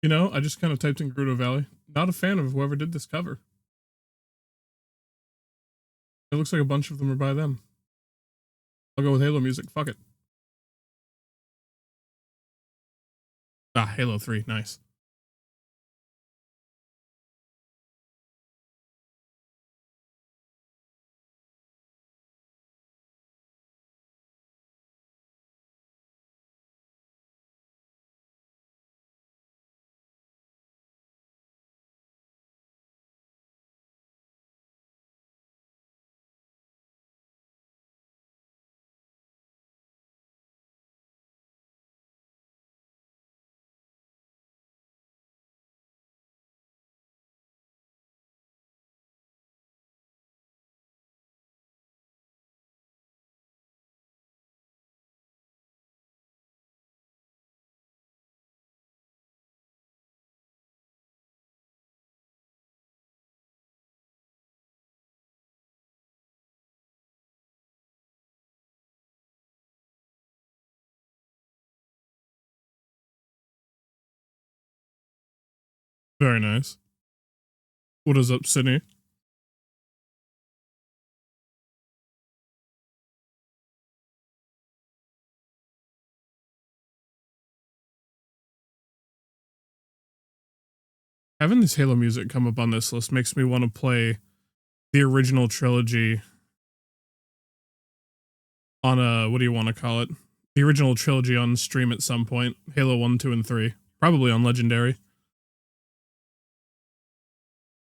You know, I just kind of typed in Gerudo Valley. Not a fan of whoever did this cover. It looks like a bunch of them are by them. I'll go with Halo music. Fuck it. Ah, Halo 3. Nice. Very nice. What is up, Sydney? Having this Halo music come up on this list makes me want to play the original trilogy on a, what do you want to call it? The original trilogy on stream at some point. Halo 1, 2, and 3. Probably on Legendary.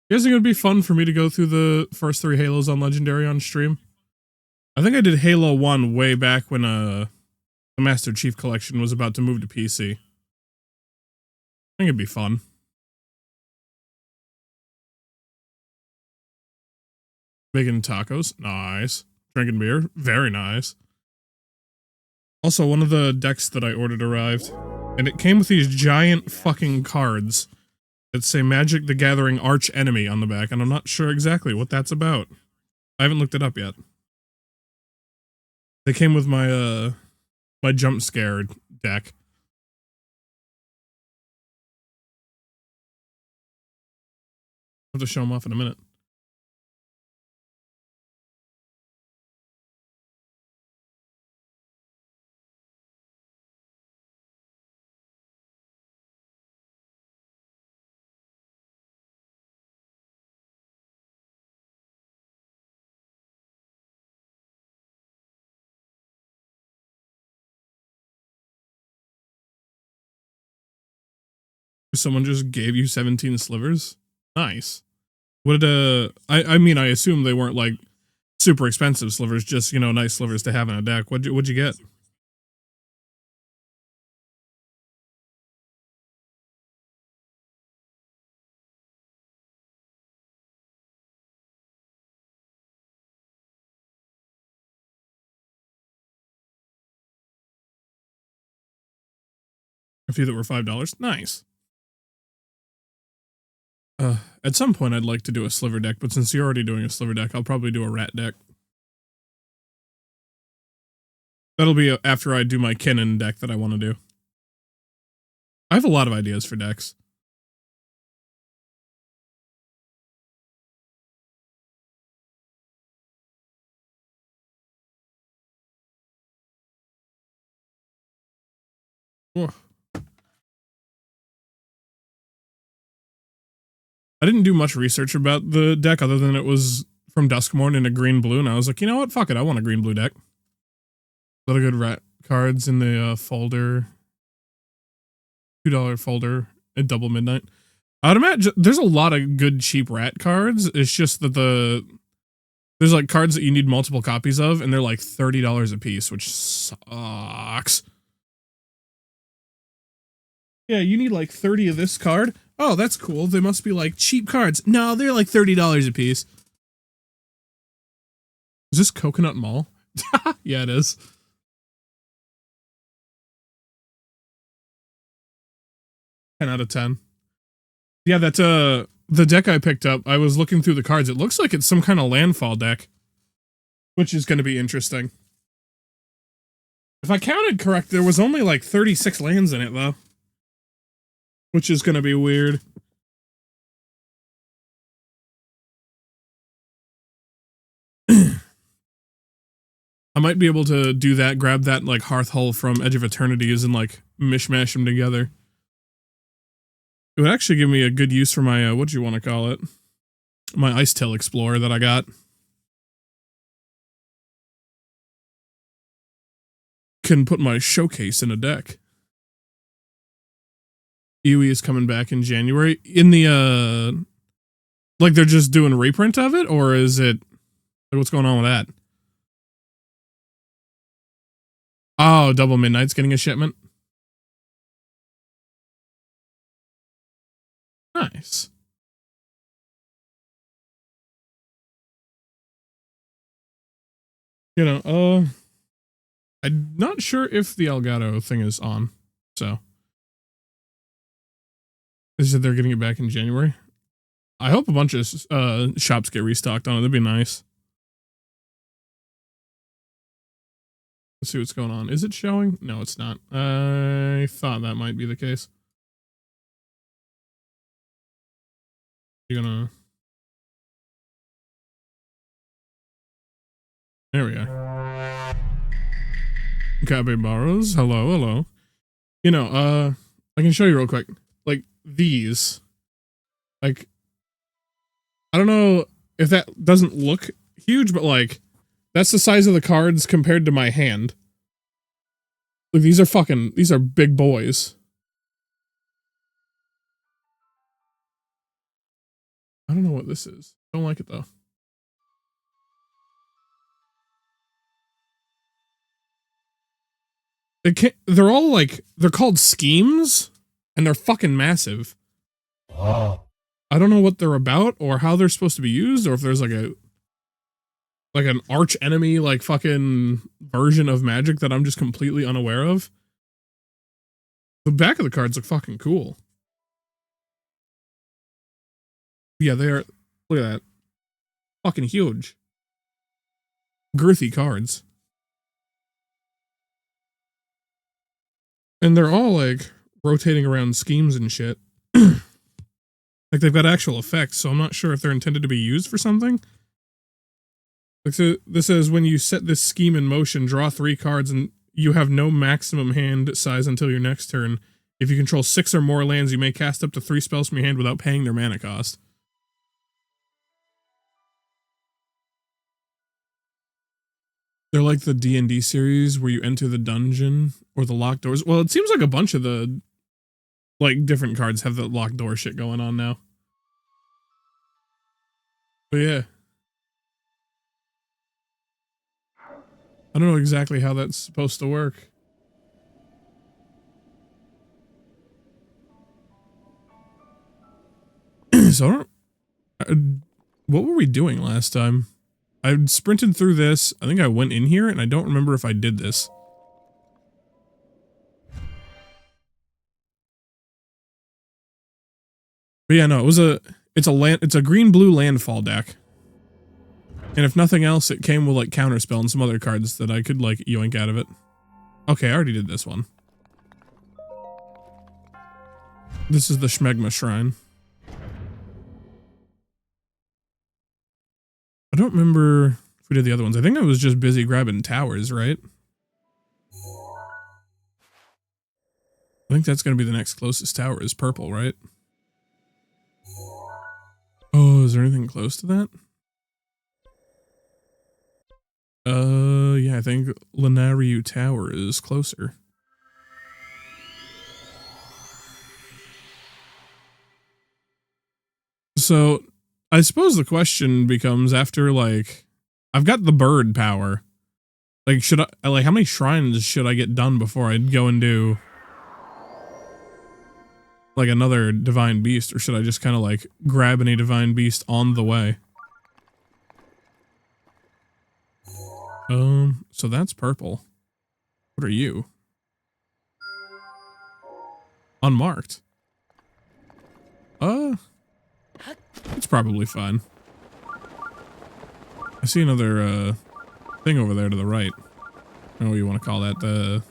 You guys think it would be fun for me to go through the first 3 Halos on Legendary on stream? I think I did Halo 1 way back when the Master Chief Collection was about to move to PC. I think it'd be fun. Making tacos. Nice. Drinking beer. Very nice. Also, one of the decks that I ordered arrived, and it came with these giant fucking cards that say Magic the Gathering Arch Enemy on the back, and I'm not sure exactly what that's about. I haven't looked it up yet. They came with my, my jump scare deck. I'll have to show them off in a minute. Someone just gave you 17 slivers? Nice. What did, I mean, I assume they weren't, like, super expensive slivers, just, you know, nice slivers to have in a deck. What'd you get? A few that were $5. Nice. At some point I'd like to do a sliver deck, but since you're already doing a sliver deck, I'll probably do a rat deck. That'll be after I do my Kinnan deck that I want to do. I have a lot of ideas for decks. Whoa. I didn't do much research about the deck other than it was from Duskmorn in a green-blue, and I was like, you know what? Fuck it, I want a green-blue deck. A lot of good rat cards in the folder. $2 folder at Double Midnight. I'd imagine there's a lot of good cheap rat cards. It's just that there's like cards that you need multiple copies of, and they're like $30 a piece, which sucks. Yeah, you need like 30 of this card. Oh, that's cool. They must be like cheap cards. No, they're like $30 a piece. Is this Coconut Mall? Yeah, it is. Ten out of 10. Yeah, that's the deck I picked up. I was looking through the cards. It looks like it's some kind of landfall deck, which is going to be interesting. If I counted correct, there was only like 36 lands in it, though. which is going to be weird. I might be able to do that, grab that like Hearth Hull from Edge of Eternities and like mishmash them together. It would actually give me a good use for my, what do you want to call it? My Ice Tail Explorer that I got. Can put my showcase in a deck. Iwi is coming back in January. In the, like they're just doing a reprint of it? Or is it, like, what's going on with that? Oh, Double Midnight's getting a shipment. Nice. You know, I'm not sure if the Elgato thing is on, so. They said they're getting it back in January. I hope a bunch of shops get restocked on it. That'd be nice. Let's see what's going on. Is it showing? No, it's not. I thought that might be the case. You're gonna... There we go. Capybaras. Hello, hello. You know, I can show you real quick. Like, these. Like, I don't know if that doesn't look huge, but like, that's the size of the cards compared to my hand. Like, these are big boys. I don't know what this is. Don't like it though. They're all like, they're called schemes, and they're fucking massive. Oh. I don't know what they're about, or how they're supposed to be used, or if there's like an arch enemy, like fucking version of Magic that I'm just completely unaware of. The back of the cards look fucking cool. Yeah, they are. Look at that. Fucking huge. Girthy cards. And they're all like rotating around schemes and shit. Like they've got actual effects, so I'm not sure if they're intended to be used for something. Like, so this says when you set this scheme in motion, draw 3 cards and you have no maximum hand size until your next turn. If you control 6 or more lands, you may cast up to 3 spells from your hand without paying their mana cost. They're like the D&D series where you enter the dungeon or the locked doors. Well, it seems like a bunch of the like different cards have the locked door shit going on now. But yeah. I don't know exactly how that's supposed to work. So what were we doing last time? I sprinted through this. I think I went in here and I don't remember if I did this. But yeah, no, it's a green-blue landfall deck. And if nothing else, it came with like Counterspell and some other cards that I could like yoink out of it. Okay, I already did this one. This is the Schmegma Shrine. I don't remember if we did the other ones. I think I was just busy grabbing towers, right? I think that's going to be the next closest tower is purple, right? Oh, is there anything close to that? Yeah, I think Lanariu Tower is closer. So, I suppose the question becomes after, like, I've got the bird power. Like, how many shrines should I get done before I go and do, like, another Divine Beast? Or should I just kind of, like, grab any Divine Beast on the way? So that's purple. What are you? Unmarked. It's probably fine. I see another, thing over there to the right. I don't know what you want to call that. The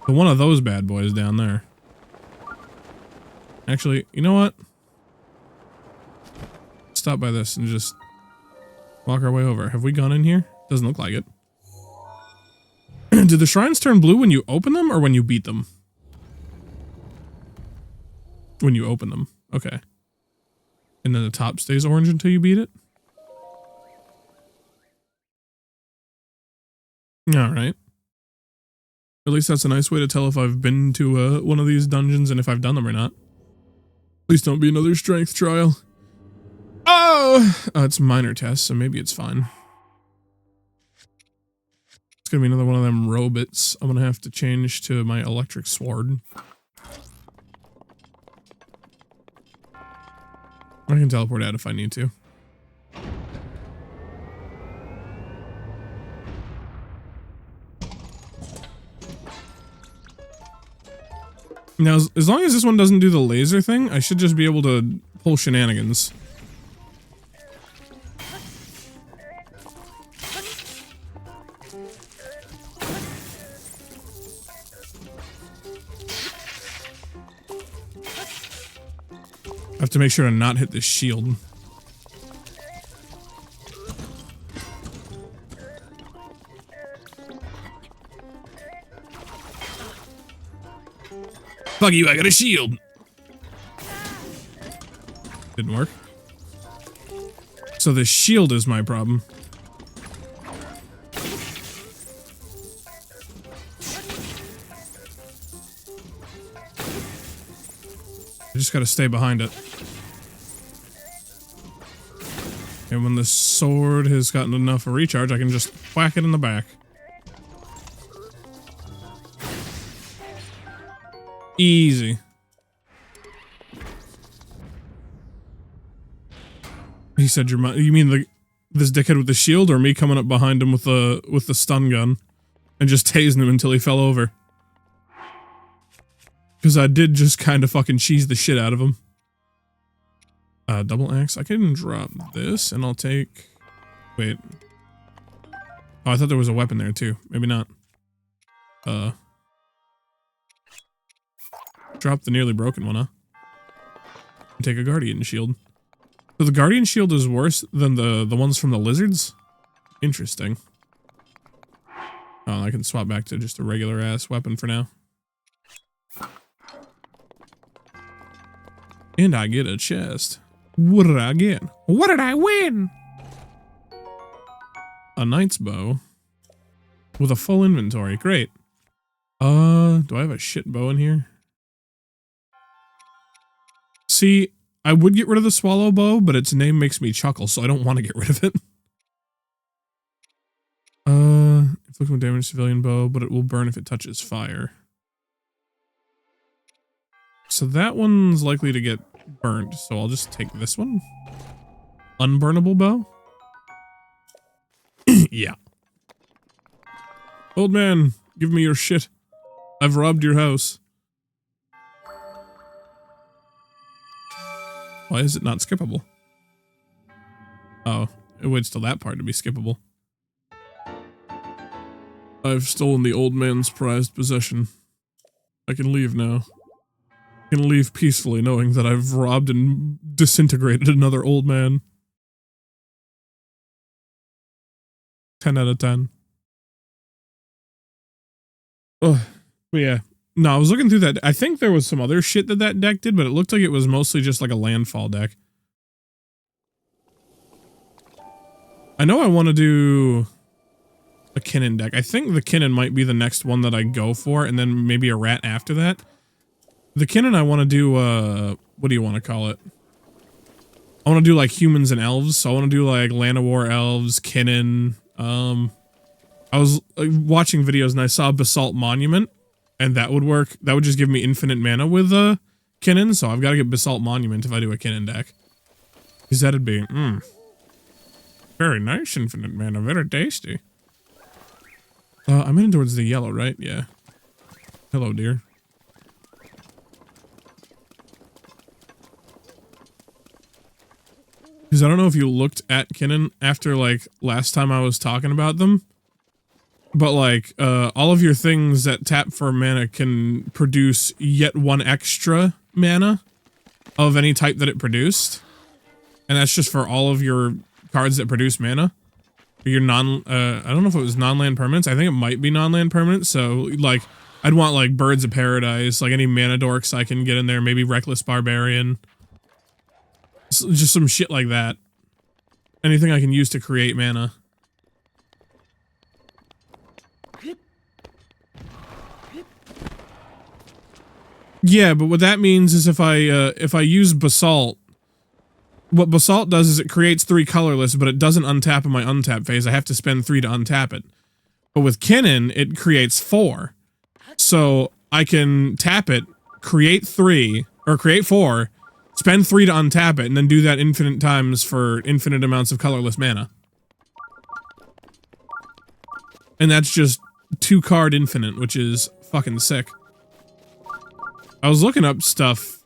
one of those bad boys down there. Actually, you know what? Stop by this and just walk our way over. Have we gone in here? Doesn't look like it. Do the shrines turn blue when you open them or when you beat them? When you open them. Okay. And then the top stays orange until you beat it? Alright. At least that's a nice way to tell if I've been to one of these dungeons and if I've done them or not. Please don't be another strength trial. Oh! It's minor tests, so maybe it's fine. It's gonna be another one of them robots. I'm gonna have to change to my electric sword. I can teleport out if I need to. Now, as long as this one doesn't do the laser thing, I should just be able to pull shenanigans. I have to make sure to not hit this shield. Fuck you, I got a shield! Didn't work. So the shield is my problem. I just gotta stay behind it. And when the sword has gotten enough of recharge, I can just whack it in the back. Easy. He said, "You mean this dickhead with the shield, or me coming up behind him with the stun gun and just tasing him until he fell over?" Because I did just kind of fucking cheese the shit out of him. Double axe. I can drop this, and I'll take. Wait. Oh, I thought there was a weapon there too. Maybe not. Drop the nearly broken one, huh? And take a guardian shield. So the guardian shield is worse than the ones from the lizards? Interesting. Oh, I can swap back to just a regular ass weapon for now. And I get a chest. What did I get? What did I win? A knight's bow. With a full inventory. Great. Do I have a shit bow in here? See, I would get rid of the swallow bow, but its name makes me chuckle, so I don't want to get rid of it. Inflict with damage civilian bow, but it will burn if it touches fire. So that one's likely to get burned, so I'll just take this one. Unburnable bow? Yeah. Old man, give me your shit. I've robbed your house. Why is it not skippable? Oh, it waits till that part to be skippable. I've stolen the old man's prized possession. I can leave now. I can leave peacefully knowing that I've robbed and disintegrated another old man. 10 out of 10. Oh, but yeah. No, I was looking through that. I think there was some other shit that deck did, but it looked like it was mostly just like a landfall deck. I know I want to do a Kinnan deck. I think the Kinnan might be the next one that I go for, and then maybe a rat after that. The Kinnan I want to do, what do you want to call it? I want to do like humans and elves, so I want to do like Land of War elves, Kinnan. I was watching videos and I saw Basalt Monument. And that would work. That would just give me infinite mana with Kinnan, so I've got to get Basalt Monument if I do a Kinnan deck. Because that'd be, very nice infinite mana, very tasty. I'm heading towards the yellow, right? Yeah. Hello, dear. Because I don't know if you looked at Kinnan after, like, last time I was talking about them. But, like, all of your things that tap for mana can produce yet one extra mana. of any type that it produced. And that's just for all of your cards that produce mana. Or your I don't know if it was non-land permanents. I think it might be non-land permanents. So, like, I'd want, like, Birds of Paradise, like any mana dorks I can get in there. Maybe Reckless Barbarian. Just some shit like that. Anything I can use to create mana. Yeah, but what that means is if I use Basalt, what Basalt does is it creates 3 colorless, but it doesn't untap in my untap phase. I have to spend 3 to untap it. But with Kinnan, it creates 4. So I can tap it, create 3, or create 4, spend 3 to untap it, and then do that infinite times for infinite amounts of colorless mana. And that's just 2 card infinite, which is fucking sick. I was looking up stuff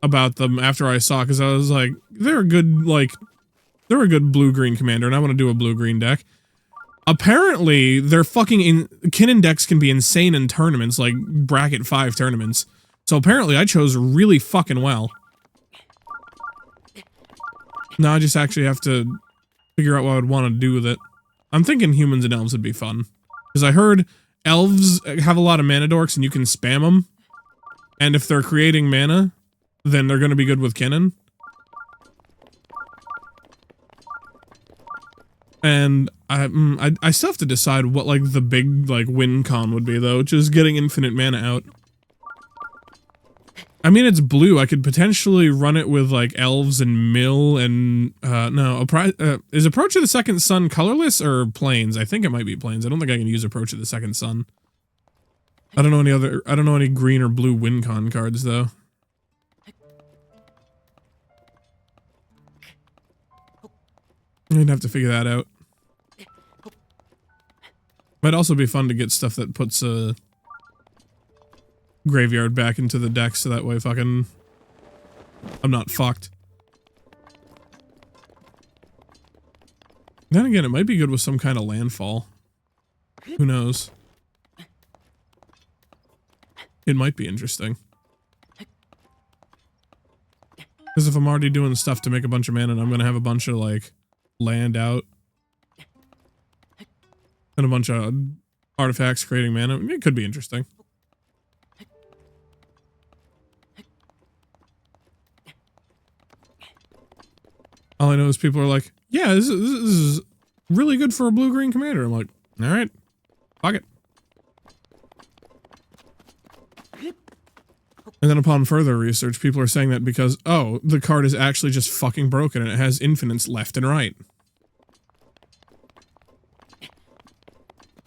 about them after I saw, because I was like, they're a good blue-green commander, and I want to do a blue-green deck. Apparently, they're fucking Kinnan decks can be insane in tournaments, like bracket 5 tournaments. So apparently I chose really fucking well. Now I just actually have to figure out what I would want to do with it. I'm thinking humans and elves would be fun. Because I heard elves have a lot of mana dorks and you can spam them. And if they're creating mana, then they're going to be good with Kinnan. And I still have to decide what, like, the big, like, win con would be, though. Just getting infinite mana out. I mean, it's blue. I could potentially run it with, like, elves and mill and, no. Is Approach of the Second Sun colorless or plains? I think it might be plains. I don't think I can use Approach of the Second Sun. I don't know any green or blue win con cards, though. I'd have to figure that out. Might also be fun to get stuff that puts a graveyard back into the deck, so that way fucking I'm not fucked. Then again, it might be good with some kind of landfall. Who knows? It might be interesting. Because if I'm already doing stuff to make a bunch of mana, and I'm gonna have a bunch of, like, land out and a bunch of artifacts creating mana, it could be interesting. All I know is people are like, yeah, this is really good for a blue-green commander. I'm like, alright, fuck it. And then upon further research, people are saying that because, oh, the card is actually just fucking broken and it has infinites left and right.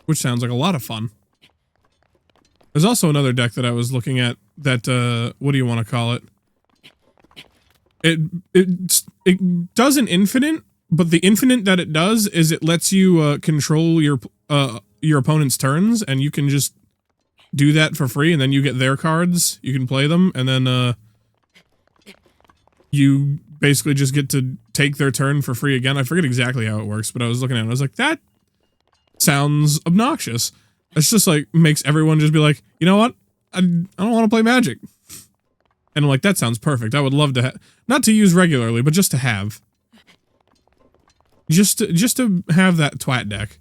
Which sounds like a lot of fun. There's also another deck that I was looking at that, what do you want to call it? It does an infinite, but the infinite that it does is it lets you, control your opponent's turns, and you can just do that for free, and then you get their cards, you can play them, and then, you basically just get to take their turn for free again. I forget exactly how it works, but I was looking at it, I was like, that sounds obnoxious. It's just like, makes everyone just be like, you know what? I don't want to play Magic. And I'm like, that sounds perfect. I would love to not to use regularly, but just to have. Just to have that twat deck.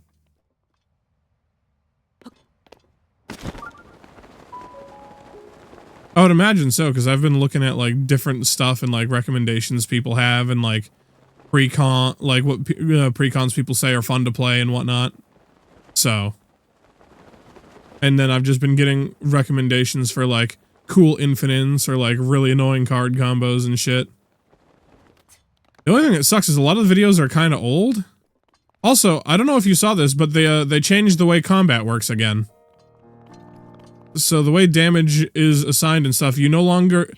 I would imagine so, because I've been looking at, like, different stuff and, like, recommendations people have and, like, pre-con, like, what pre-cons people say are fun to play and whatnot. So. And then I've just been getting recommendations for, like, cool infinites or, like, really annoying card combos and shit. The only thing that sucks is a lot of the videos are kind of old. Also, I don't know if you saw this, but they changed the way combat works again. So the way damage is assigned and stuff, you no longer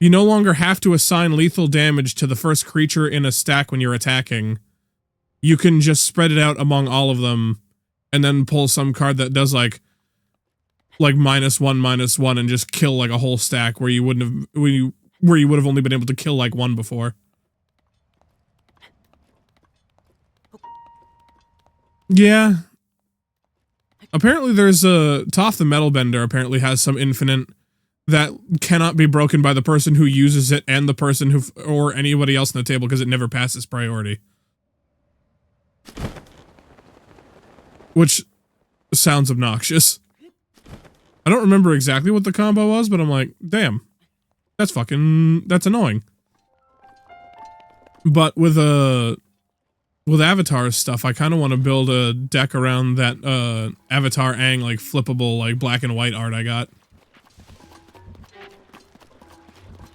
have to assign lethal damage to the first creature in a stack when you're attacking. You can just spread it out among all of them, and then pull some card that does like -1/-1 and just kill like a whole stack where you wouldn't have where you would have only been able to kill like one before. Yeah. Apparently there's a Toph the Metalbender apparently has some infinite that cannot be broken by the person who uses it and the person who, or anybody else on the table, because it never passes priority. Which sounds obnoxious. I don't remember exactly what the combo was, but I'm like, damn, that's annoying. But with Avatar stuff, I kind of want to build a deck around that Avatar Aang, like flippable, like black and white art I got.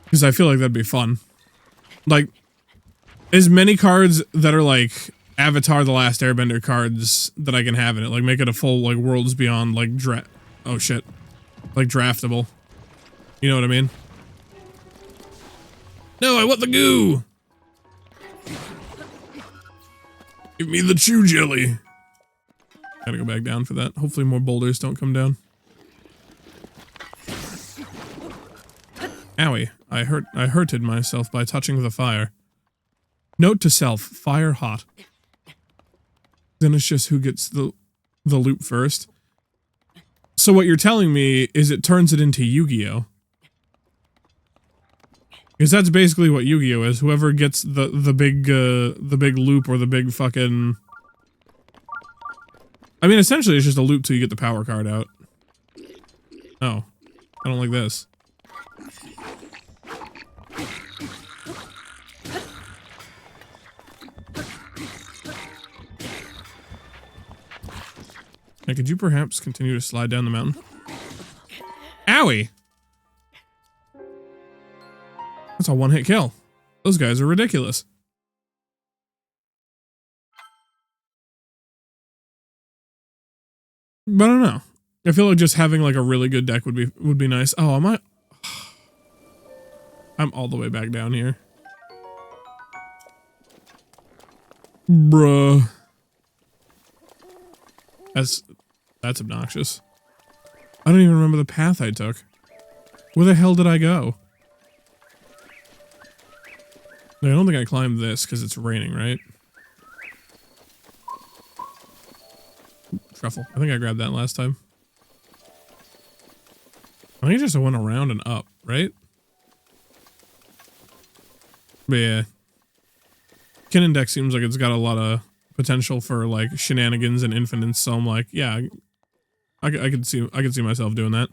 Because I feel like that'd be fun. Like, as many cards that are like Avatar The Last Airbender cards that I can have in it. Like, make it a full, like, Worlds Beyond, like, oh shit. Like, draftable. You know what I mean? No, I want the goo! Give me the chew jelly. Gotta go back down for that. Hopefully more boulders don't come down. Owie. I hurted myself by touching the fire. Note to self, fire hot. Then it's just who gets the loot first. So what you're telling me is it turns it into Yu-Gi-Oh! Because that's basically what Yu-Gi-Oh! Is. Whoever gets the big loop or the big fucking... I mean, essentially it's just a loop till you get the power card out. Oh. I don't like this. Now, could you perhaps continue to slide down the mountain? Owie! That's a one-hit kill. Those guys are ridiculous. But I don't know. I feel like just having like a really good deck would be nice. Oh, am I? I'm all the way back down here. Bruh. That's obnoxious. I don't even remember the path I took. Where the hell did I go? I don't think I climbed this because it's raining, right? Truffle. I think I grabbed that last time. I think I just went around and up, right? But yeah. Kinnan deck seems like it's got a lot of potential for like shenanigans and infinites, so I'm like, yeah, I could see myself doing that.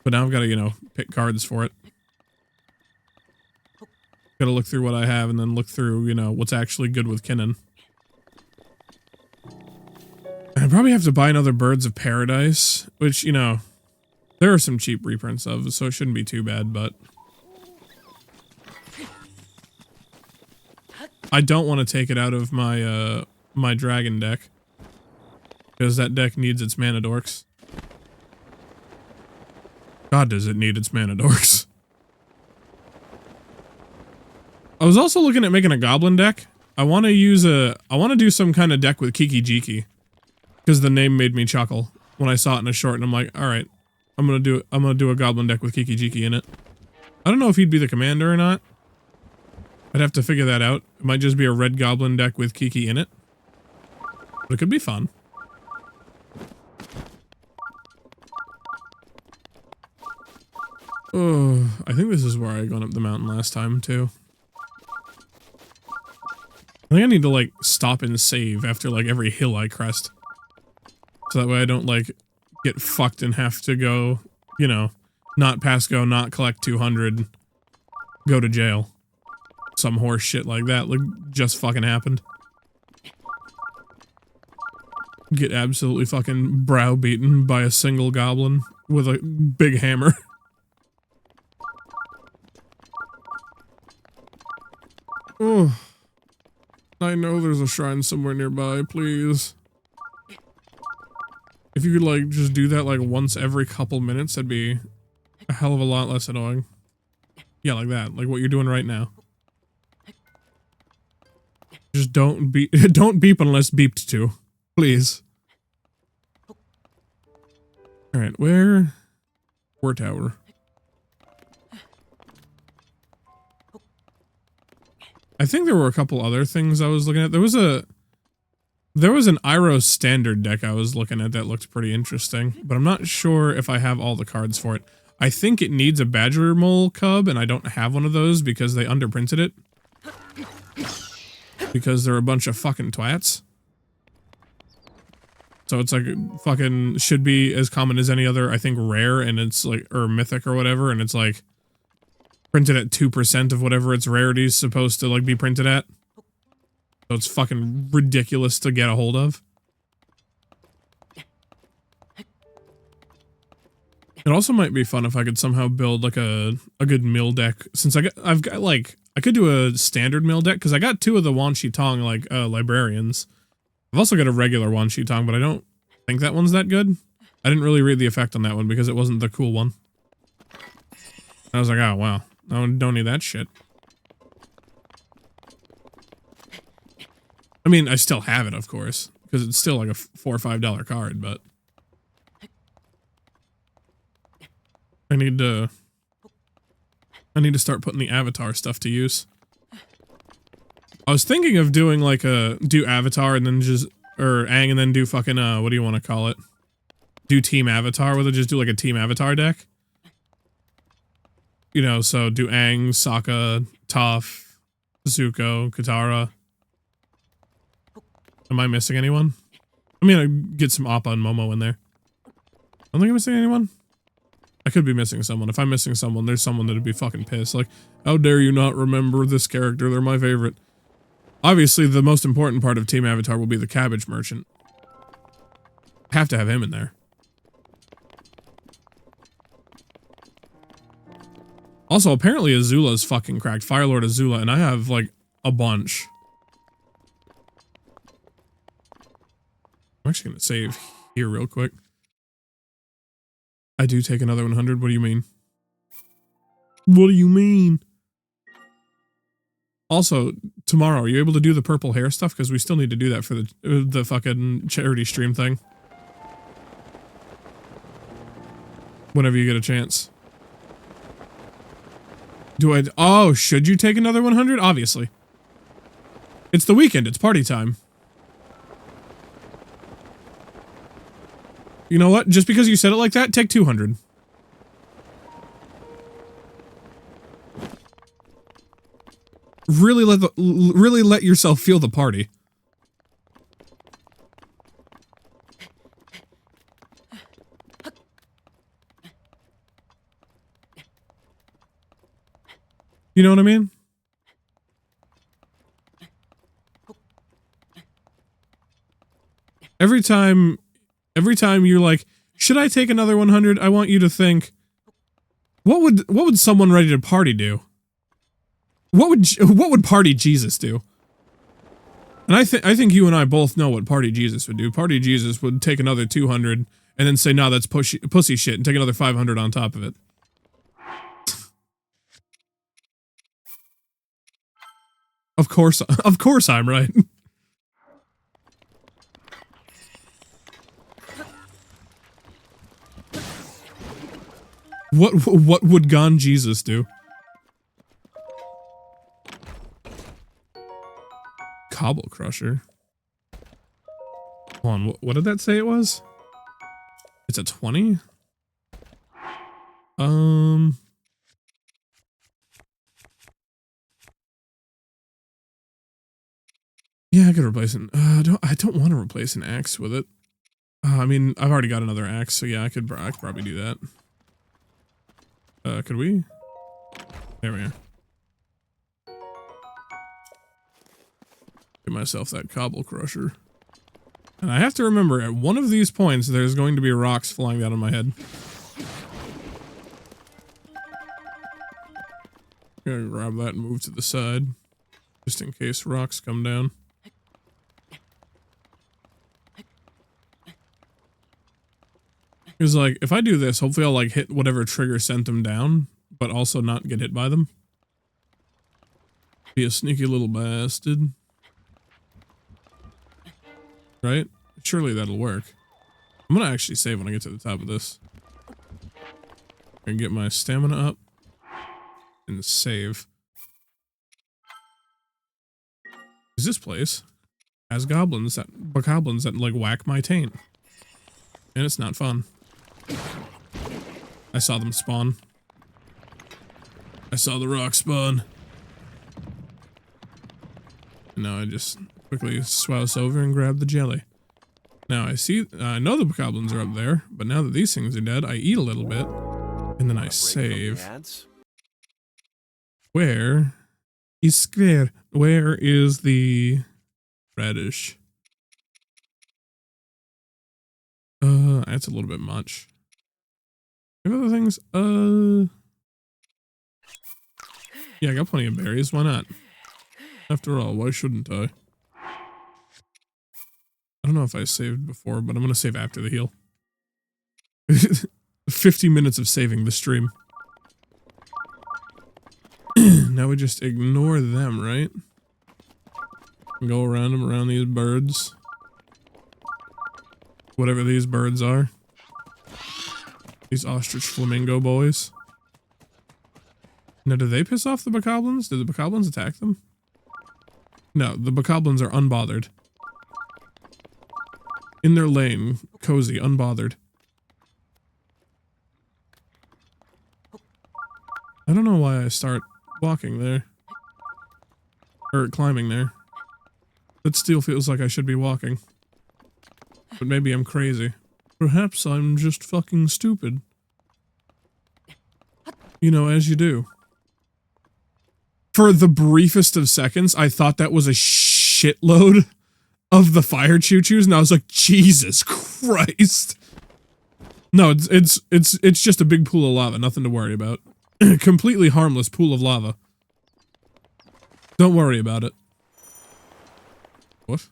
But now I've got to, you know, pick cards for it. Gotta look through what I have and then look through, you know, what's actually good with Kinnan. I probably have to buy another Birds of Paradise, which, you know, there are some cheap reprints of, so it shouldn't be too bad, but... I don't want to take it out of my, my dragon deck. Because that deck needs its mana dorks. God, does it need its mana dorks. I was also looking at making a goblin deck. I want to do some kind of deck with Kiki Jiki. Because the name made me chuckle when I saw it in a short, and I'm like, alright, I'm gonna do a goblin deck with Kiki Jiki in it. I don't know if he'd be the commander or not. I'd have to figure that out. It might just be a red goblin deck with Kiki in it. But it could be fun. Oh, I think this is where I gone up the mountain last time, too. I think I need to, like, stop and save after, like, every hill I crest. So that way I don't, like, get fucked and have to go, you know, not pass go, not collect 200, go to jail. Some horse shit like that, like, just fucking happened. Get absolutely fucking browbeaten by a single goblin with a big hammer. Oh. I know there's a shrine somewhere nearby, please. If you could, like, just do that, like, once every couple minutes, that'd be a hell of a lot less annoying. Yeah, like that. Like what you're doing right now. Just don't beep unless beeped to. Please. Alright, where? War tower. I think there were a couple other things I was looking at. There was a There was an Iroh standard deck I was looking at that looked pretty interesting, but I'm not sure if I have all the cards for it. I think it needs a Badger Mole cub, and I don't have one of those because they underprinted it. Because they're a bunch of fucking twats. So it's like fucking should be as common as any other, I think, rare, and it's like, or mythic or whatever, and it's like printed at 2% of whatever its rarity is supposed to like be printed at. So it's fucking ridiculous to get a hold of. It also might be fun if I could somehow build like a good mill deck, since I've got like, I could do a standard mill deck, because I got 2 of the Wan Shi Tong like librarians. I've also got a regular Wan Shi Tong, but I don't think that one's that good. I didn't really read the effect on that one because it wasn't the cool one. I was like, oh wow, I don't need that shit. I mean, I still have it, of course, because it's still like a $4 or $5 card, but I need to start putting the avatar stuff to use. I was thinking of doing like do avatar and then just, or Aang and then do fucking, what do you want to call it? Do team avatar, whether just do like a team avatar deck. You know, so do Aang, Sokka, Toph, Zuko, Katara. Am I missing anyone? I mean, I get some Appa and Momo in there. I don't think I'm missing anyone. I could be missing someone. If I'm missing someone, there's someone that'd be fucking pissed. Like, how dare you not remember this character? They're my favorite. Obviously, the most important part of Team Avatar will be the Cabbage Merchant. Have to have him in there. Also, apparently Azula's fucking cracked. Fire Lord Azula, and I have, like, a bunch. I'm actually gonna save here real quick. I do take another 100. What do you mean? What do you mean? Also, tomorrow, are you able to do the purple hair stuff? Because we still need to do that for the fucking charity stream thing. Whenever you get a chance. Oh, should you take another 100? Obviously. It's the weekend. It's party time. You know what? Just because you said it like that, take 200. Really let yourself feel the party. You know what I mean? Every time you're like, should I take another 100? I want you to think, what would someone ready to party do? What would party Jesus do? And I think you and I both know what party Jesus would do. Party Jesus would take another 200 and then say, "No, that's pussy shit," and take another 500 on top of it. Of course I'm right. What would Gon Jesus do? Cobble Crusher. Hold on, what did that say it was? It's a 20? Yeah, I could replace it. I don't want to replace an axe with it. I mean, I've already got another axe, so yeah, I could probably do that. Could we? There we are. Get myself that Cobble Crusher. And I have to remember, at one of these points, there's going to be rocks flying down on my head. I'm gonna grab that and move to the side, just in case rocks come down. Because, like, if I do this, hopefully I'll, like, hit whatever trigger sent them down, but also not get hit by them. Be a sneaky little bastard. Right? Surely that'll work. I'm gonna actually save when I get to the top of this. And get my stamina up. And save. Is this place? has goblins that bokoblins that like whack my taint. And it's not fun. I saw them spawn. I saw the rock spawn. And now I just quickly swouse over and grab the jelly. Now I know the bokoblins are up there, but now that these things are dead, I eat a little bit, and then I save. Where is square? Where is the radish? That's a little bit much. Have other things? Yeah, I got plenty of berries. Why not? After all, why shouldn't I? I don't know if I saved before, but I'm gonna save after the heal. 50 minutes of saving the stream. Now we just ignore them, right? Go around them, around these birds. Whatever these birds are. These ostrich flamingo boys. Now, do they piss off the bokoblins? Did the bokoblins attack them? No, the bokoblins are unbothered. In their lane, cozy, unbothered. I don't know why I start walking there. Or climbing there. It still feels like I should be walking. But maybe I'm crazy. Perhaps I'm just fucking stupid. You know, as you do. For the briefest of seconds, I thought that was a shitload of the fire choo-choos, and I was like, Jesus Christ. No, it's just a big pool of lava, nothing to worry about. Completely harmless pool of lava. Don't worry about it. What?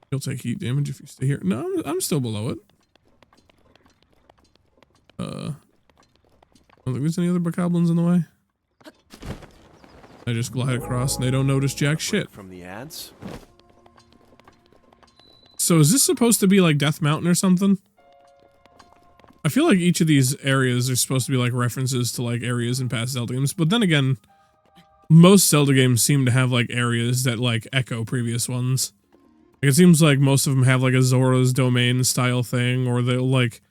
You'll take heat damage if you stay here. No, I'm still below it. I don't think there's any other bokoblins in the way. I just glide across and they don't notice jack shit. From the ads? So is this supposed to be like Death Mountain or something? I feel like each of these areas are supposed to be like references to like areas in past Zelda games, but then again, most Zelda games seem to have like areas that like echo previous ones. Like, it seems like most of them have like a Zora's Domain style thing, or they'll like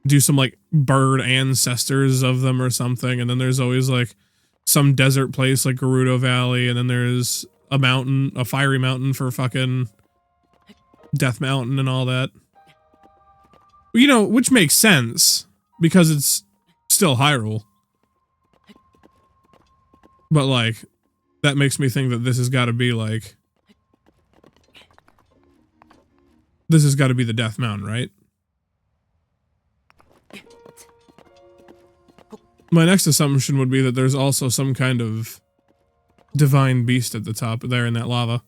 do some like bird ancestors of them or something, and then there's always like some desert place like Gerudo Valley, and then there's a mountain, a fiery mountain for fucking Death Mountain and all that. You know, which makes sense, because it's still Hyrule. But like, that makes me think that this has got to be like... This has got to be the Death Mountain, right? My next assumption would be that there's also some kind of divine beast at the top there in that lava.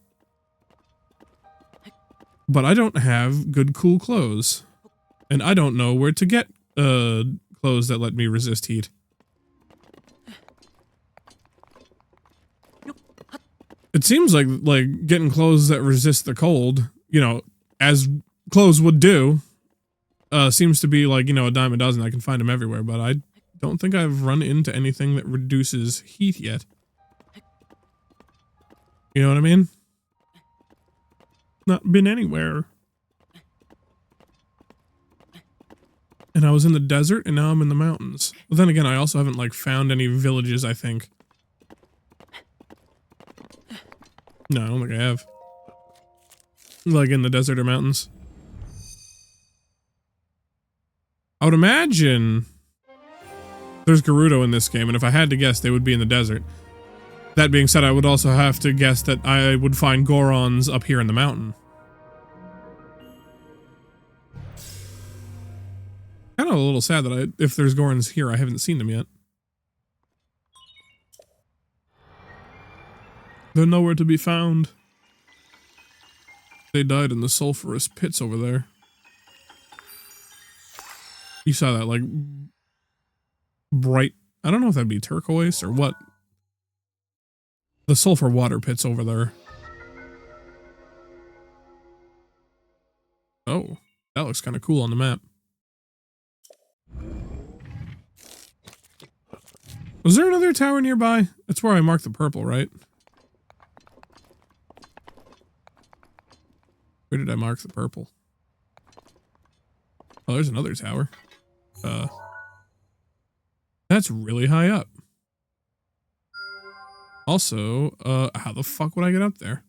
But I don't have good cool clothes. And I don't know where to get clothes that let me resist heat. It seems like getting clothes that resist the cold, you know, as clothes would do, seems to be like, you know, a dime a dozen. I can find them everywhere, but I don't think I've run into anything that reduces heat yet. You know what I mean? Not been anywhere. And I was in the desert, and now I'm in the mountains. But then again, I also haven't, like, found any villages, I think. No, I don't think I have. Like, in the desert or mountains. I would imagine there's Gerudo in this game, and if I had to guess, they would be in the desert. That being said, I would also have to guess that I would find Gorons up here in the mountain. Kind of a little sad that if there's Gorons here, I haven't seen them yet. They're nowhere to be found. They died in the sulfurous pits over there. You saw that, like, bright... I don't know if that'd be turquoise or what. The sulfur water pits over there. Oh, that looks kind of cool on the map. Was there another tower nearby? That's where I marked the purple, right? Where did I mark the purple? Oh, there's another tower. That's really high up. Also, how the fuck would I get up there?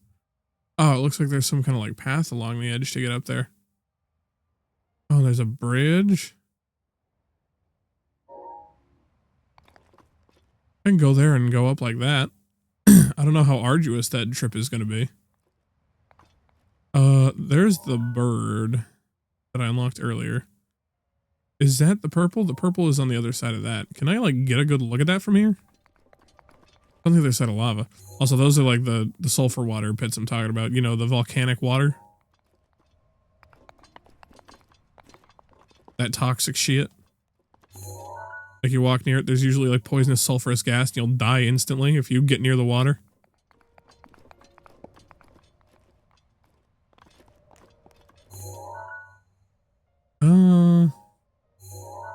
Oh, it looks like there's some kind of like path along the edge to get up there. Oh, there's a bridge. I can go there and go up like that. I don't know how arduous that trip is going to be. There's the bird that I unlocked earlier. Is that the purple? The purple is on the other side of that. Can I like get a good look at that from here? On the other side of lava. Also, those are like the sulfur water pits I'm talking about. You know, the volcanic water. That toxic shit. Like you walk near it, there's usually like poisonous sulfurous gas and you'll die instantly if you get near the water.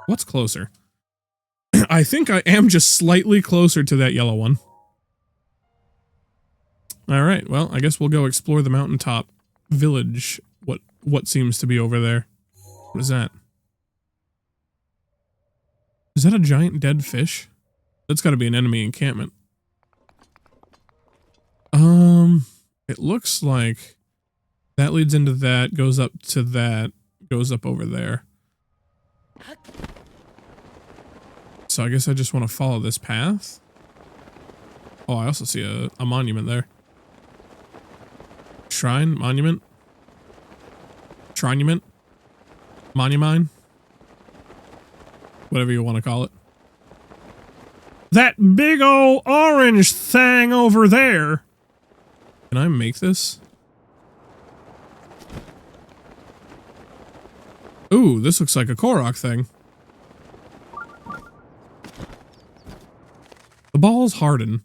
What's closer? I think I am just slightly closer to that yellow one. Alright, well, I guess we'll go explore the mountaintop village. What seems to be over there? What is that? Is that a giant dead fish? That's gotta be an enemy encampment. It looks like that leads into that, goes up to that, goes up over there. So I guess I just want to follow this path. Oh, I also see a monument there. Shrine? Monument? Shrinement? Monumine? Whatever you want to call it. That big old orange thing over there! Can I make this? Ooh, this looks like a Korok thing. The balls harden.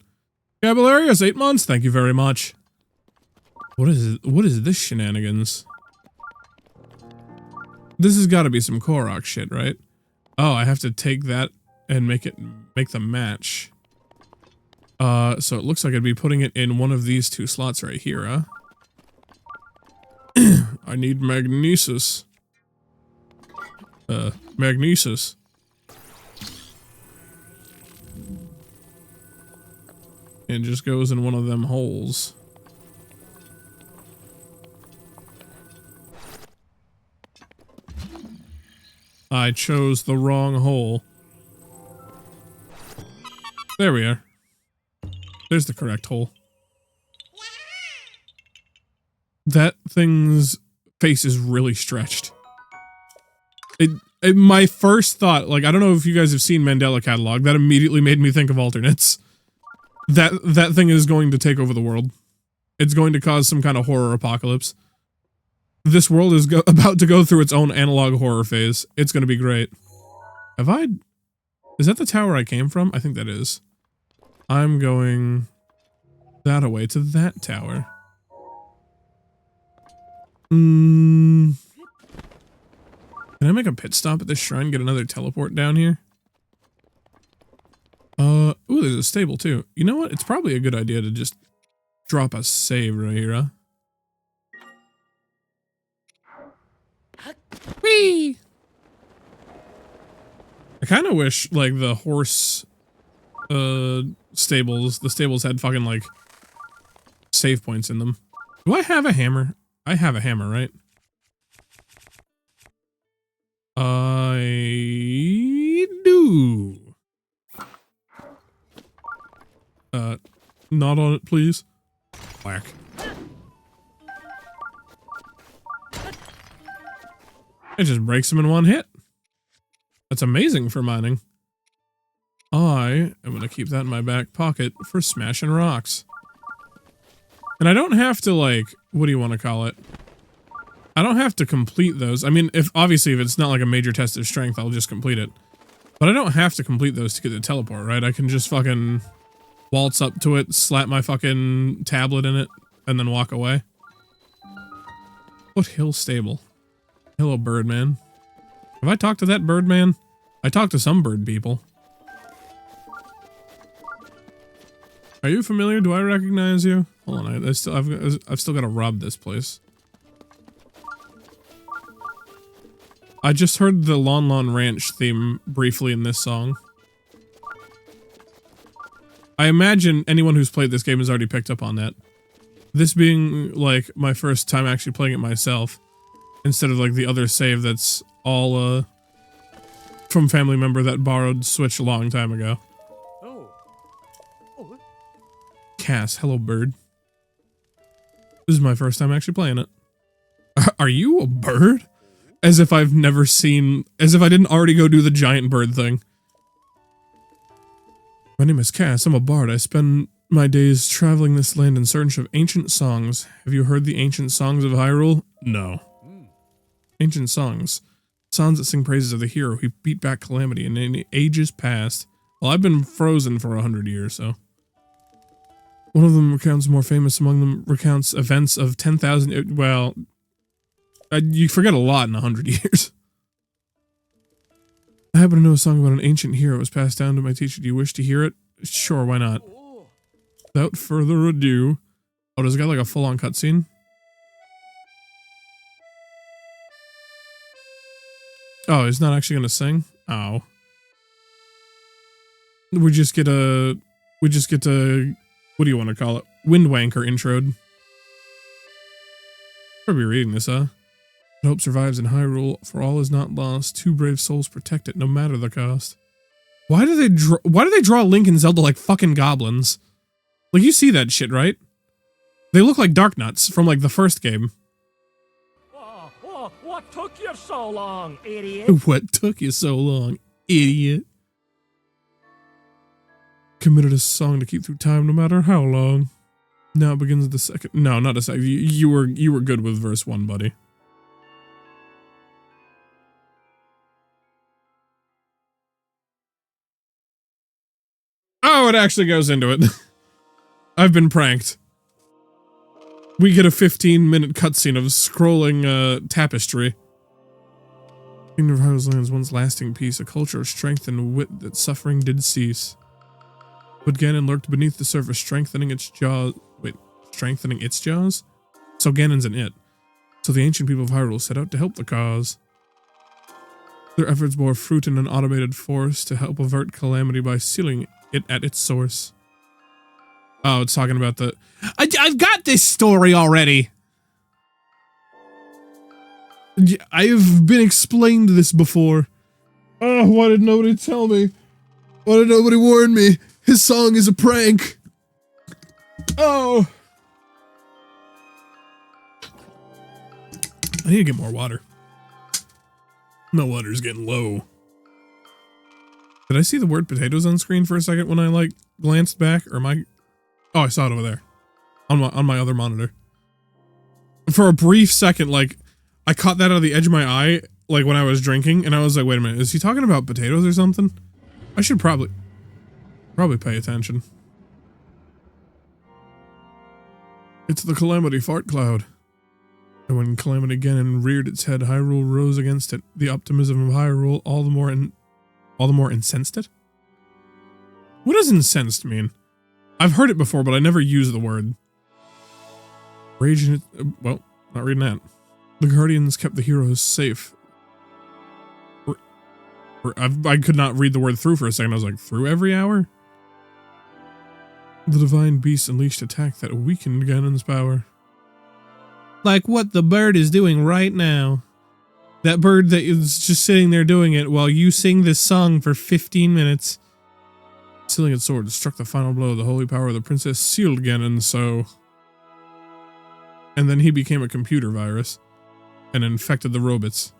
Caballerius, 8 months, thank you very much. What is this shenanigans? This has got to be some Korok shit, right? Oh, I have to take that and make them match. So it looks like I'd be putting it in one of these two slots right here, huh? I need magnesis. Magnesis. It just goes in one of them holes. I chose the wrong hole. There we are. There's the correct hole. That thing's face is really stretched. My first thought, like, I don't know if you guys have seen Mandela Catalog, that immediately made me think of alternates. That thing is going to take over the world. It's going to cause some kind of horror apocalypse. This world is about to go through its own analog horror phase. It's going to be great. Is that the tower I came from? I think that is. I'm going that away to that tower. Can I make a pit stop at this shrine, get another teleport down here? Ooh, there's a stable too. You know what? It's probably a good idea to just drop a save right here, huh? Whee! I kind of wish, like, the horse, the stables had fucking, like, save points in them. Do I have a hammer? I have a hammer, right? I do. Not on it, please. Whack. It just breaks them in one hit. That's amazing for mining. I am going to keep that in my back pocket for smashing rocks. And I don't have to, like, what do you want to call it? I don't have to complete those. I mean, obviously if it's not like a major test of strength, I'll just complete it. But I don't have to complete those to get the teleport, right? I can just fucking waltz up to it, slap my fucking tablet in it, and then walk away. What hill stable? Hello, Birdman. Have I talked to that Birdman? I talked to some bird people. Are you familiar? Do I recognize you? Hold on, I've still got to rob this place. I just heard the Lon Lon Ranch theme briefly in this song. I imagine anyone who's played this game has already picked up on that. This being, like, my first time actually playing it myself, instead of, like, the other save that's all, from family member that borrowed Switch a long time ago. Cass, hello bird. This is my first time actually playing it. Are you a bird? As if I've never seen, as if I didn't already go do the giant bird thing. My name is Cass, I'm a bard. I spend my days traveling this land in search of ancient songs. Have you heard the ancient songs of Hyrule? No. Ancient songs. Songs that sing praises of the hero who beat back calamity in ages past. Well, I've been frozen for 100 years, so. One of them recounts, more famous among them, recounts events of 10,000, well, you forget a lot in 100 years. I happen to know a song about an ancient hero. It was passed down to my teacher. Do you wish to hear it? Sure, why not? Without further ado. Oh, does it got like a full-on cutscene? Oh, he's not actually gonna sing? Oh. We just get a, what do you want to call it? Wind wanker introed. Probably reading this, huh? Hope survives in Hyrule, for all is not lost. Two brave souls protect it, no matter the cost. Why do they draw Link and Zelda like fucking goblins? Like, you see that shit, right? They look like Dark Nuts from, like, the first game. What took you so long, idiot? What took you so long, idiot? Committed a song to keep through time, no matter how long. Now begins the second. No, not a second. You were good with verse 1, buddy. Oh, it actually goes into it. I've been pranked. We get a 15-minute cutscene of scrolling tapestry. Kingdom of Hyrule's lands once lasting peace, a culture of strength and wit that suffering did cease. But Ganon lurked beneath the surface, strengthening its jaws. Wait, strengthening its jaws? So Ganon's an it. So the ancient people of Hyrule set out to help the cause. Their efforts bore fruit in an automated force to help avert calamity by sealing it at its source. Oh, it's talking about the... I've got this story already! I've been explained this before. Oh, why did nobody tell me? Why did nobody warn me? His song is a prank! Oh! I need to get more water. My water's getting low. Did I see the word potatoes on screen for a second when I, like, glanced back? Or am I... Oh, I saw it over there. On my other monitor. For a brief second, like, I caught that out of the edge of my eye, like, when I was drinking, and I was like, wait a minute, is he talking about potatoes or something? I should probably pay attention. It's the Calamity Fart Cloud. And when Calamity Ganon reared its head, Hyrule rose against it. The optimism of Hyrule all the more incensed it? What does incensed mean? I've heard it before, but I never use the word. Rage in it, well, not reading that. The Guardians kept the heroes safe. I could not read the word through for a second. I was like, through every hour? The divine beast unleashed attack that weakened Ganon's power. Like what the bird is doing right now. That bird that is just sitting there doing it while you sing this song for 15 minutes. Sealing its sword struck the final blow. The holy power of the princess sealed Ganon, so... And then he became a computer virus and infected the robots.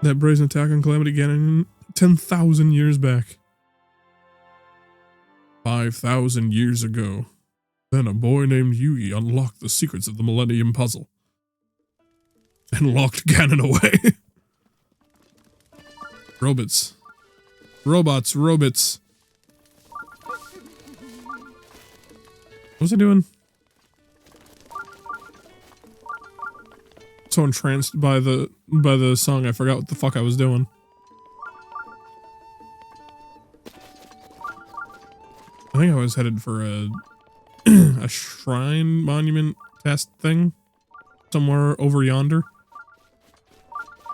That brazen attack on Calamity Ganon 10,000 years back. 5,000 years ago. Then a boy named Yugi unlocked the secrets of the Millennium Puzzle. And locked Ganon away. Robots. Robots, robots. What was I doing? So entranced by the song, I forgot what the fuck I was doing. I think I was headed for a a shrine monument test thing somewhere over yonder.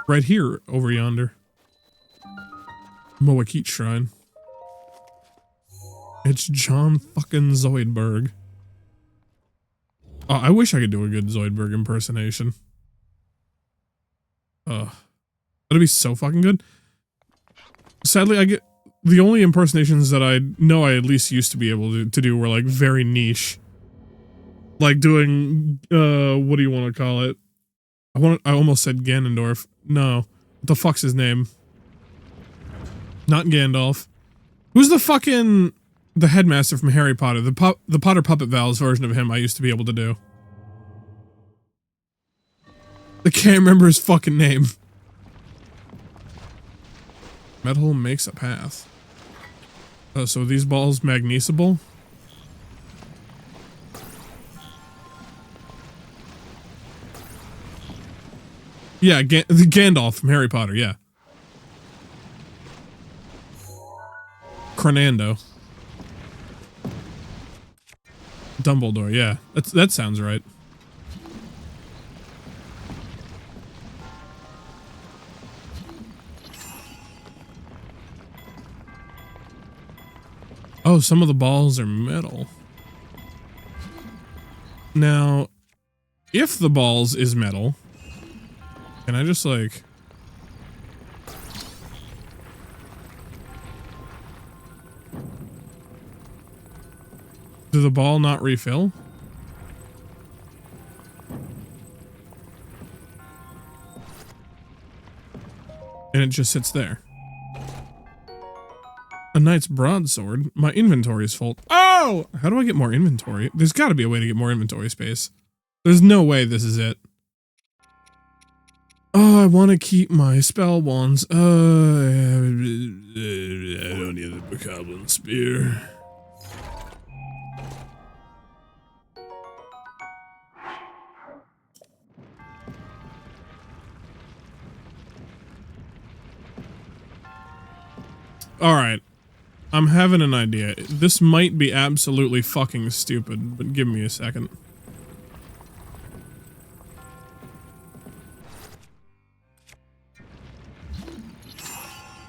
Right here, over yonder. Moakit Shrine. It's John fucking Zoidberg. Oh, I wish I could do a good Zoidberg impersonation. That'd be so fucking good. Sadly, I get the only impersonations that I know I at least used to be able to do were like very niche. Like doing what do you want to call it? I almost said Ganondorf. No. What the fuck's his name? Not Gandalf. Who's the headmaster from Harry Potter? The Potter Puppet Valves version of him I used to be able to do. I can't remember his fucking name. Metal makes a path. So these balls magnesable? Yeah, the Gandalf from Harry Potter, yeah. Cronando. Dumbledore, yeah. That sounds right. Oh, some of the balls are metal. Now, if the balls is metal, can I just like... Do the ball not refill? And it just sits there. A knight's broadsword? My inventory is full. Oh! How do I get more inventory? There's got to be a way to get more inventory space. There's no way this is it. Oh, I want to keep my spell wands. I don't need the Bokoblin spear. Alright. I'm having an idea. This might be absolutely fucking stupid, but give me a second.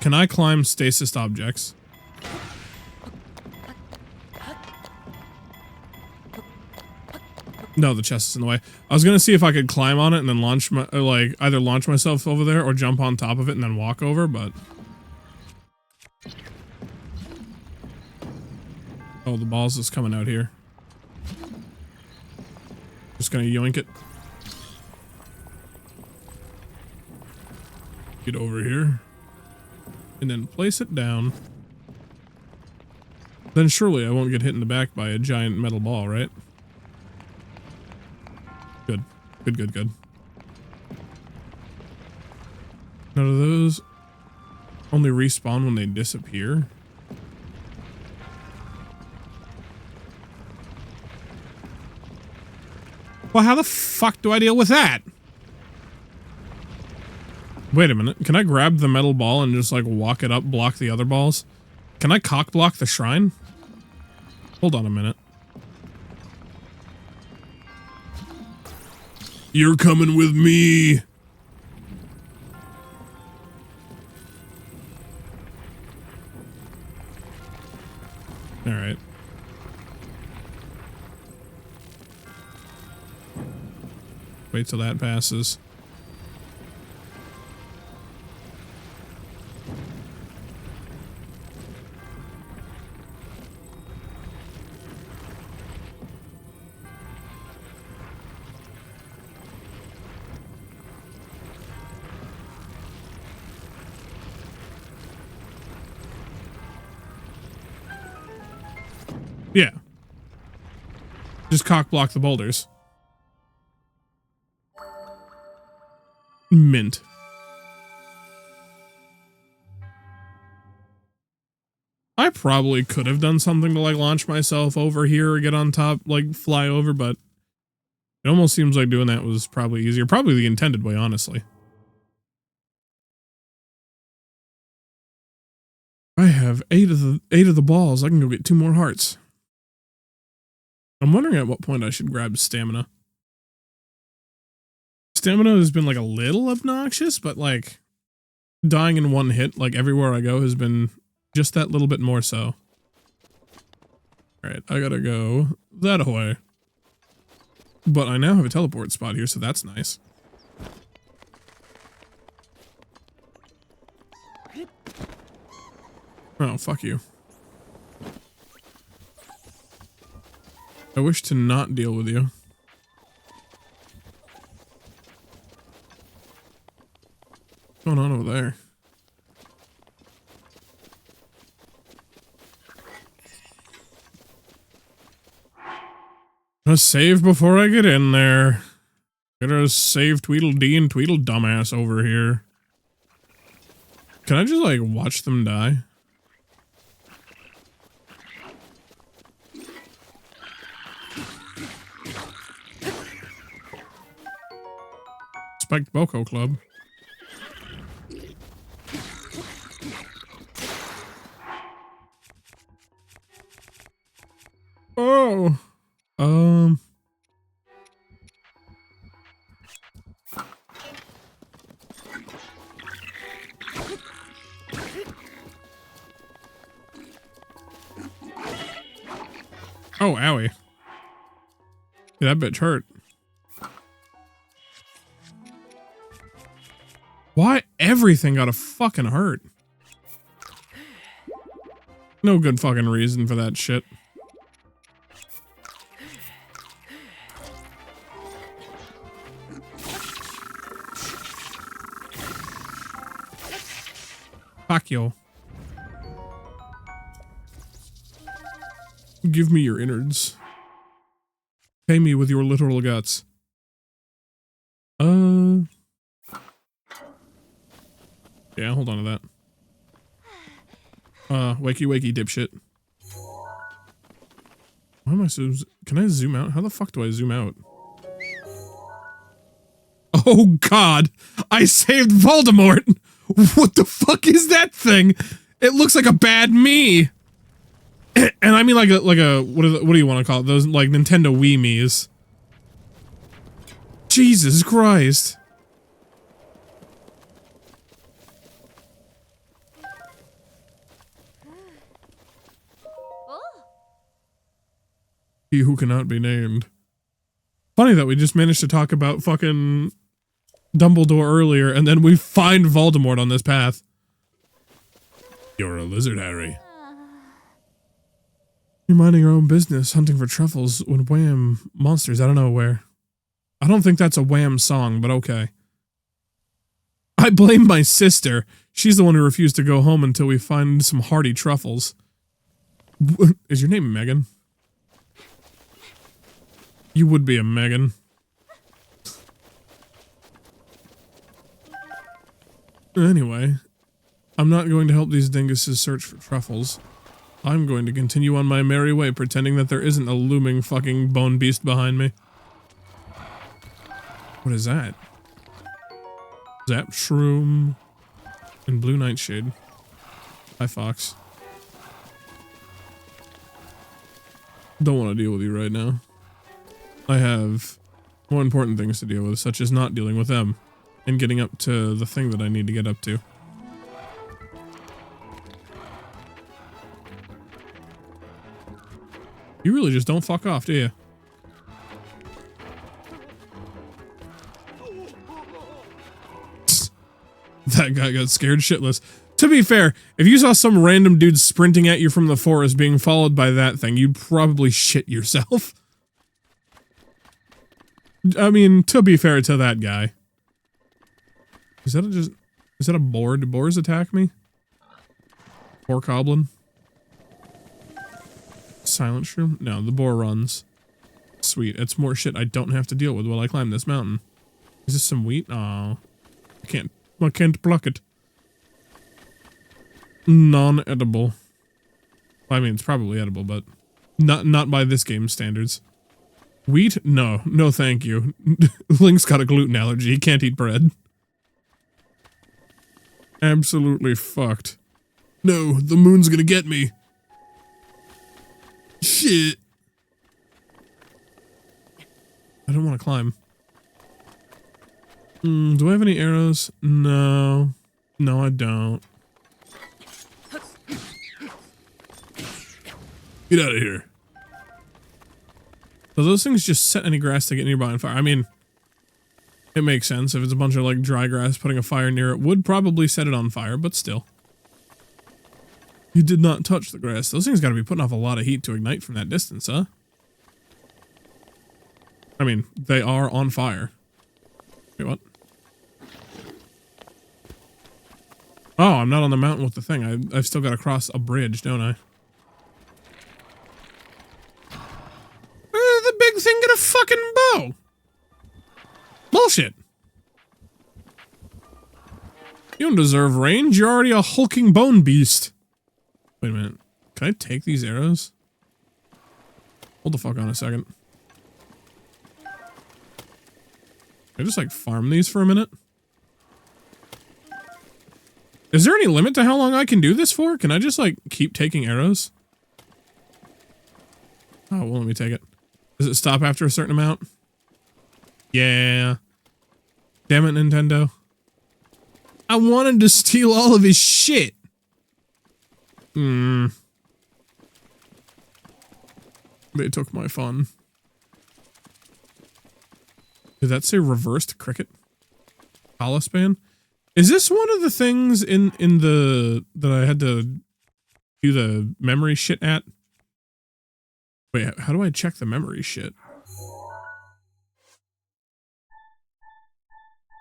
Can I climb stasis objects? No, the chest is in the way. I was gonna see if I could climb on it and then launch my, like, either launch myself over there or jump on top of it and then walk over, but... Oh, the balls is coming out here. Just gonna yoink it. Get over here. And then place it down. Then surely I won't get hit in the back by a giant metal ball, right? Good. Good, good, good. Now do those only respawn when they disappear? Well, how the fuck do I deal with that? Wait a minute. Can I grab the metal ball and just like walk it up, block the other balls? Can I cock block the shrine? Hold on a minute. You're coming with me. All right. Wait till that passes. Yeah. Just cock block the boulders. Mint. I probably could have done something to like launch myself over here or get on top, like fly over, but it almost seems like doing that was probably easier. Probably the intended way, honestly. I have eight of the balls. I can go get 2 more hearts. I'm wondering at what point I should grab stamina. stamina has been like a little obnoxious, but like dying in one hit, like everywhere I go, has been just that little bit more so. Alright, I gotta go that way. But I now have a teleport spot here, so that's nice. Oh, fuck you. I wish to not deal with you. What's going on over there? Gonna save before I get in there. Gotta save Tweedledee and Tweedledumbass over here. Can I just like watch them die? Spiked Boko Club. Oh. Oh, owie. Yeah, that bitch hurt. Why everything gotta fucking hurt? No good fucking reason for that shit. Fuck you. Give me your innards. Pay me with your literal guts. Yeah, hold on to that. Wakey wakey dipshit. Why am I so... Can I zoom out? How the fuck do I zoom out? Oh god! I saved Voldemort! What the fuck is that thing? It looks like a bad me! And I mean like a what do you want to call it? Those like Nintendo Wii Miis. Jesus Christ. He who cannot be named. Funny that we just managed to talk about fucking Dumbledore earlier, and then we find Voldemort on this path. You're a lizard, Harry. You're minding your own business, hunting for truffles when wham, monsters out of nowhere. I don't think that's a Wham song, but okay. I blame my sister. She's the one who refused to go home until we find some hearty truffles. Is your name Megan? You would be a Megan. Anyway, I'm not going to help these dinguses search for truffles. I'm going to continue on my merry way, pretending that there isn't a looming fucking bone beast behind me. What is that? Zap Shroom and Blue Nightshade. Hi, Fox. Don't want to deal with you right now. I have more important things to deal with, such as not dealing with them and getting up to the thing that I need to get up to. You really just don't fuck off, do you? That guy got scared shitless. To be fair, if you saw some random dude sprinting at you from the forest being followed by that thing, you'd probably shit yourself. I mean, to be fair to that guy. Is that a boar? Do boars attack me? Boar goblin? Silent shroom? No, the boar runs. Sweet, it's more shit I don't have to deal with while I climb this mountain. Is this some wheat? Oh, I can't pluck it. Non-edible. Well, I mean, it's probably edible, but not by this game's standards. Wheat? No, no thank you. Link's got a gluten allergy, he can't eat bread. Absolutely fucked. No, the moon's gonna get me. Shit. I don't want to climb. Do I have any arrows? No. No, I don't. Get out of here. So those things just set any grass to get nearby on fire. I mean, it makes sense. If it's a bunch of like dry grass, putting a fire near it would probably set it on fire, but still. You did not touch the grass. Those things gotta be putting off a lot of heat to ignite from that distance, huh? I mean, they are on fire. Wait, what? Oh, I'm not on the mountain with the thing. I've still got to cross a bridge, don't I? The big thing get a fucking bow. Bullshit. You don't deserve range. You're already a hulking bone beast. Wait a minute. Can I take these arrows? Hold the fuck on a second. Can I just like farm these for a minute? Is there any limit to how long I can do this for? Can I just like keep taking arrows? Oh, well, let me take it. Does it stop after a certain amount? Yeah. Damn it, Nintendo. I wanted to steal all of his shit. They took my fun. Did that say reversed cricket? Holospan? Is this one of the things in the that I had to do the memory shit at? Wait, how do I check the memory shit?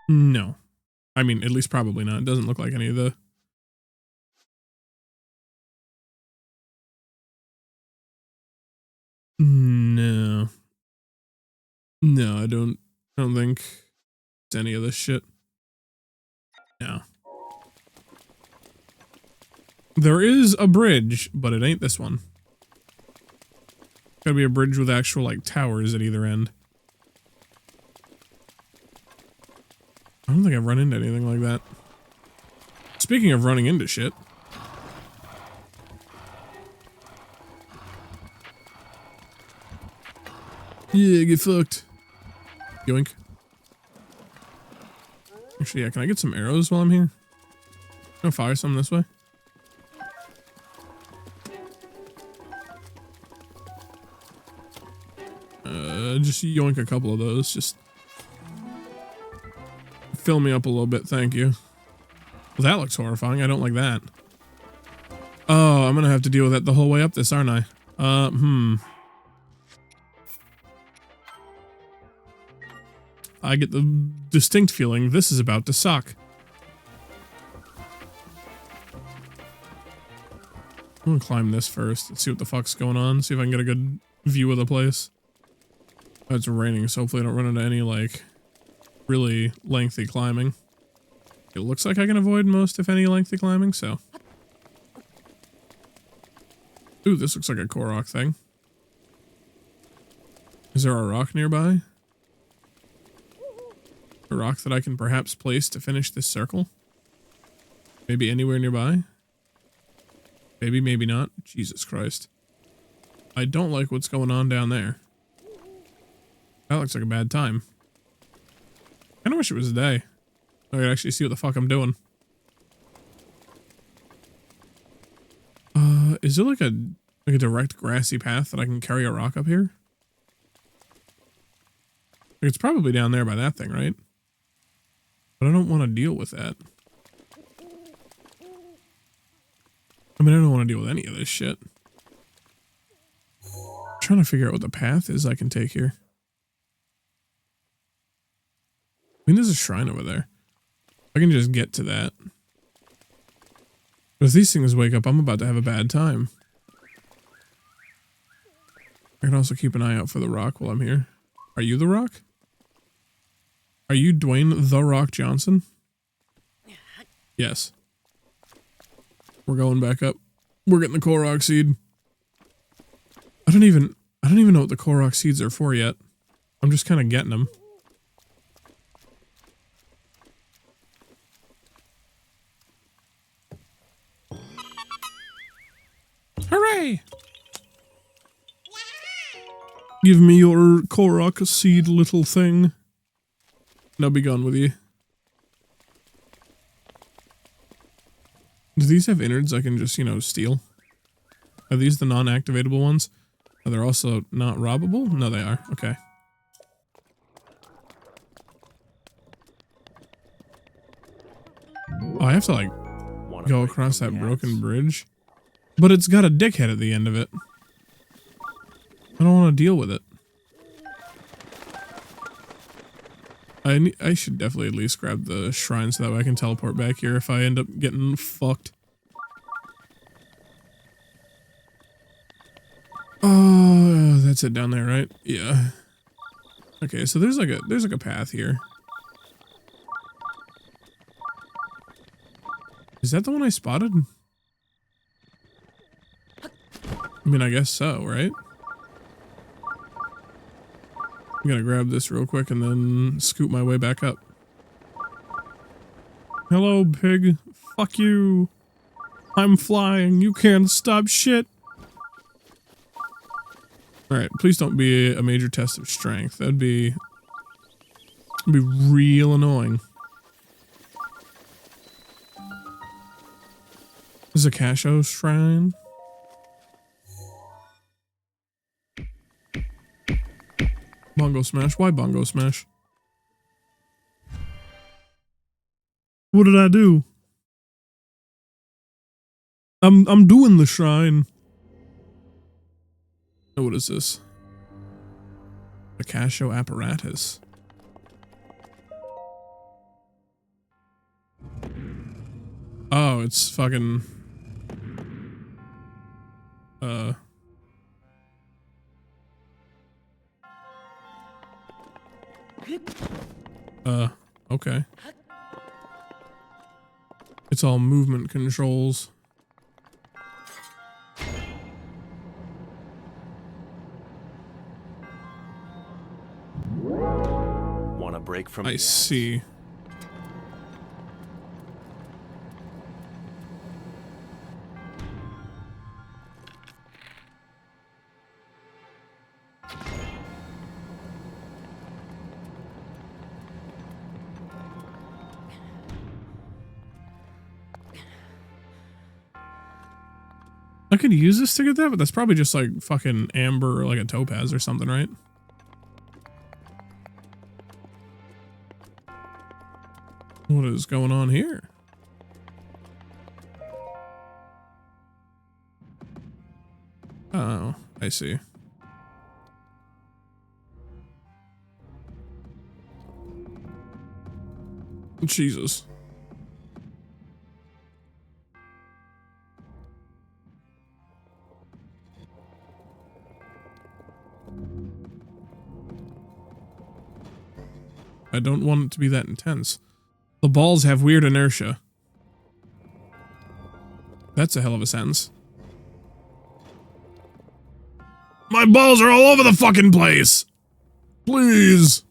No. I mean, at least probably not. It doesn't look like any of the... No. No, I don't think it's any of this shit. No. There is a bridge, but it ain't this one. Gotta be a bridge with actual, like, towers at either end. I don't think I've run into anything like that. Speaking of running into shit. Yeah, get fucked. Yoink. Actually, yeah, can I get some arrows while I'm here? Can I fire some this way? Just yoink a couple of those. Just fill me up a little bit, thank you. Well, that looks horrifying. I don't like that. Oh, I'm gonna have to deal with that the whole way up this, aren't I? I get the distinct feeling this is about to suck. I'm gonna climb this first and see what the fuck's going on. See if I can get a good view of the place. Oh, it's raining, so hopefully I don't run into any, like, really lengthy climbing. It looks like I can avoid most, if any, lengthy climbing, so. Ooh, this looks like a Korok thing. Is there a rock nearby? A rock that I can perhaps place to finish this circle? Maybe anywhere nearby? Maybe, maybe not. Jesus Christ. I don't like what's going on down there. That looks like a bad time. I kinda wish it was day. So I could actually see what the fuck I'm doing. Is there like a direct grassy path that I can carry a rock up here? Like it's probably down there by that thing, right? But I don't want to deal with that. I mean, I don't want to deal with any of this shit. I'm trying to figure out what the path is I can take here. I mean, there's a shrine over there. I can just get to that. But if these things wake up, I'm about to have a bad time. I can also keep an eye out for the rock while I'm here. Are you the rock? Are you Dwayne The Rock Johnson? Yes. We're going back up. We're getting the Korok seed. I don't even know what the Korok seeds are for yet. I'm just kind of getting them. Hooray! Give me your Korok seed, little thing. Now be gone with you. Do these have innards I can just, you know, steal? Are these the non-activatable ones? Are they also not robbable? No, they are. Okay. Oh, I have to, like, go across that broken bridge. But it's got a dickhead at the end of it. I don't want to deal with it. I should definitely at least grab the shrine so that way I can teleport back here if I end up getting fucked. Oh, that's it down there, right? Yeah. Okay, so there's like a path here. Is that the one I spotted? I mean, I guess so, right? I'm gonna grab this real quick and then scoot my way back up. Hello, pig. Fuck you. I'm flying. You can't stop shit. Alright, please don't be a major test of strength. That'd be real annoying. This is a Casho shrine. Bongo smash? Why bongo smash? What did I do? I'm doing the shrine. Oh, what is this? A Casho apparatus. Oh, it's fucking okay. It's all movement controls. Want a break from I see. I could use this to get that, but that's probably just like fucking amber or like a topaz or something, right? What is going on here? Oh, I see. Jesus. I don't want it to be that intense. The balls have weird inertia. That's a hell of a sentence. My balls are all over the fucking place! Please!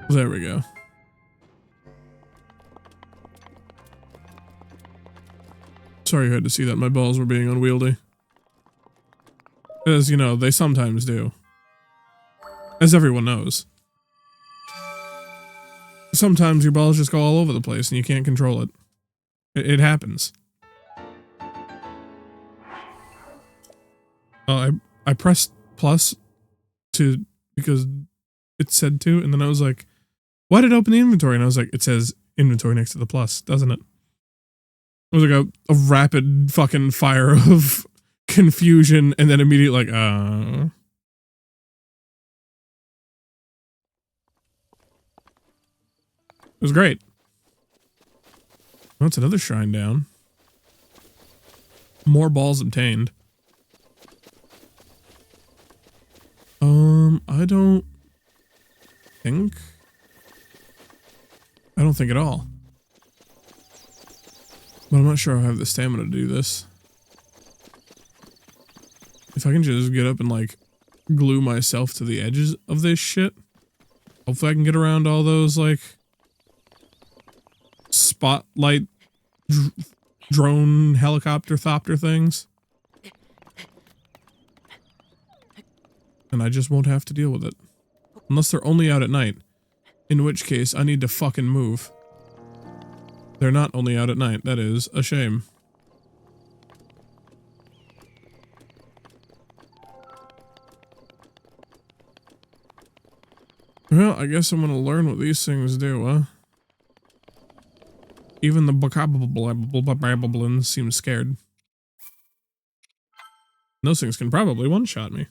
There we go. Sorry you had to see that my balls were being unwieldy. As you know, they sometimes do. As everyone knows. Sometimes your balls just go all over the place and you can't control it. It happens. I pressed plus because it said to, and then I was like, why did it open the inventory? And I was like, it says inventory next to the plus, doesn't it? It was like a rapid fucking fire of confusion, and then immediately like, It was great. Well, it's another shrine down. More balls obtained. I don't think at all. But I'm not sure I have the stamina to do this. If I can just get up and like glue myself to the edges of this shit, hopefully I can get around all those like spotlight drone helicopter thopter things. And I just won't have to deal with it. Unless they're only out at night. In which case, I need to fucking move. They're not only out at night. That is a shame. Well, I guess I'm gonna learn what these things do, huh? Even the bokoblins seem scared. Those things can probably one-shot me.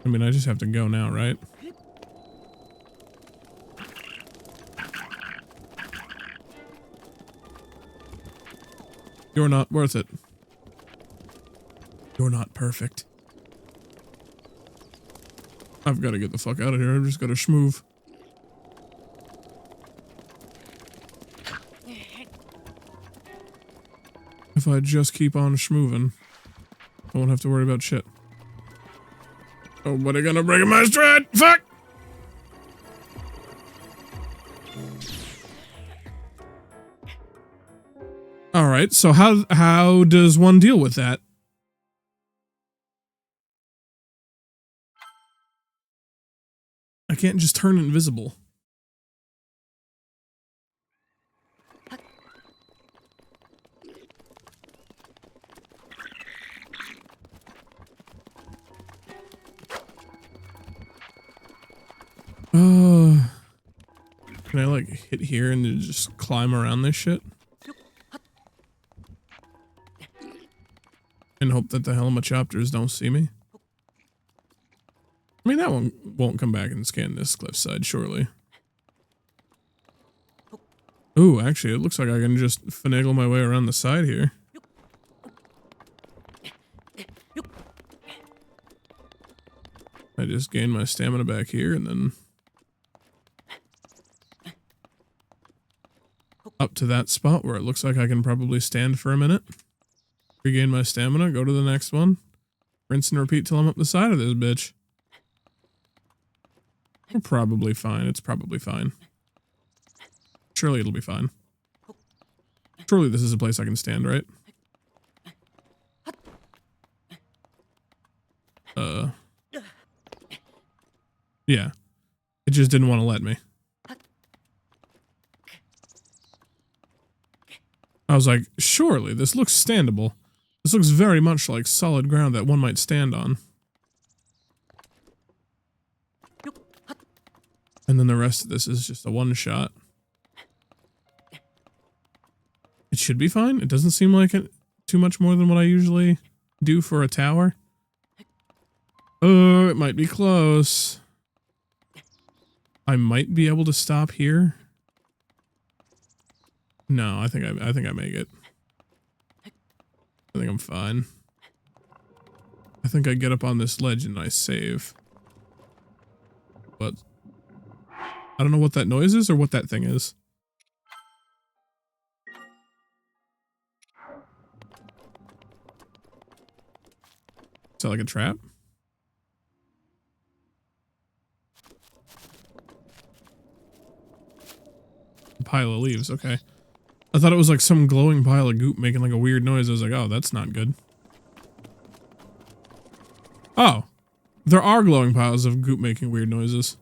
I mean, I just have to go now, right? You're not worth it. You're not perfect. I've got to get the fuck out of here. I've just got to schmoove. If I just keep on schmooving, I won't have to worry about shit. Oh, what are you gonna break my stride? Fuck! Alright, so how does one deal with that? I can't just turn invisible. Can I like hit here and then just climb around this shit? And hope that the Helmachopters don't see me? I mean, that one won't come back and scan this cliffside, surely. Ooh, actually, it looks like I can just finagle my way around the side here. I just gain my stamina back here and then up to that spot where it looks like I can probably stand for a minute. Regain my stamina, go to the next one. Rinse and repeat till I'm up the side of this bitch. We're probably fine. It's probably fine. Surely it'll be fine. Surely this is a place I can stand, right? Yeah. It just didn't want to let me. I was like, surely this looks standable. This looks very much like solid ground that one might stand on. And then the rest of this is just a one-shot. It should be fine. It doesn't seem like it too much more than what I usually do for a tower. Oh, it might be close. I might be able to stop here. No, I think I make it. I think I'm fine. I think I get up on this ledge and I save. But I don't know what that noise is or what that thing is. Is that like a trap? A pile of leaves, okay. I thought it was like some glowing pile of goop making like a weird noise. I was like, oh, that's not good. Oh, there are glowing piles of goop making weird noises.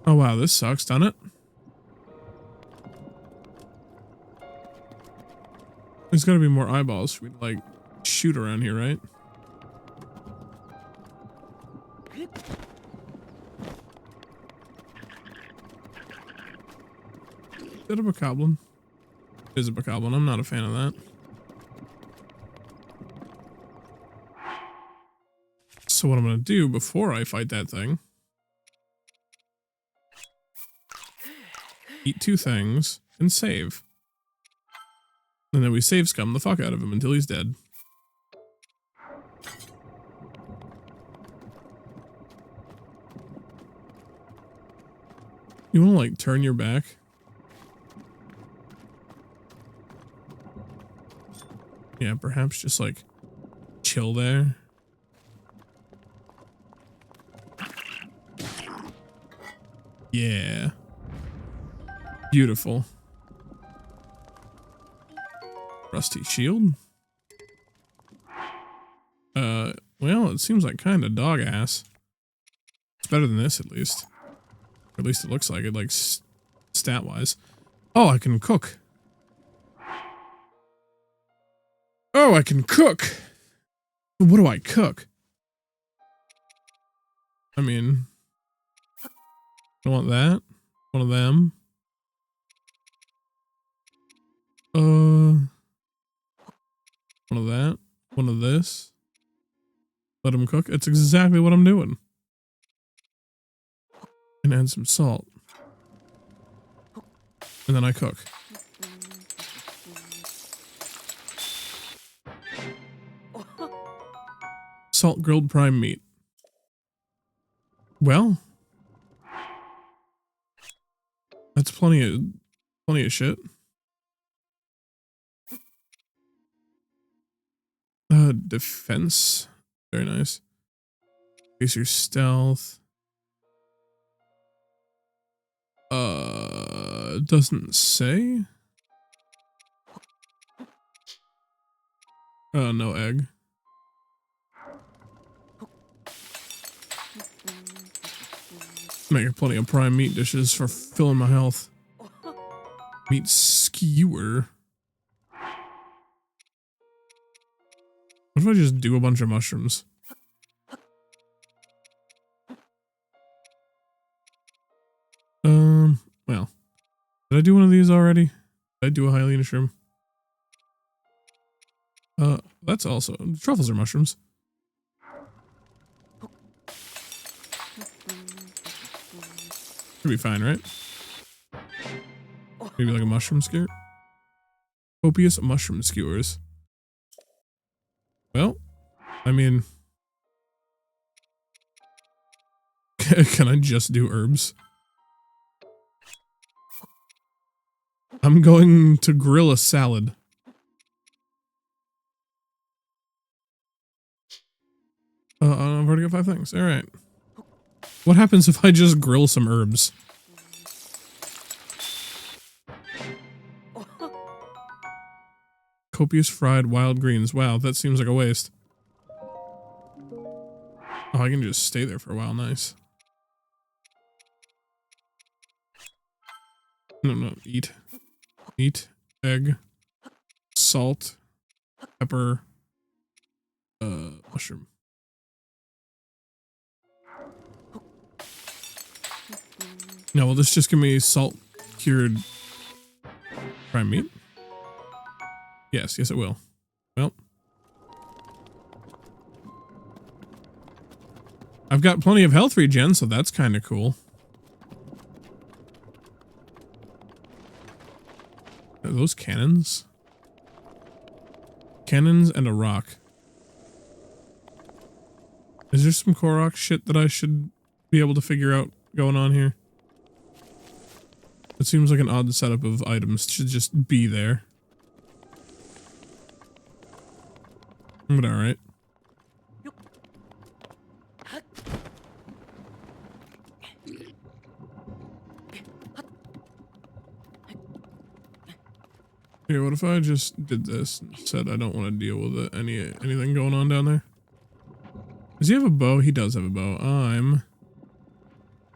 Oh wow, this sucks, doesn't it? There's gotta be more eyeballs for me to like shoot around here, right? Is that a bokoblin? It is a bokoblin. I'm not a fan of that. So what I'm gonna do before I fight that thing, eat 2 things and save. And then we save scum the fuck out of him until he's dead. You want to like turn your back? Yeah, perhaps just like chill there. Yeah. Beautiful. Rusty shield. Well, it seems like kind of dog ass. It's better than this, at least. Or at least it looks like it, like stat-wise. Oh, I can cook. Oh, I can cook. What do I cook? I mean, I want that. One of them. One of that. One of this. Let him cook. It's exactly what I'm doing. And add some salt. And then I cook. Salt grilled prime meat. Well, that's plenty of shit. Defense. Very nice. Increase your stealth. Doesn't say. No egg. Making plenty of prime meat dishes for filling my health. Meat skewer. What if I just do a bunch of mushrooms? Well. Did I do one of these already? Did I do a Hylian shroom? That's also... Truffles are mushrooms. Should be fine, right? Maybe like a mushroom skewer? Copious mushroom skewers. Well, I mean... Can I just do herbs? I'm going to grill a salad. I've already got 5 things. All right. What happens if I just grill some herbs? Copious fried wild greens. Wow, that seems like a waste. Oh, I can just stay there for a while. Nice. No. Eat. Meat. Egg. Salt. Pepper. Mushroom. No, will this just give me salt cured prime meat? Yes, it will. Well. I've got plenty of health regen, so that's kind of cool. Are those cannons? Cannons and a rock. Is there some Korok shit that I should be able to figure out going on here? It seems like an odd setup of items to just be there. But alright. Here, what if I just did this and said I don't want to deal with it, anything going on down there? Does he have a bow? He does have a bow. I'm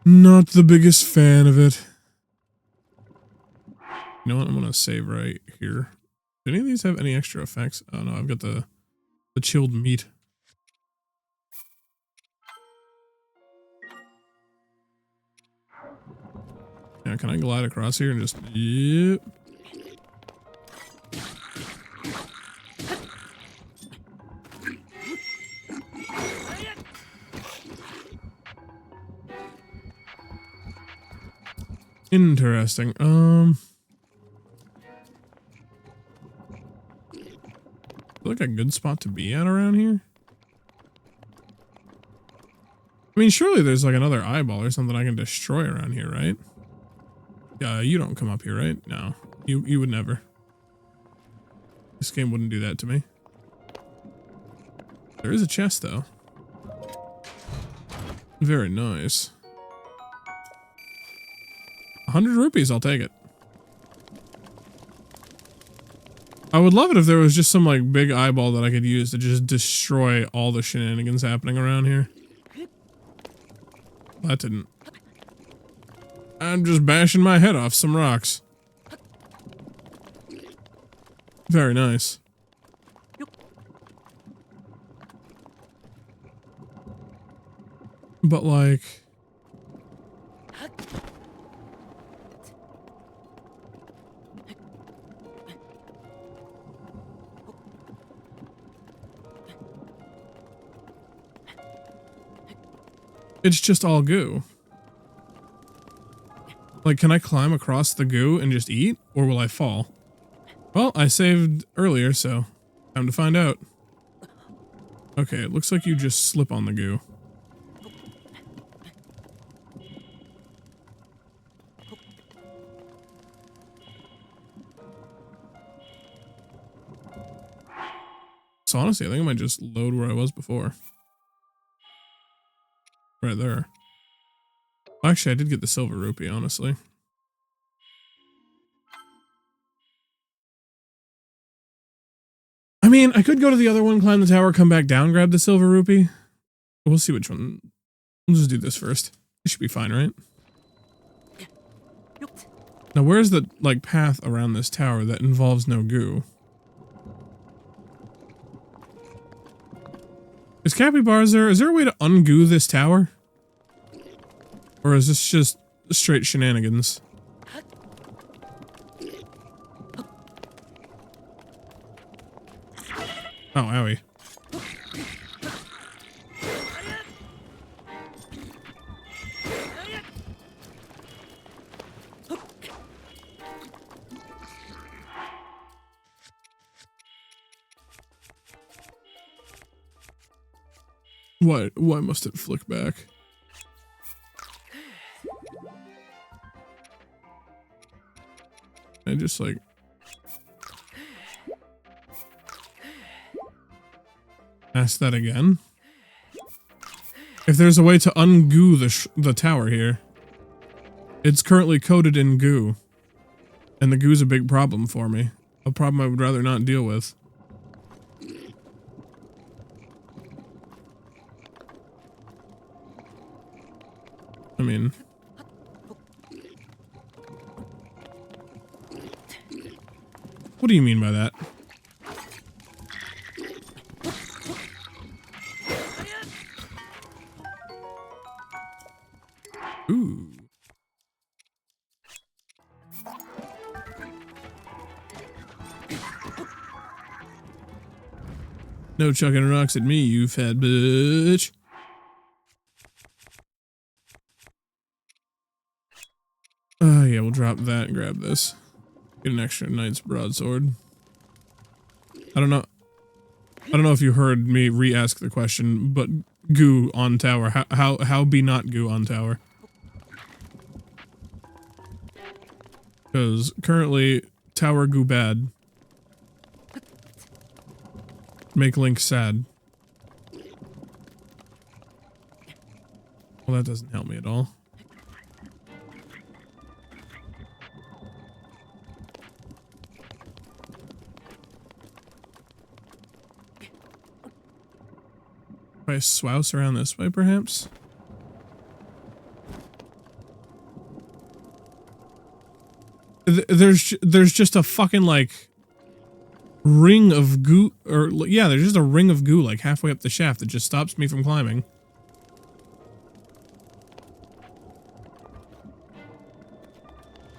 not the biggest fan of it. You know what? I'm gonna save right here. Do any of these have any extra effects? Oh no, I've got the chilled meat. Yeah, can I glide across here and just yep? Interesting. Like a good spot to be at around here? I mean, surely there's like another eyeball or something I can destroy around here, right? You don't come up here, right? No. You would never. This game wouldn't do that to me. There is a chest, though. Very nice. 100 rupees, I'll take it. I would love it if there was just some, like, big eyeball that I could use to just destroy all the shenanigans happening around here. That didn't. I'm just bashing my head off some rocks. Very nice. But, like... it's just all goo. Like, can I climb across the goo and just eat? Or will I fall? Well, I saved earlier, so time to find out. Okay, it looks like you just slip on the goo. So honestly, I think I might just load where I was before. Right there. Actually, I did get the silver rupee, honestly. I mean, I could go to the other one, climb the tower, come back down, grab the silver rupee. We'll see which one. We'll just do this first. It should be fine, right? Now, where's the, like, path around this tower that involves no goo? Is Capybara's there? Is there a way to ungoo this tower? Or is this just straight shenanigans? Oh, owie. Why must it flick back? I just like... ask that again? If there's a way to ungoo the tower here. It's currently coated in goo. And the goo's a big problem for me. A problem I would rather not deal with. I mean... what do you mean by that? Ooh. No chucking rocks at me, you fat bitch. Yeah, we'll drop that and grab this. Get an extra knight's broadsword. I don't know if you heard me re-ask the question, but goo on tower. How be not goo on tower? Because currently tower goo bad. Make Link sad. Well, that doesn't help me at all. If I swouse around this way, perhaps? There's just a fucking, like, ring of goo, or, yeah, there's just a ring of goo, like, halfway up the shaft that just stops me from climbing.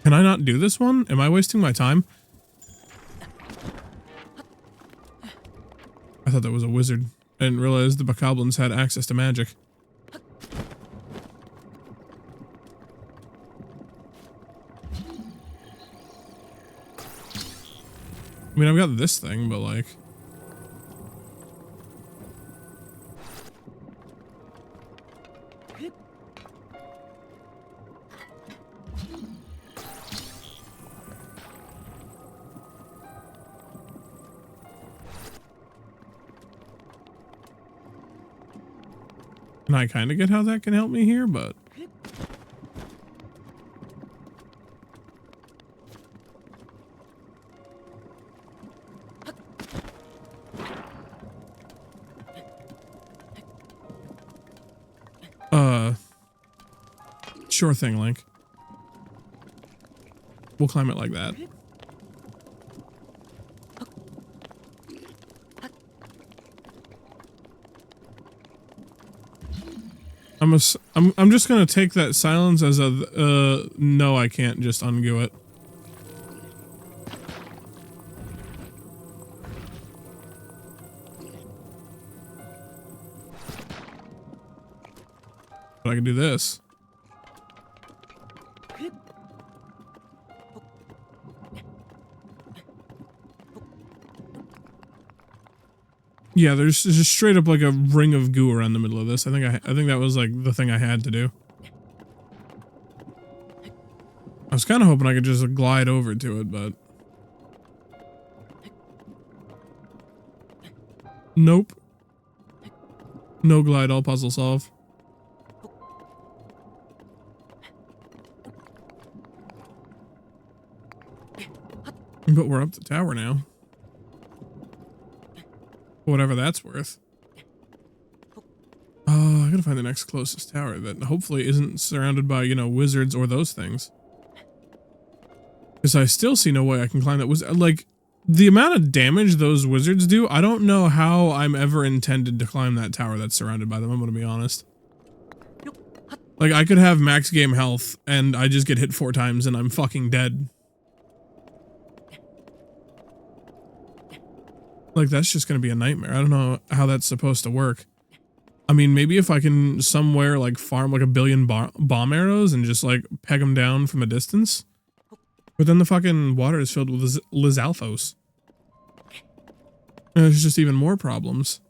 Can I not do this one? Am I wasting my time? I thought that was a wizard. I didn't realize the bokoblins had access to magic. I mean, I've got this thing, but like... And I kind of get how that can help me here, but... Sure thing, Link. We'll climb it like that. I'm just gonna take that silence as a no, I can't just undo it. But I can do this. Yeah, there's just straight up like a ring of goo around the middle of this. I think that was like the thing I had to do. I was kind of hoping I could just glide over to it, but nope. No glide, all puzzle solve. But we're up the tower now. Whatever that's worth. Oh, I gotta find the next closest tower that hopefully isn't surrounded by, you know, wizards or those things. Because I still see no way I can climb that. Like, the amount of damage those wizards do, I don't know how I'm ever intended to climb that tower that's surrounded by them, I'm gonna be honest. Like, I could have max game health, and I just get hit 4 times and I'm fucking dead. Like, that's just gonna be a nightmare. I don't know how that's supposed to work. I mean, maybe if I can somewhere, like, farm, like, 1 billion bomb arrows and just, like, peg them down from a distance. But then the fucking water is filled with Lizalfos. And there's just even more problems.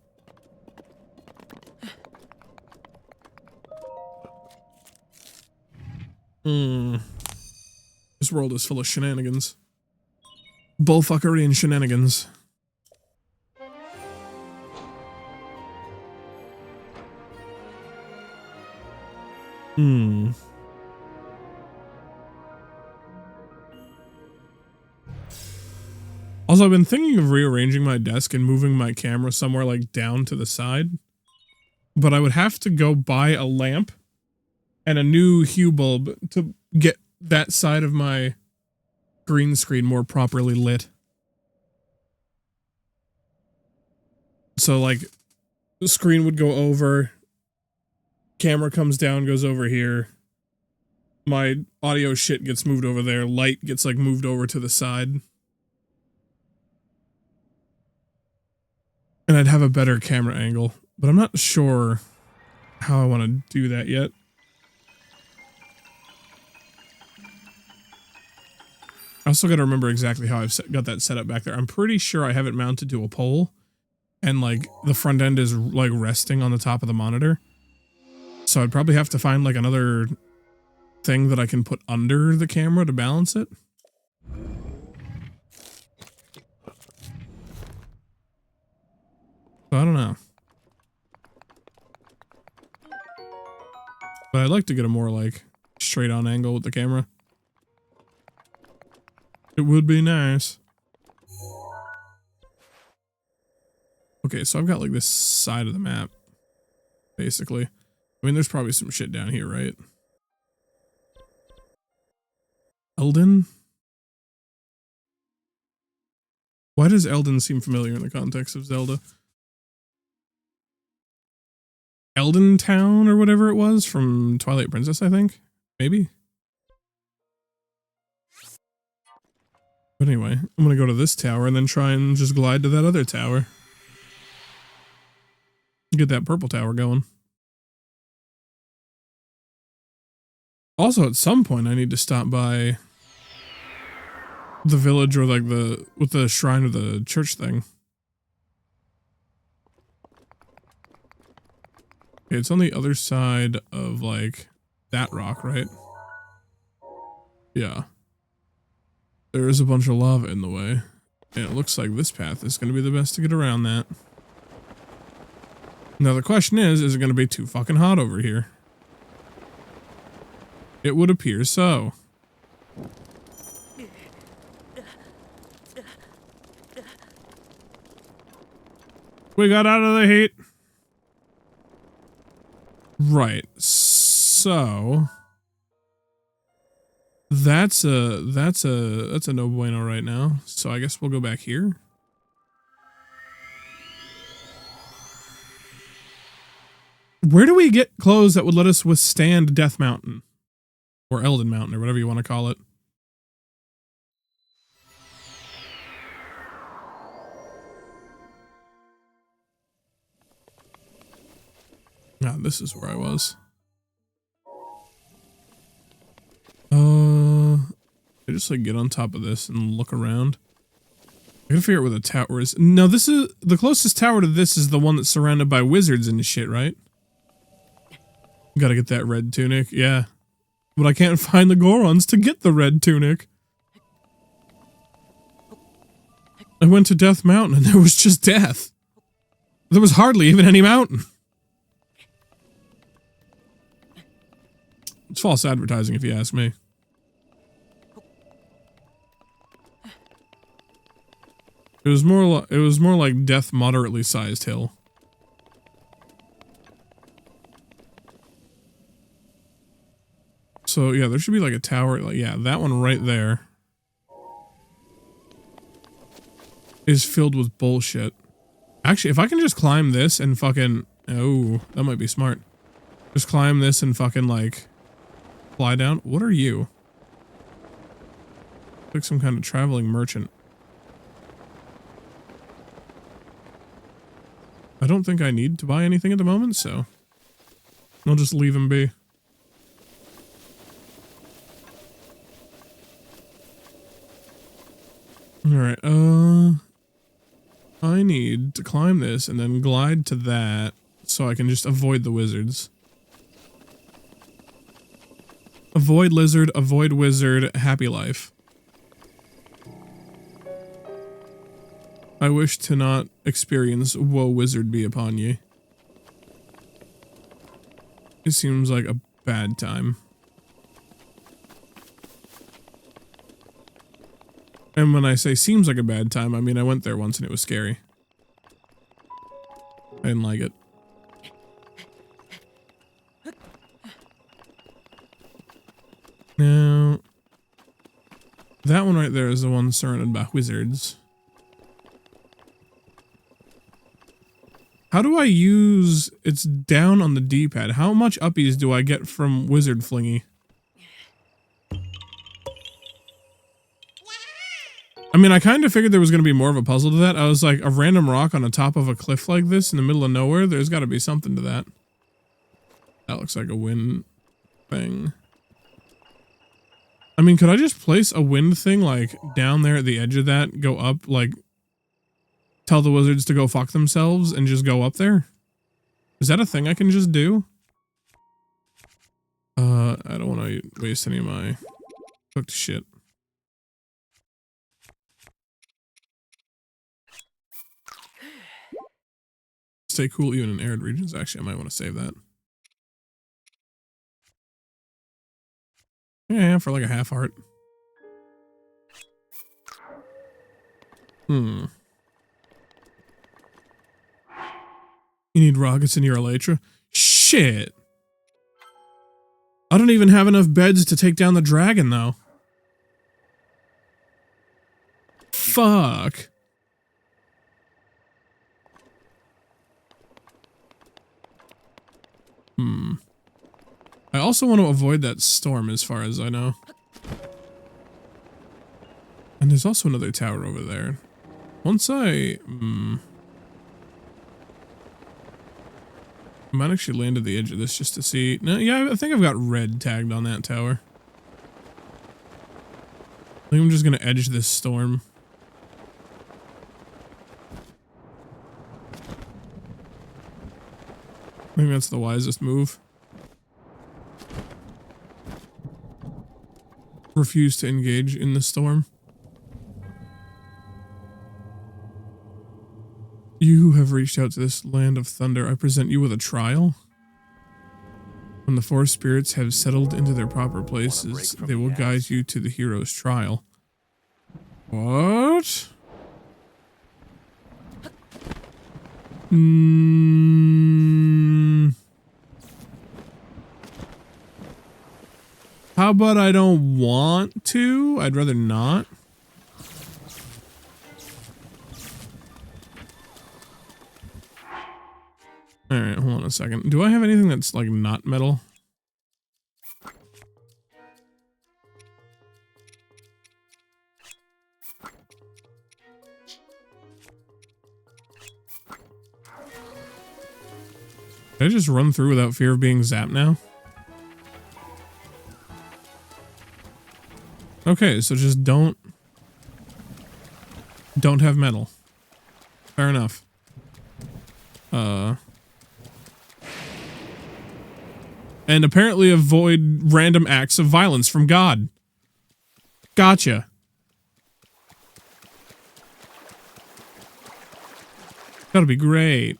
This world is full of shenanigans. Bullfuckery and shenanigans. Also, I've been thinking of rearranging my desk and moving my camera somewhere like down to the side. But I would have to go buy a lamp and a new hue bulb to get that side of my green screen more properly lit. So like the screen would go over, camera comes down, goes over here. My audio shit gets moved over there. Light gets like moved over to the side. And I'd have a better camera angle, but I'm not sure how I want to do that yet. I also got to remember exactly how I've got that set up back there. I'm pretty sure I have it mounted to a pole and like the front end is like resting on the top of the monitor. So I'd probably have to find like another thing that I can put under the camera to balance it. I don't know. But I'd like to get a more like straight on angle with the camera. It would be nice. Okay, so I've got like this side of the map, basically. I mean, there's probably some shit down here, right? Eldon? Why does Eldon seem familiar in the context of Zelda? Eldon Town or whatever it was from Twilight Princess, I think. Maybe. But anyway, I'm gonna go to this tower and then try and just glide to that other tower. Get that purple tower going. Also, at some point, I need to stop by the village or like with the shrine of the church thing. Okay, it's on the other side of like that rock, right? Yeah. There is a bunch of lava in the way. And it looks like this path is going to be the best to get around that. Now the question is it going to be too fucking hot over here? It would appear so. We got out of the heat. Right. So that's a no bueno right now. So I guess we'll go back here. Where do we get clothes that would let us withstand Death Mountain? Or Elden Mountain, or whatever you want to call it. Ah, this is where I was. I just like get on top of this and look around. I gotta figure out where the tower is. No, this is the closest tower to this is the one that's surrounded by wizards and shit, right? Gotta get that red tunic, yeah. But I can't find the Gorons to get the red tunic. I went to Death Mountain and there was just death. There was hardly even any mountain. It's false advertising if you ask me. It was more like Death Moderately Sized Hill. So yeah, there should be like a tower, like yeah, that one right there is filled with bullshit. Actually, if I can just climb this and fucking, oh, that might be smart. Just climb this and fucking like fly down. What are you? Like some kind of traveling merchant. I don't think I need to buy anything at the moment, so I'll just leave him be. Alright, I need to climb this and then glide to that so I can just avoid the wizards. Avoid lizard, avoid wizard, happy life. I wish to not experience woe wizard be upon ye. It seems like a bad time. And when I say seems like a bad time, I mean I went there once and it was scary. I didn't like it. Now, that one right there is the one surrounded by wizards. How do I use... It's down on the D-pad. How much uppies do I get from Wizard Flingy? I mean, I kind of figured there was going to be more of a puzzle to that. I was like, a random rock on the top of a cliff like this in the middle of nowhere? There's got to be something to that. That looks like a wind thing. I mean, could I just place a wind thing, like, down there at the edge of that, go up, like... Tell the wizards to go fuck themselves and just go up there? Is that a thing I can just do? I don't want to waste any of my cooked shit. Stay cool even in arid regions. Actually, I might want to save that. Yeah, for like a half heart. You need rockets in your elytra? Shit! I don't even have enough beds to take down the dragon, though. Fuck. I also want to avoid that storm as far as I know. And there's also another tower over there. Once I might actually land at the edge of this just to see. No, yeah, I think I've got red tagged on that tower. I think I'm just gonna edge this storm. I think that's the wisest move. Refuse to engage in the storm. You have have reached out to this land of thunder. I present you with a trial. When the four spirits have settled into their proper places, they will guide you to the hero's trial. What? How about I don't want to? I'd rather not. Alright, hold on a second. Do I have anything that's like not metal? Did I just run through without fear of being zapped now? Okay, so just don't have metal. Fair enough. And apparently avoid random acts of violence from God. Gotcha. That'll be great.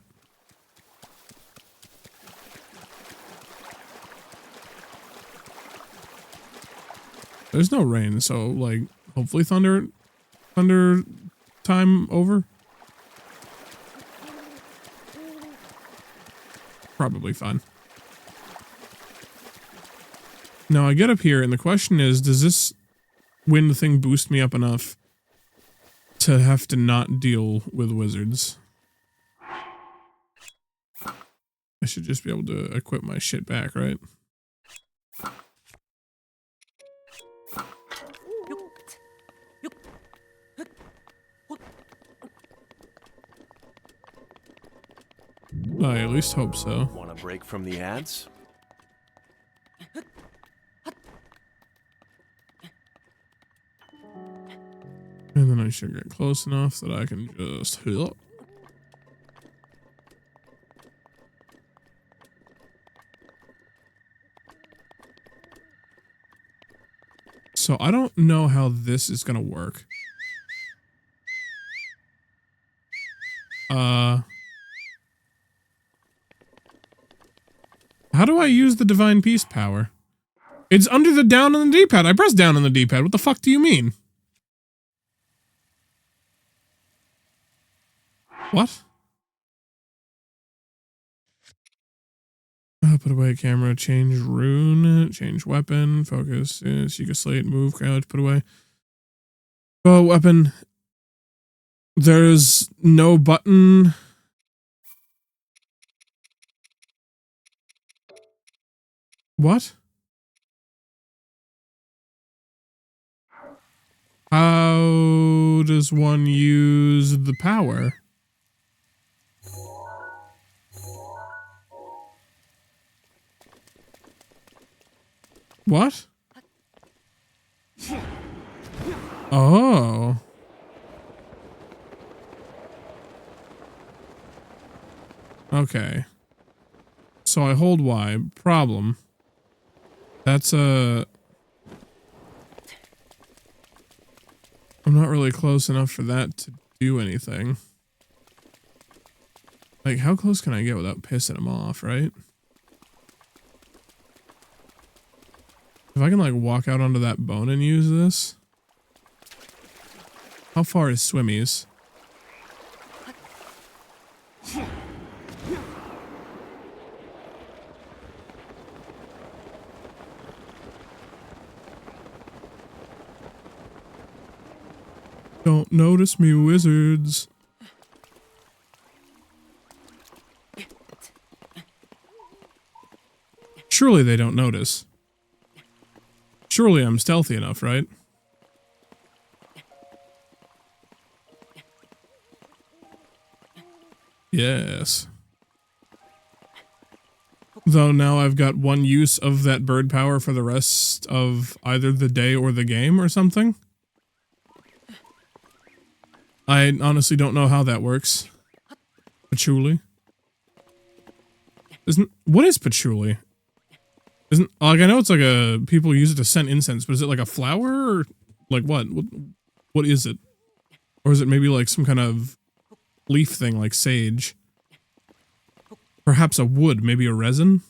There's no rain, so like hopefully thunder time over. Probably fine. Now I get up here and the question is, does this wind thing boost me up enough to have to not deal with wizards? I should just be able to equip my shit back, right? I at least hope so. Want a break from the ads? And then I should get close enough that I can just hit. So I don't know how this is gonna work. How do I use the divine peace power? It's under the down on the D-pad. I pressed down on the D-pad. What the fuck do you mean? What? Put away camera, change rune, change weapon, focus, seek a slate, move, crouch, put away. Oh, weapon. There's no button. What? How does one use the power? What? Oh. Okay. So I hold Y. Problem. That's a... I'm not really close enough for that to do anything. Like, how close can I get without pissing him off, right? If I can, like, walk out onto that bone and use this... How far is Swimmies? Don't notice me, wizards. Surely they don't notice. Surely I'm stealthy enough, right? Yes. Though now I've got one use of that bird power for the rest of either the day or the game or something. I honestly don't know how that works. Patchouli? What is patchouli? Like, I know it's like a, people use it to scent incense, but is it like a flower or like what? What is it? Or is it maybe like some kind of leaf thing like sage? Perhaps a wood, maybe a resin?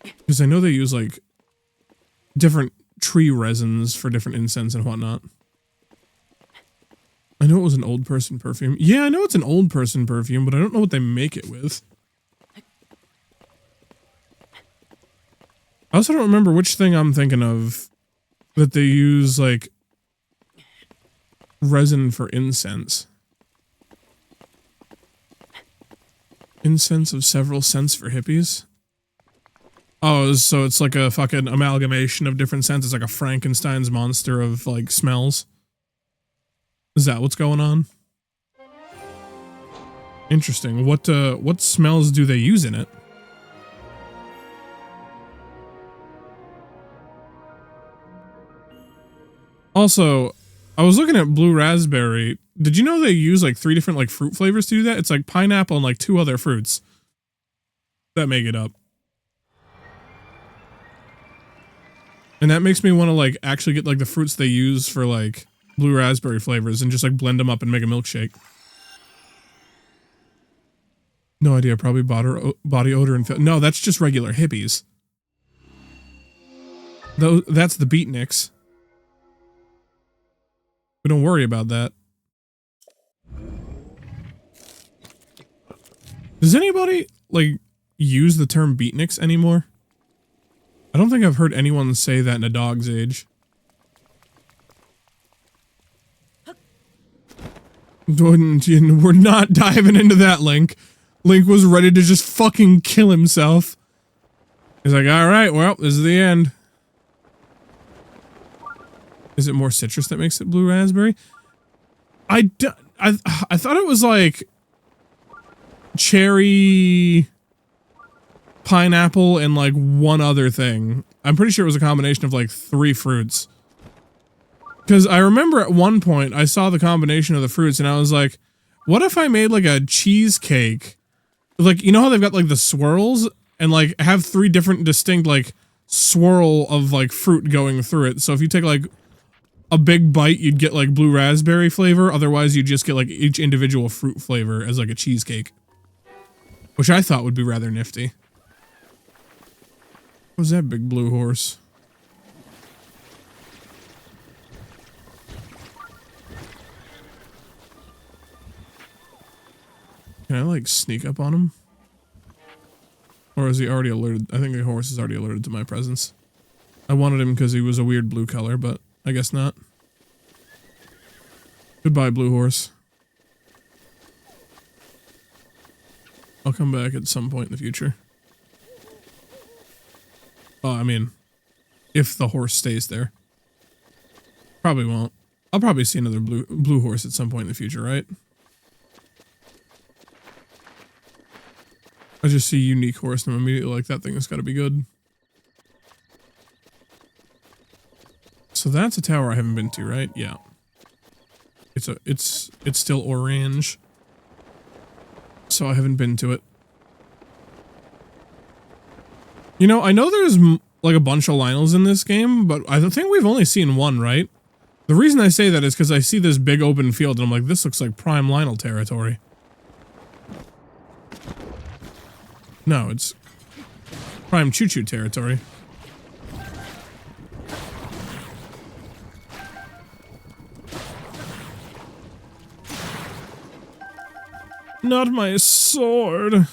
Because I know they use, like, different tree resins for different incense and whatnot. I know it was an old person perfume. Yeah, I know it's an old person perfume, but I don't know what they make it with. I also don't remember which thing I'm thinking of that they use, like, resin for incense. Incense of several scents for hippies? Oh, so it's like a fucking amalgamation of different scents. It's like a Frankenstein's monster of, like, smells. Is that what's going on? Interesting. What smells do they use in it? Also, I was looking at blue raspberry. Did you know they use like 3 different like fruit flavors to do that? It's like pineapple and like 2 other fruits that make it up. And that makes me want to like actually get like the fruits they use for like blue raspberry flavors and just like blend them up and make a milkshake. No idea, probably body odor and no, that's just regular hippies. Though that's the beatniks. But don't worry about that. Does anybody, like, use the term beatniks anymore? I don't think I've heard anyone say that in a dog's age. We're not diving into that, Link. Link was ready to just fucking kill himself. He's like, alright, well, this is the end. Is it more citrus that makes it blue raspberry? I thought it was like cherry, pineapple, and like one other thing. I'm pretty sure it was a combination of like 3 fruits. Because I remember at one point I saw the combination of the fruits and I was like, what if I made like a cheesecake? Like, you know how they've got like the swirls and like have 3 different distinct like swirl of like fruit going through it. So if you take like a big bite, you'd get like blue raspberry flavor. Otherwise, you'd just get like each individual fruit flavor as like a cheesecake. Which I thought would be rather nifty. What was that big blue horse? Can I like sneak up on him? Or is he already alerted? I think the horse is already alerted to my presence. I wanted him because he was a weird blue color, but I guess not. Goodbye, blue horse. I'll come back at some point in the future. I mean, if the horse stays there. Probably won't. I'll probably see another blue horse at some point in the future, right? I just see unique horse and I'm immediately like, that thing has got to be good. So that's a tower I haven't been to, right? Yeah. It's still orange. So I haven't been to it. You know, I know there's like a bunch of Lionels in this game, but I think we've only seen one, right? The reason I say that is because I see this big open field and I'm like, this looks like prime Lionel territory. No, it's prime choo-choo territory. Not my sword.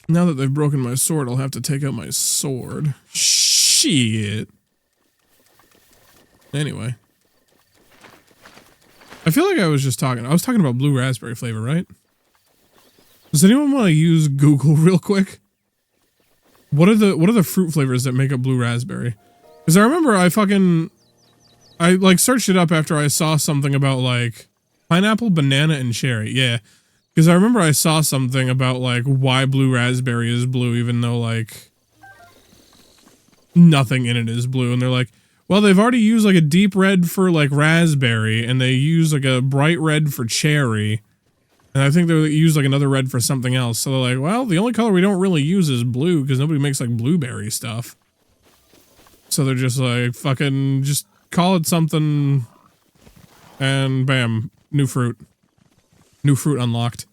Now that they've broken my sword, I'll have to take out my sword. Shit. Anyway. I feel like I was talking about blue raspberry flavor, right? Does anyone want to use Google real quick? What are the fruit flavors that make up blue raspberry? Because I remember I like searched it up after I saw something about like pineapple, banana, and cherry. Yeah. Because I remember I saw something about like why blue raspberry is blue even though like nothing in it is blue. And they're like, well, they've already used like a deep red for like raspberry and they use like a bright red for cherry. And I think they use like another red for something else. So they're like, well, the only color we don't really use is blue because nobody makes like blueberry stuff. So they're just like, fucking just call it something And bam, new fruit. New fruit unlocked.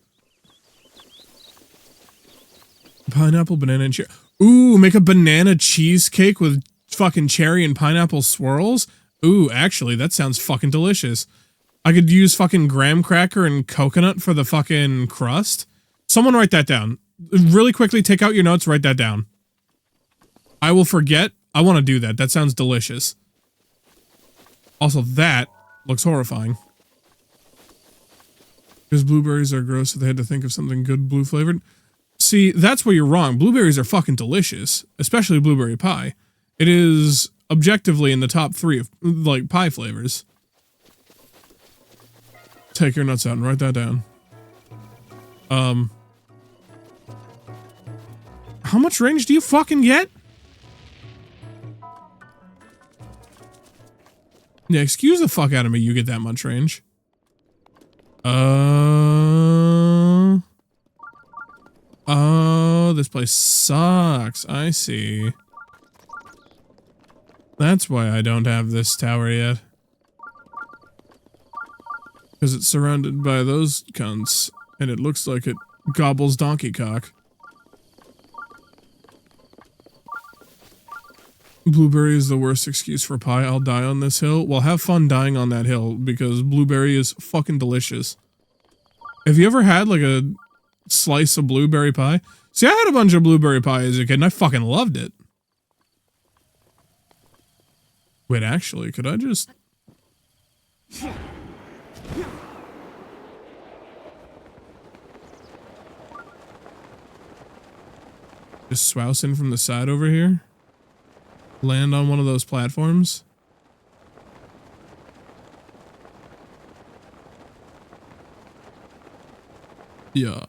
Pineapple, banana, and cherry. Ooh, make a banana cheesecake with fucking cherry and pineapple swirls? Ooh, actually, that sounds fucking delicious. I could use fucking graham cracker and coconut for the fucking crust. Someone write that down. Really quickly, take out your notes, write that down. I will forget. I want to do that. That sounds delicious. Also, that looks horrifying. Because blueberries are gross, so they had to think of something good blue flavored. See, that's where you're wrong. Blueberries are fucking delicious, especially blueberry pie. It is objectively in the top 3 of, like, pie flavors. Take your nuts out and write that down. How much range do you fucking get? Yeah, excuse the fuck out of me, you get that much range. Oh, this place sucks. I see. That's why I don't have this tower yet. Because it's surrounded by those cunts, and it looks like it gobbles donkey cock. Blueberry is the worst excuse for pie. I'll die on this hill. Well, have fun dying on that hill, because blueberry is fucking delicious. Have you ever had, like, a slice of blueberry pie? See, I had a bunch of blueberry pie as a kid, and I fucking loved it. Wait, actually, could I just... just swouse in from the side over here? Land on one of those platforms? Yeah.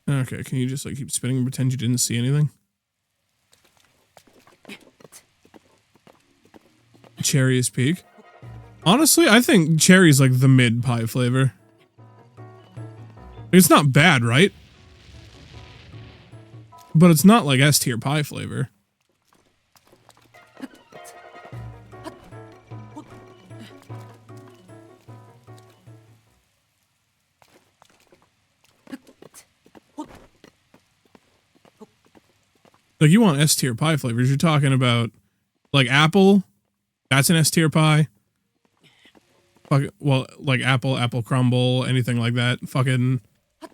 Okay, can you just like keep spinning and pretend you didn't see anything? Cherry is peak. Honestly, I think cherry's like the mid pie flavor. It's not bad, right? But it's not like S tier pie flavor. Like, you want S tier pie flavors, you're talking about like apple, that's an S tier pie. Well, like apple crumble, anything like that. Fucking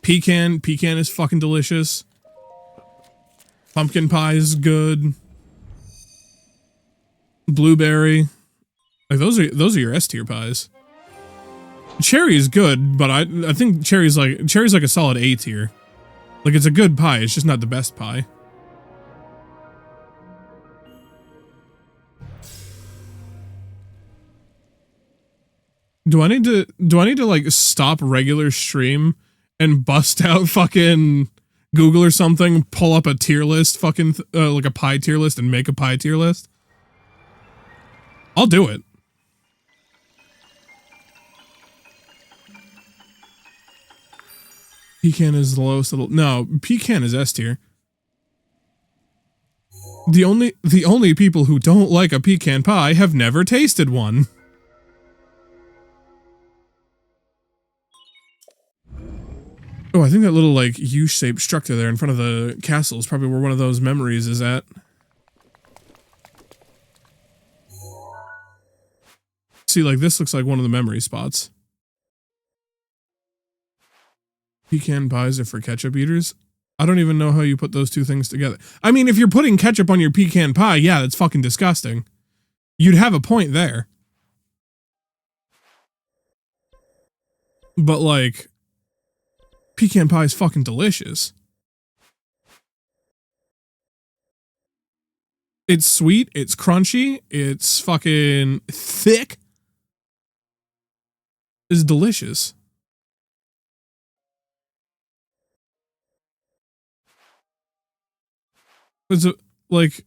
pecan is fucking delicious. Pumpkin pie is good. Blueberry, like those are your S tier pies. Cherry is good, but I think cherry's like a solid A tier. Like, it's a good pie, it's just not the best pie. Do I need to like stop regular stream and bust out fucking Google or something, pull up a tier list, fucking like a pie tier list, and make a pie tier list? I'll do it. Pecan is the lowest little. No, pecan is S tier. The only people who don't like a pecan pie have never tasted one. Oh, I think that little, like, U-shaped structure there in front of the castle is probably where one of those memories is at. See, like, this looks like one of the memory spots. Pecan pies are for ketchup eaters? I don't even know how you put those two things together. I mean, if you're putting ketchup on your pecan pie, yeah, that's fucking disgusting. You'd have a point there. But, like... pecan pie is fucking delicious. It's sweet, it's crunchy, it's fucking thick. It's delicious. It's a, like,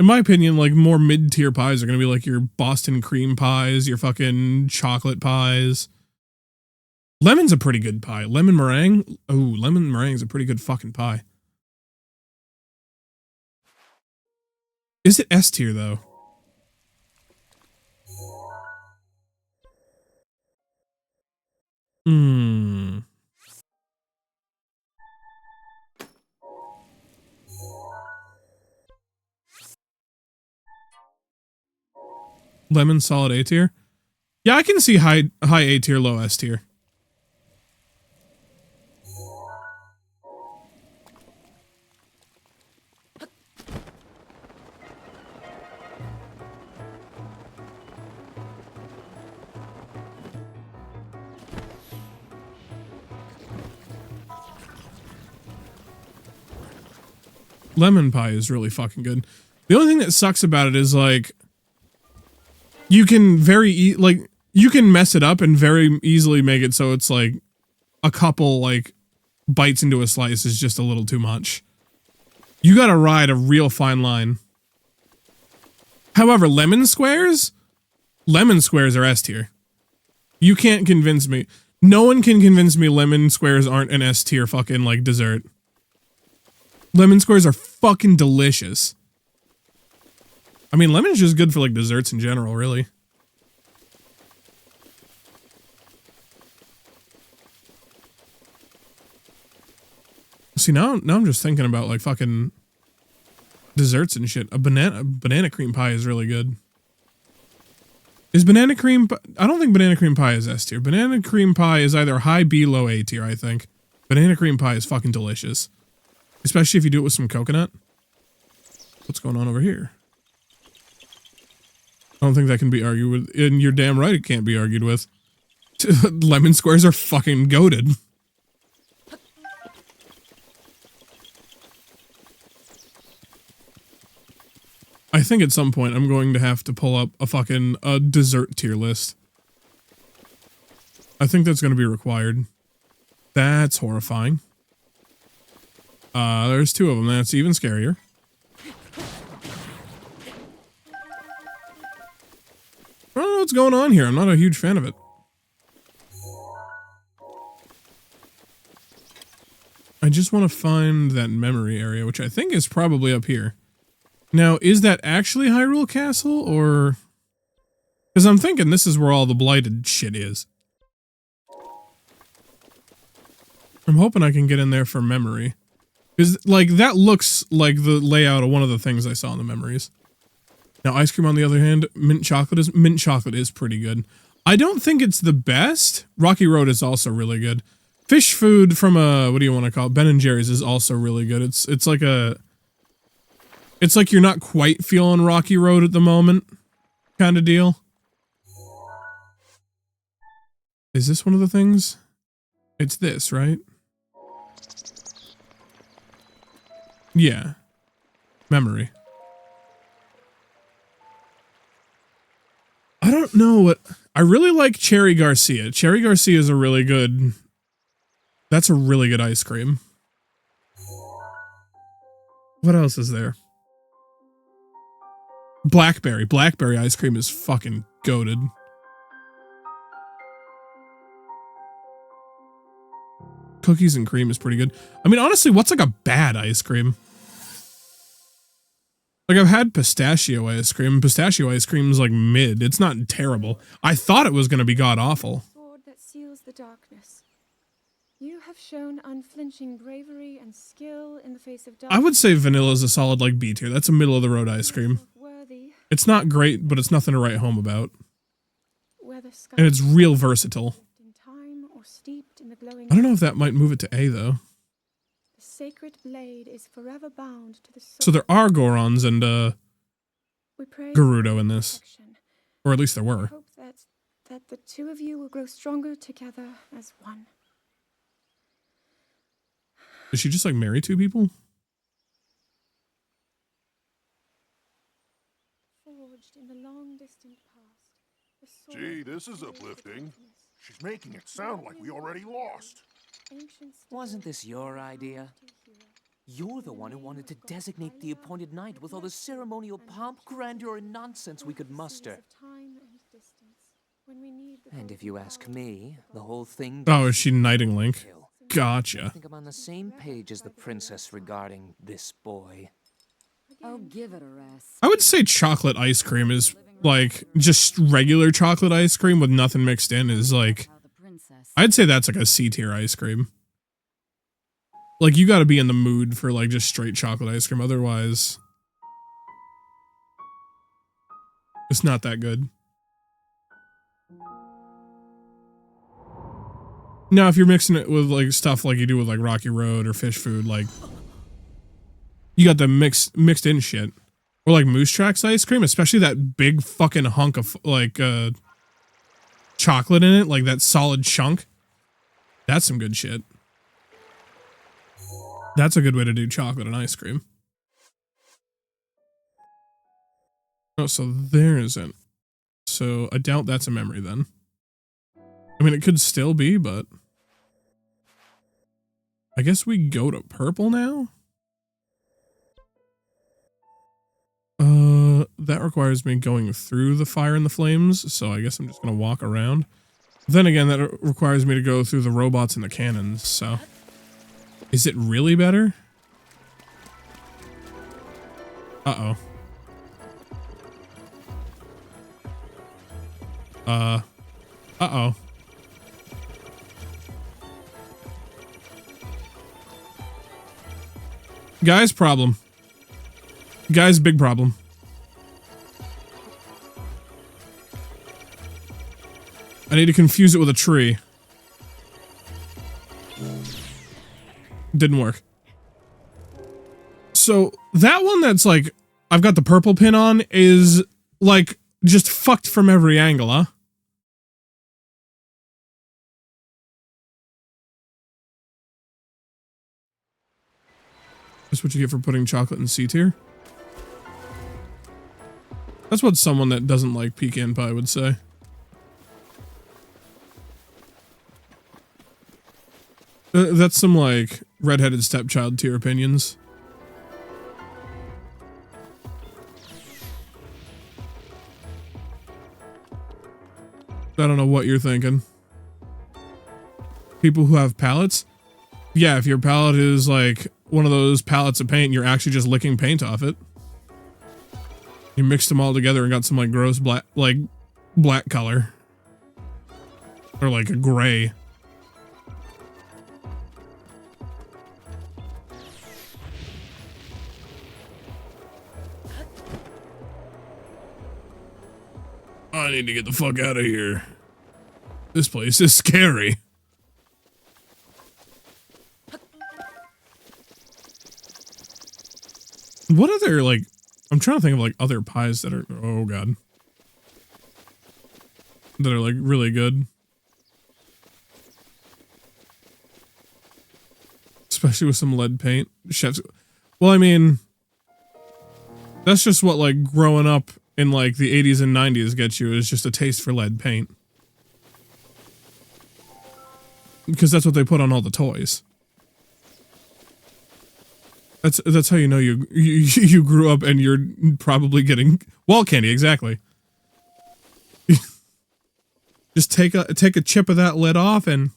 In my opinion, like more mid-tier pies are gonna be like your Boston cream pies, your fucking chocolate pies. Lemon's a pretty good pie. Lemon meringue. Oh, lemon meringue is a pretty good fucking pie. Is it S tier though? Hmm. Lemon solid A tier. Yeah, I can see high A tier, low S tier. Lemon pie is really fucking good. The only thing that sucks about it is like you can you can mess it up and very easily make it so it's like a couple like bites into a slice is just a little too much. You gotta ride a real fine line. However, lemon squares are S tier. You can't convince me. No one can convince me lemon squares aren't an S tier fucking like dessert. Lemon squares are fucking delicious. I mean, lemon's just good for like desserts in general, really. See, now I'm just thinking about like fucking desserts and shit. A banana cream pie is really good. Is banana cream? I don't think banana cream pie is S tier. Banana cream pie is either high B, low A tier, I think. Banana cream pie is fucking delicious. Especially if you do it with some coconut. What's going on over here? I don't think that can be argued with. And you're damn right it can't be argued with. Lemon squares are fucking goated. I think at some point I'm going to have to pull up a fucking dessert tier list. I think that's going to be required. That's horrifying. There's two of them. That's even scarier. I don't know what's going on here. I'm not a huge fan of it. I just want to find that memory area, which I think is probably up here. Now, is that actually Hyrule Castle, or... Because I'm thinking this is where all the blighted shit is. I'm hoping I can get in there for memory. Because, like, that looks like the layout of one of the things I saw in the memories. Now, ice cream, on the other hand, mint chocolate is pretty good. I don't think it's the best. Rocky Road is also really good. Fish food from what do you want to call it? Ben & Jerry's is also really good. It's like a... It's like you're not quite feeling Rocky Road at the moment, kind of deal. Is this one of the things? It's this, right? Yeah. Memory. I don't know what... I really like Cherry Garcia. Cherry Garcia is a really good... That's a really good ice cream. What else is there? Blackberry. Blackberry ice cream is fucking goated. Cookies and cream is pretty good. I mean, honestly, what's like a bad ice cream? Like, I've had pistachio ice cream. Pistachio ice cream is like mid. It's not terrible. I thought it was going to be god-awful. Sword that seals the darkness. You have shown unflinching bravery and skill in the face of darkness. I would say vanilla is a solid like B tier. That's a middle-of-the-road ice cream. It's not great, but it's nothing to write home about. And it's real versatile. I don't know if that might move it to A, though. The sacred blade is forever bound to the sword. So there are Gorons and Gerudo in this. Or at least there were. I hope that the two of you will grow stronger together as one. Did she just like marry two people? Forged in the long distant past. Gee, this is uplifting. She's making it sound like we already lost. Wasn't this your idea? You're the one who wanted to designate the appointed night with all the ceremonial pomp, grandeur, and nonsense we could muster. And if you ask me, the whole thing... Oh, is she knighting Link? I Gotcha. think I'm on the same page as the princess regarding this boy. Oh, give it a rest. I would say chocolate ice cream is like just regular chocolate ice cream with nothing mixed in is like, I'd say that's like a C tier ice cream. Like you got to be in the mood for like just straight chocolate ice cream. Otherwise, it's not that good. Now, if you're mixing it with like stuff like you do with like Rocky Road or Fish Food, like you got the mixed in shit. Or like Moose Tracks ice cream, especially that big fucking hunk of like chocolate in it, like that solid chunk. That's some good shit. That's a good way to do chocolate and ice cream. Oh, so there isn't. So I doubt that's a memory then. I mean, it could still be, but I guess we go to purple now. That requires me going through the fire and the flames, so I guess I'm just gonna walk around. Then again, that requires me to go through the robots and the cannons, so... Is it really better? Uh-oh. Uh-oh. Guys, problem. Guys, big problem. I need to confuse it with a tree. Didn't work. So that one that's like, I've got the purple pin on is like just fucked from every angle, huh? That's what you get for putting chocolate in C tier. That's what someone that doesn't like pecan pie would say. That's some like redheaded stepchild tier opinions. I don't know what you're thinking. People who have palettes? Yeah, if your palette is like one of those palettes of paint, you're actually just licking paint off it. You mixed them all together and got some like gross black color. Or like a gray. I need to get the fuck out of here. This place is scary. What other, like, I'm trying to think of, like, other pies that are, oh god. That are, like, really good. Especially with some lead paint. Chefs, well, I mean, that's just what, like, growing up in like the 80s and 90s gets you, is just a taste for lead paint. Because that's what they put on all the toys. That's how you know you grew up and you're probably getting wall candy, exactly. Just take a chip of that lead off and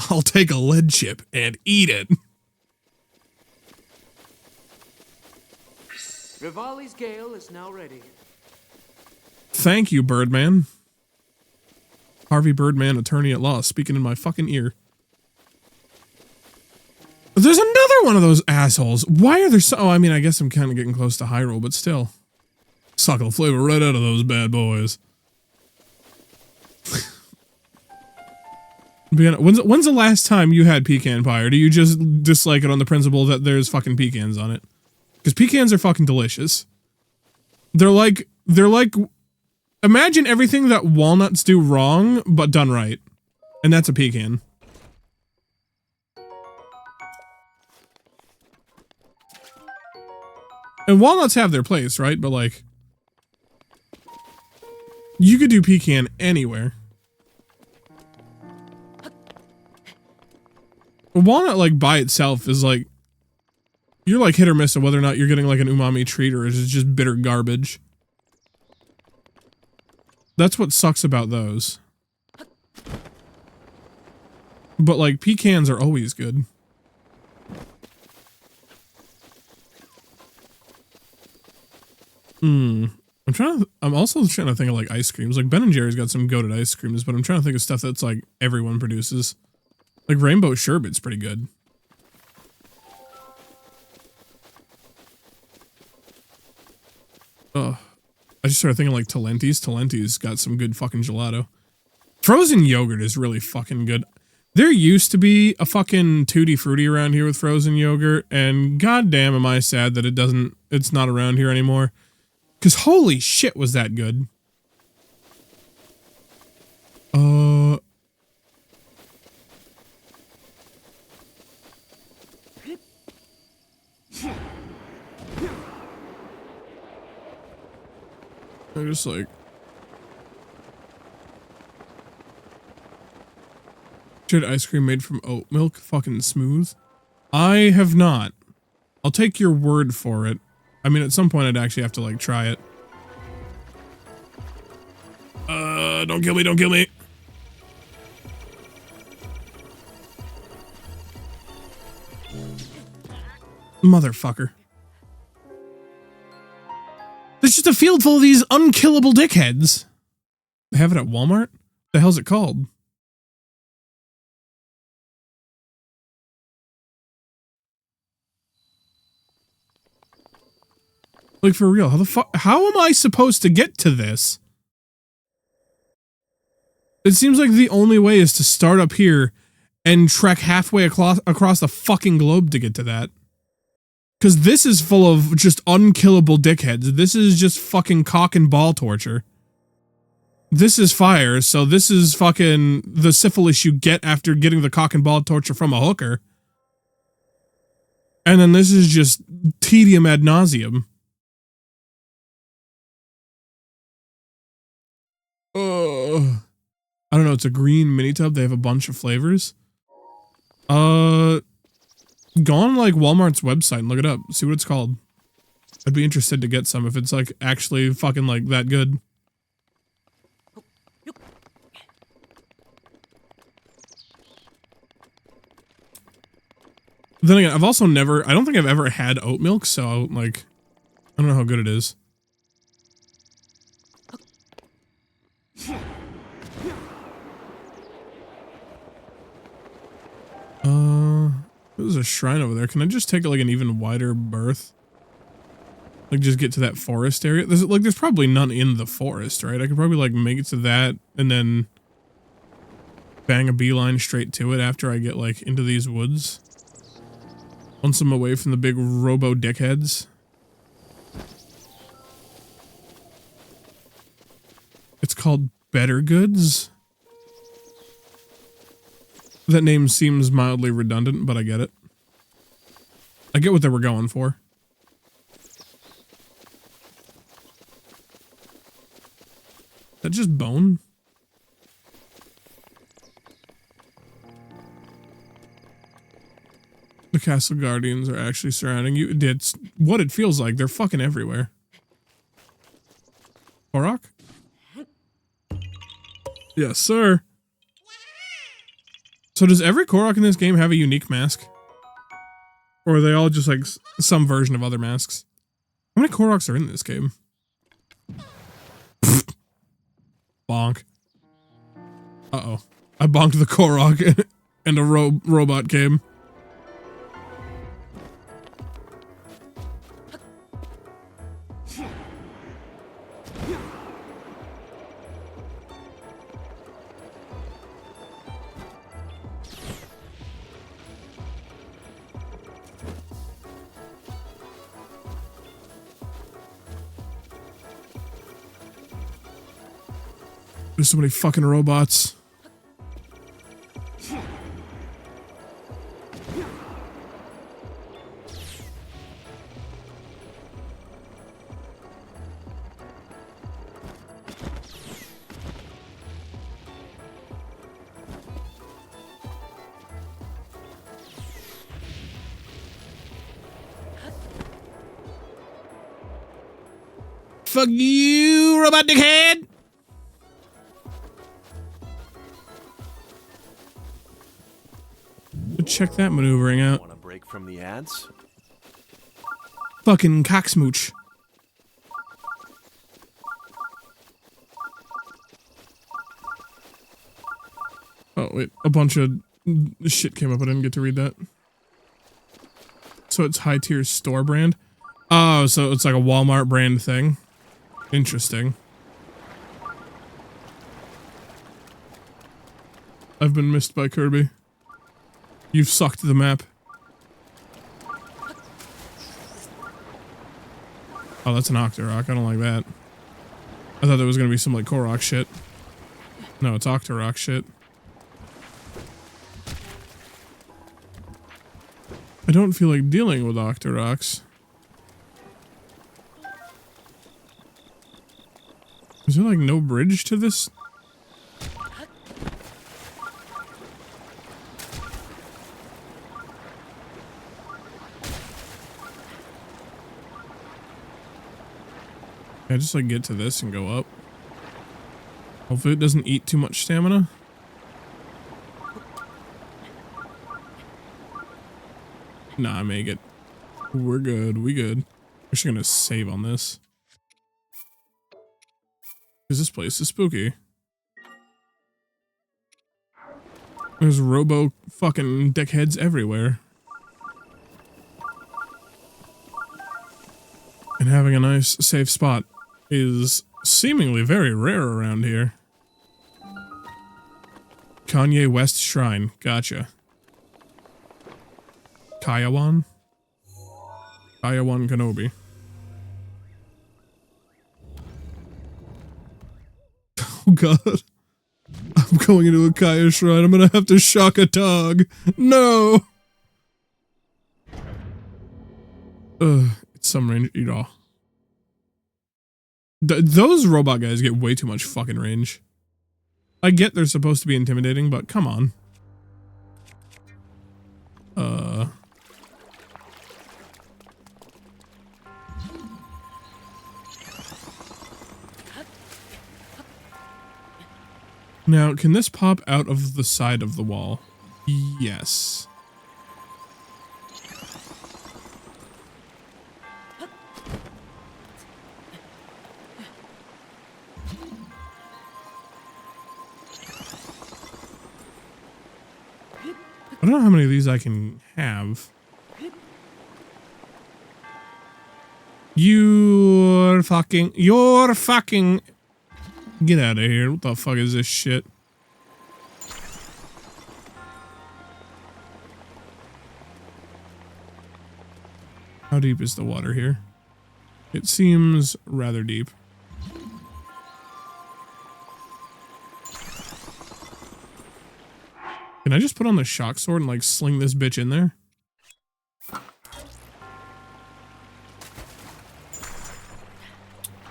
I'll take a lead chip and eat it. Rivali's Gale is now ready. Thank you, Birdman. Harvey Birdman, attorney at law, speaking in my fucking ear. There's another one of those assholes. Why are there so... Oh, I mean, I guess I'm kind of getting close to Hyrule, but still. Sucking the flavor right out of those bad boys. When's the last time you had pecan pie, or do you just dislike it on the principle that there's fucking pecans on it? Because pecans are fucking delicious. They're like... Imagine everything that walnuts do wrong, but done right. And that's a pecan. And walnuts have their place, right? But like... You could do pecan anywhere. Walnut, like, by itself is like... You're like hit or miss of whether or not you're getting like an umami treat or is it just bitter garbage. That's what sucks about those. But like pecans are always good. I'm also trying to think of like ice creams. Like Ben & Jerry's got some goated ice creams, but I'm trying to think of stuff that's like everyone produces. Like rainbow sherbet's pretty good. Oh, I just started thinking like Talenti's. Talenti's got some good fucking gelato. Frozen yogurt is really fucking good. There used to be a fucking Tutti Frutti around here with frozen yogurt, and goddamn am I sad that it's not around here anymore. Cause holy shit was that good. I just like shit ice cream made from oat milk, fucking smooth. I have not. I'll take your word for it. I mean, at some point I'd actually have to like try it. Don't kill me, don't kill me. Motherfucker. There's just a field full of these unkillable dickheads. They have it at Walmart? The hell's it called? Like for real, how am I supposed to get to this? It seems like the only way is to start up here and trek halfway across the fucking globe to get to that. Because this is full of just unkillable dickheads. This is just fucking cock and ball torture. This is fire, so this is fucking the syphilis you get after getting the cock and ball torture from a hooker. And then this is just tedium ad nauseum. I don't know, it's a green mini tub. They have a bunch of flavors. Go on like Walmart's website and look it up. See what it's called. I'd be interested to get some if it's like actually fucking like that good. Then again, I've also I don't think I've ever had oat milk, so like, I don't know how good it is. There's a shrine over there. Can I just take like an even wider berth? Like just get to that forest area? There's probably none in the forest, right? I could probably like make it to that and then bang a beeline straight to it after I get like into these woods. Once I'm away from the big robo dickheads. It's called Better Goods. That name seems mildly redundant, but I get it. I get what they were going for. Is that just bone? The castle guardians are actually surrounding you. It's what it feels like. They're fucking everywhere. Korok? Yes, sir. So does every Korok in this game have a unique mask? Or are they all just like some version of other masks? How many Koroks are in this game? Bonk. Uh-oh. I bonked the Korok and a robot came. There's so many fucking robots. Fuck you, robot dickhead! Check that maneuvering out. Want a break from the ads? Fucking cocksmooch. Oh, wait. A bunch of shit came up. I didn't get to read that. So it's high tier store brand. Oh, so it's like a Walmart brand thing. Interesting. I've been missed by Kirby. You've sucked the map. Oh, that's an Octorok. I don't like that. I thought there was gonna be some like Korok shit. No, it's Octorok shit. I don't feel like dealing with Octoroks. Is there like no bridge to this? Can I just like get to this and go up? Hopefully it doesn't eat too much stamina. Nah, make it. We're good. We good. We're just gonna save on this. Because this place is spooky. There's robo fucking dickheads everywhere. And having a nice safe spot is seemingly very rare around here. Kanye West Shrine. Gotcha. Kayawan? Kayawan Kenobi. Oh god. I'm going into a Kaya shrine. I'm gonna have to shock a dog. No! It's some range. You know. Those robot guys get way too much fucking range. I get they're supposed to be intimidating, but come on. Now, can this pop out of the side of the wall? Yes. I don't know how many of these I can have. You're fucking... Get out of here. What the fuck is this shit? How deep is the water here? It seems rather deep. Can I just put on the shock sword and like sling this bitch in there?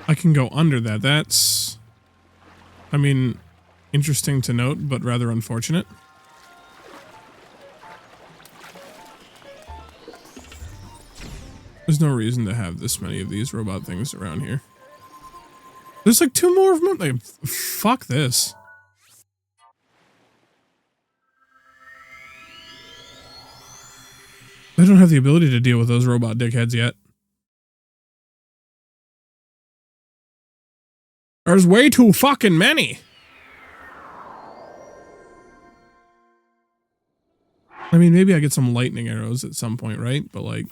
I can go under that. That's, I mean, interesting to note, but rather unfortunate. There's no reason to have this many of these robot things around here. There's like 2 more of them. Like, fuck this. I don't have the ability to deal with those robot dickheads yet. There's way too fucking many. I mean, maybe I get some lightning arrows at some point, right? But like,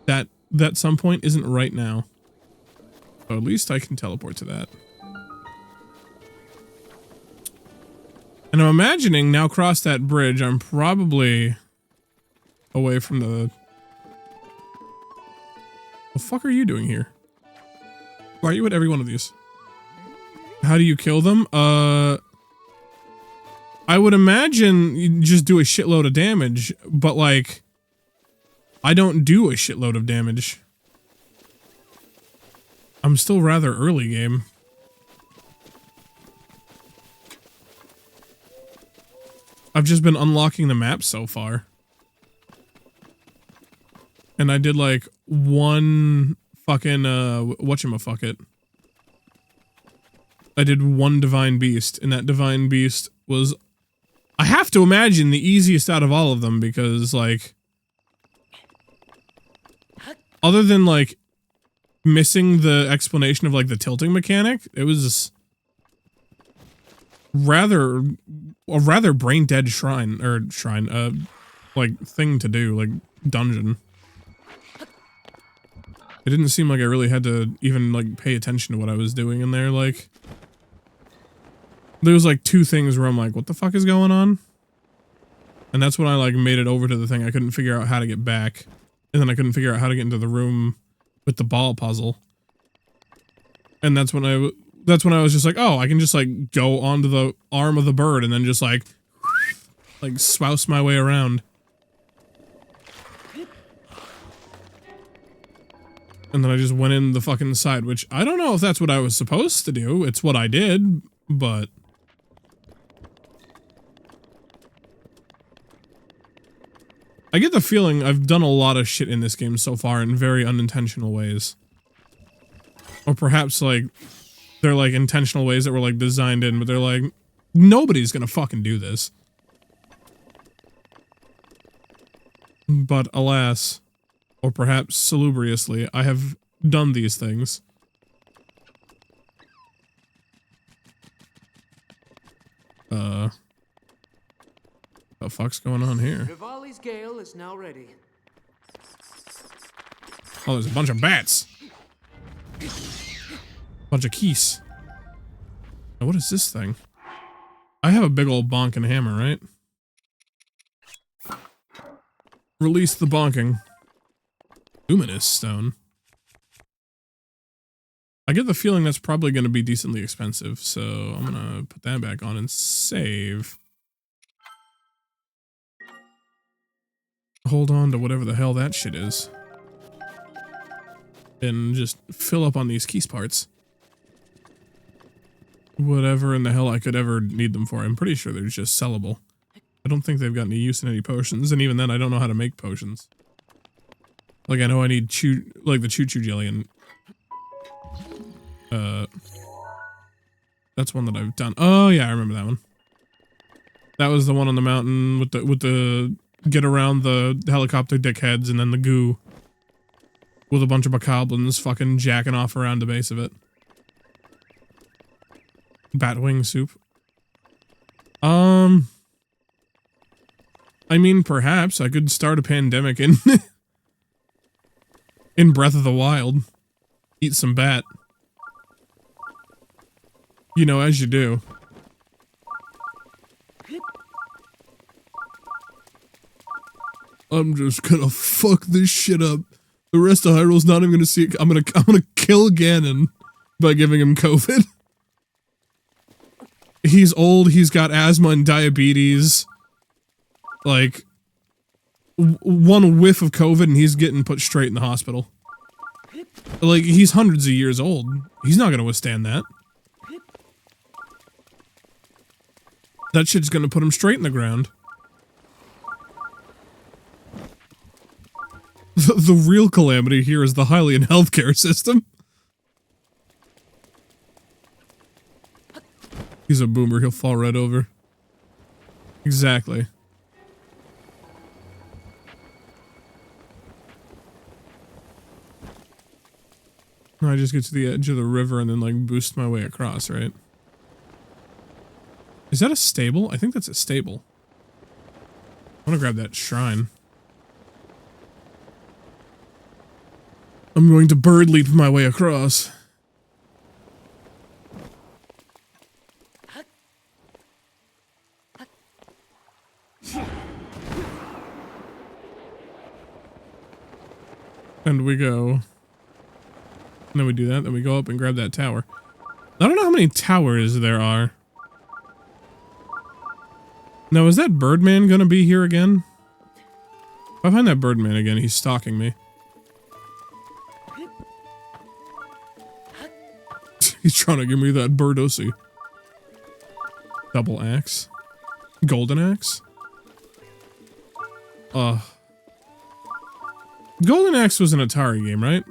that some point isn't right now. So at least I can teleport to that. And I'm imagining now across that bridge, I'm probably away from the... What the fuck are you doing here? Why are you at every one of these? How do you kill them? I would imagine you just do a shitload of damage, but like, I don't do a shitload of damage. I'm still rather early game. I've just been unlocking the map so far. And I did like one fucking, whatchamaffuckit. I did one divine beast, and that divine beast was, I have to imagine, the easiest out of all of them, because, like, other than, like, missing the explanation of, like, the tilting mechanic, it was a rather brain-dead like, thing to do, like, dungeon. It didn't seem like I really had to even, like, pay attention to what I was doing in there, like, there was, like, 2 things where I'm like, what the fuck is going on? And that's when I, like, made it over to the thing. I couldn't figure out how to get back. And then I couldn't figure out how to get into the room with the ball puzzle. And that's when I was just like, oh, I can just, like, go onto the arm of the bird and then just, like swouse my way around. And then I just went in the fucking side, which I don't know if that's what I was supposed to do. It's what I did, but... I get the feeling I've done a lot of shit in this game so far in very unintentional ways. Or perhaps, like, they're, like, intentional ways that were, like, designed in, but they're like, nobody's gonna fucking do this. But alas, or perhaps salubriously, I have done these things. What the fuck's going on here? Rivali's gale is now ready. Oh, there's a bunch of bats. Bunch of keys. Now, what is this thing? I have a big old bonking hammer, right? Release the bonking. Luminous stone. I get the feeling that's probably going to be decently expensive, so I'm going to put that back on and save. Hold on to whatever the hell that shit is. And just fill up on these keys parts. Whatever in the hell I could ever need them for. I'm pretty sure they're just sellable. I don't think they've got any use in any potions, and even then I don't know how to make potions. Like, I know I need the choo-choo jelly, and that's one that I've done. Oh yeah, I remember that one. That was the one on the mountain with the get around the helicopter dickheads and then the goo. With a bunch of bokoblins fucking jacking off around the base of it. Batwing soup. I mean, perhaps I could start a pandemic in in Breath of the Wild. Eat some bat. You know, as you do. I'm just gonna fuck this shit up. The rest of Hyrule's not even gonna see it. I'm gonna kill Ganon by giving him COVID. He's old, he's got asthma and diabetes. Like, one whiff of COVID and he's getting put straight in the hospital. Like, he's hundreds of years old. He's not gonna withstand that. That shit's gonna put him straight in the ground. The real calamity here is the Hylian healthcare system. He's a boomer, he'll fall right over. Exactly. I just get to the edge of the river and then, like, boost my way across, right? Is that a stable? I think that's a stable. I want to grab that shrine. I'm going to bird leap my way across. And we go. And then we do that, then we go up and grab that tower. I don't know how many towers there are. Now, is that Birdman gonna be here again? If I find that Birdman again, he's stalking me. He's trying to give me that birdosi. Double axe. Golden axe? Golden Axe was an Atari game, right?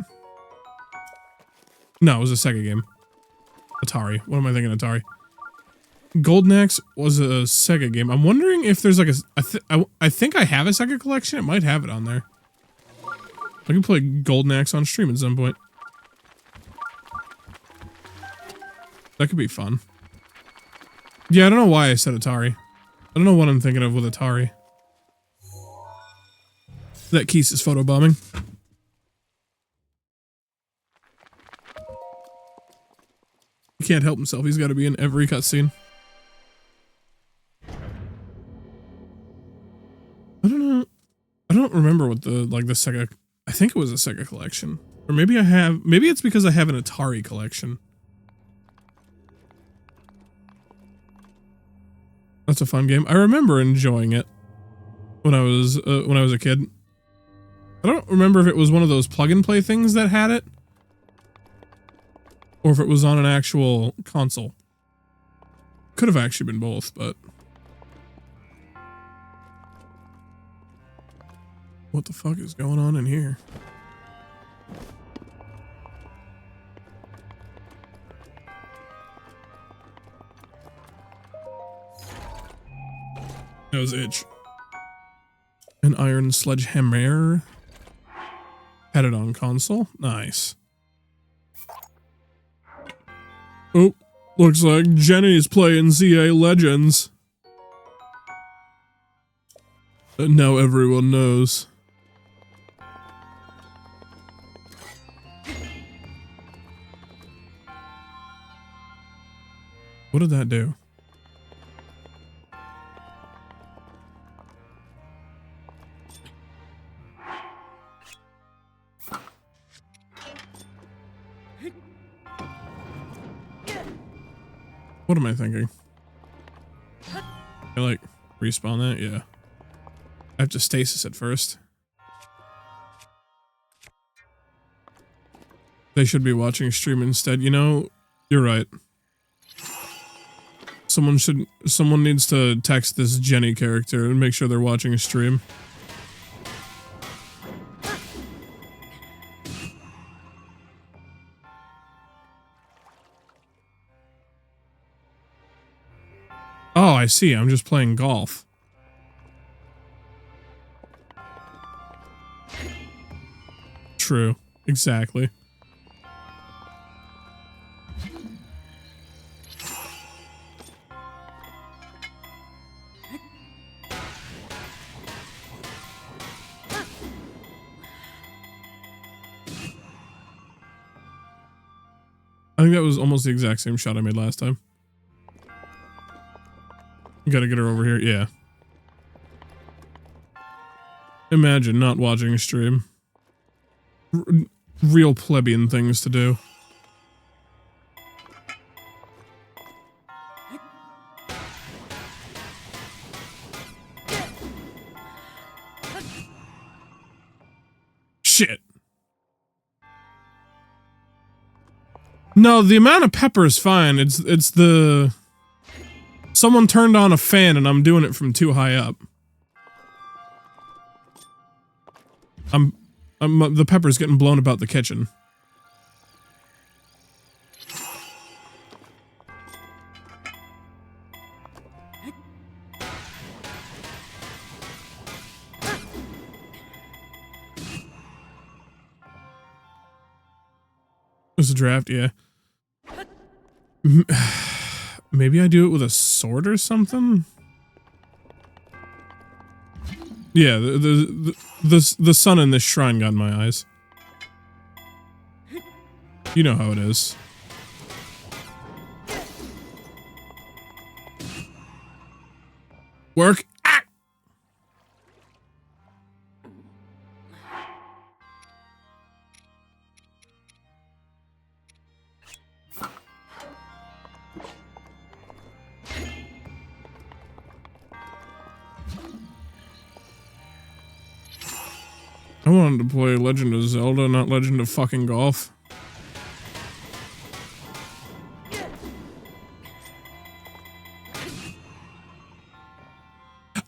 No, it was a Sega game. Atari. What am I thinking? Atari. Golden Axe was a Sega game. I'm wondering if there's like I think I have a Sega collection. It might have it on there. I can play Golden Axe on stream at some point. That could be fun. Yeah, I don't know why I said Atari. I don't know what I'm thinking of with Atari. That Keese is photobombing. He can't help himself. He's got to be in every cutscene. I don't know. I don't remember what the Sega. I think it was a Sega collection, or maybe I have. Maybe it's because I have an Atari collection. That's a fun game. I remember enjoying it when I was a kid. I don't remember if it was one of those plug and play things that had it, or if it was on an actual console. Could have actually been both, but what the fuck is going on in here? That was itch. An iron sledgehammer. Had it on console. Nice. Oh, looks like Jenny's playing ZA Legends. And now everyone knows. What did that do? What am I thinking? I like respawn that? Yeah. I have to stasis it first. They should be watching stream instead. You know, you're right. Someone needs to text this Jenny character and make sure they're watching a stream. Oh, I see. I'm just playing golf. True. Exactly. I think that was almost the exact same shot I made last time. Gotta get her over here. Yeah. Imagine not watching a stream. Real plebeian things to do. Shit. No, the amount of pepper is fine. It's the... Someone turned on a fan and I'm doing it from too high up. The pepper's getting blown about the kitchen. It's a draft, yeah. Maybe I do it with a sword or something? Yeah, the sun in this shrine got in my eyes. You know how it is. Work. Ah! I wanted to play Legend of Zelda, not Legend of fucking Golf.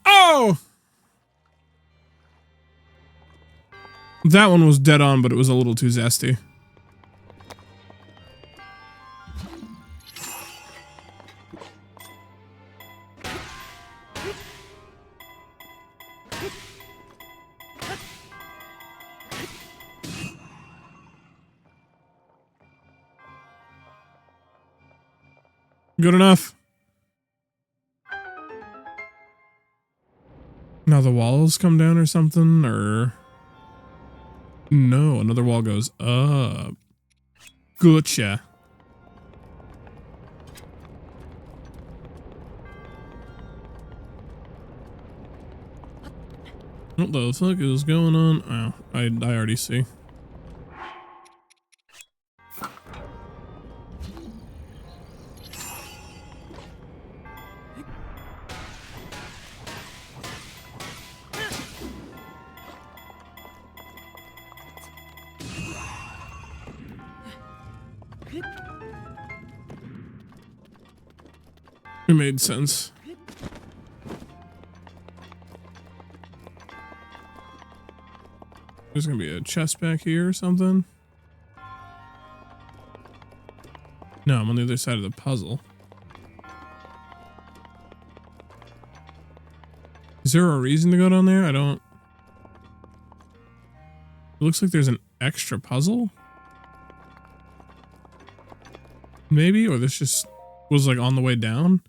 Oh! That one was dead on, but it was a little too zesty. Good enough. Now the walls come down or something, or... No, another wall goes up. Gotcha. What the fuck is going on? Oh, I already see. It made sense. There's gonna be a chest back here or something. No, I'm on the other side of the puzzle. Is there a reason to go down there? I don't... It looks like there's an extra puzzle? Maybe? Or this just was like on the way down?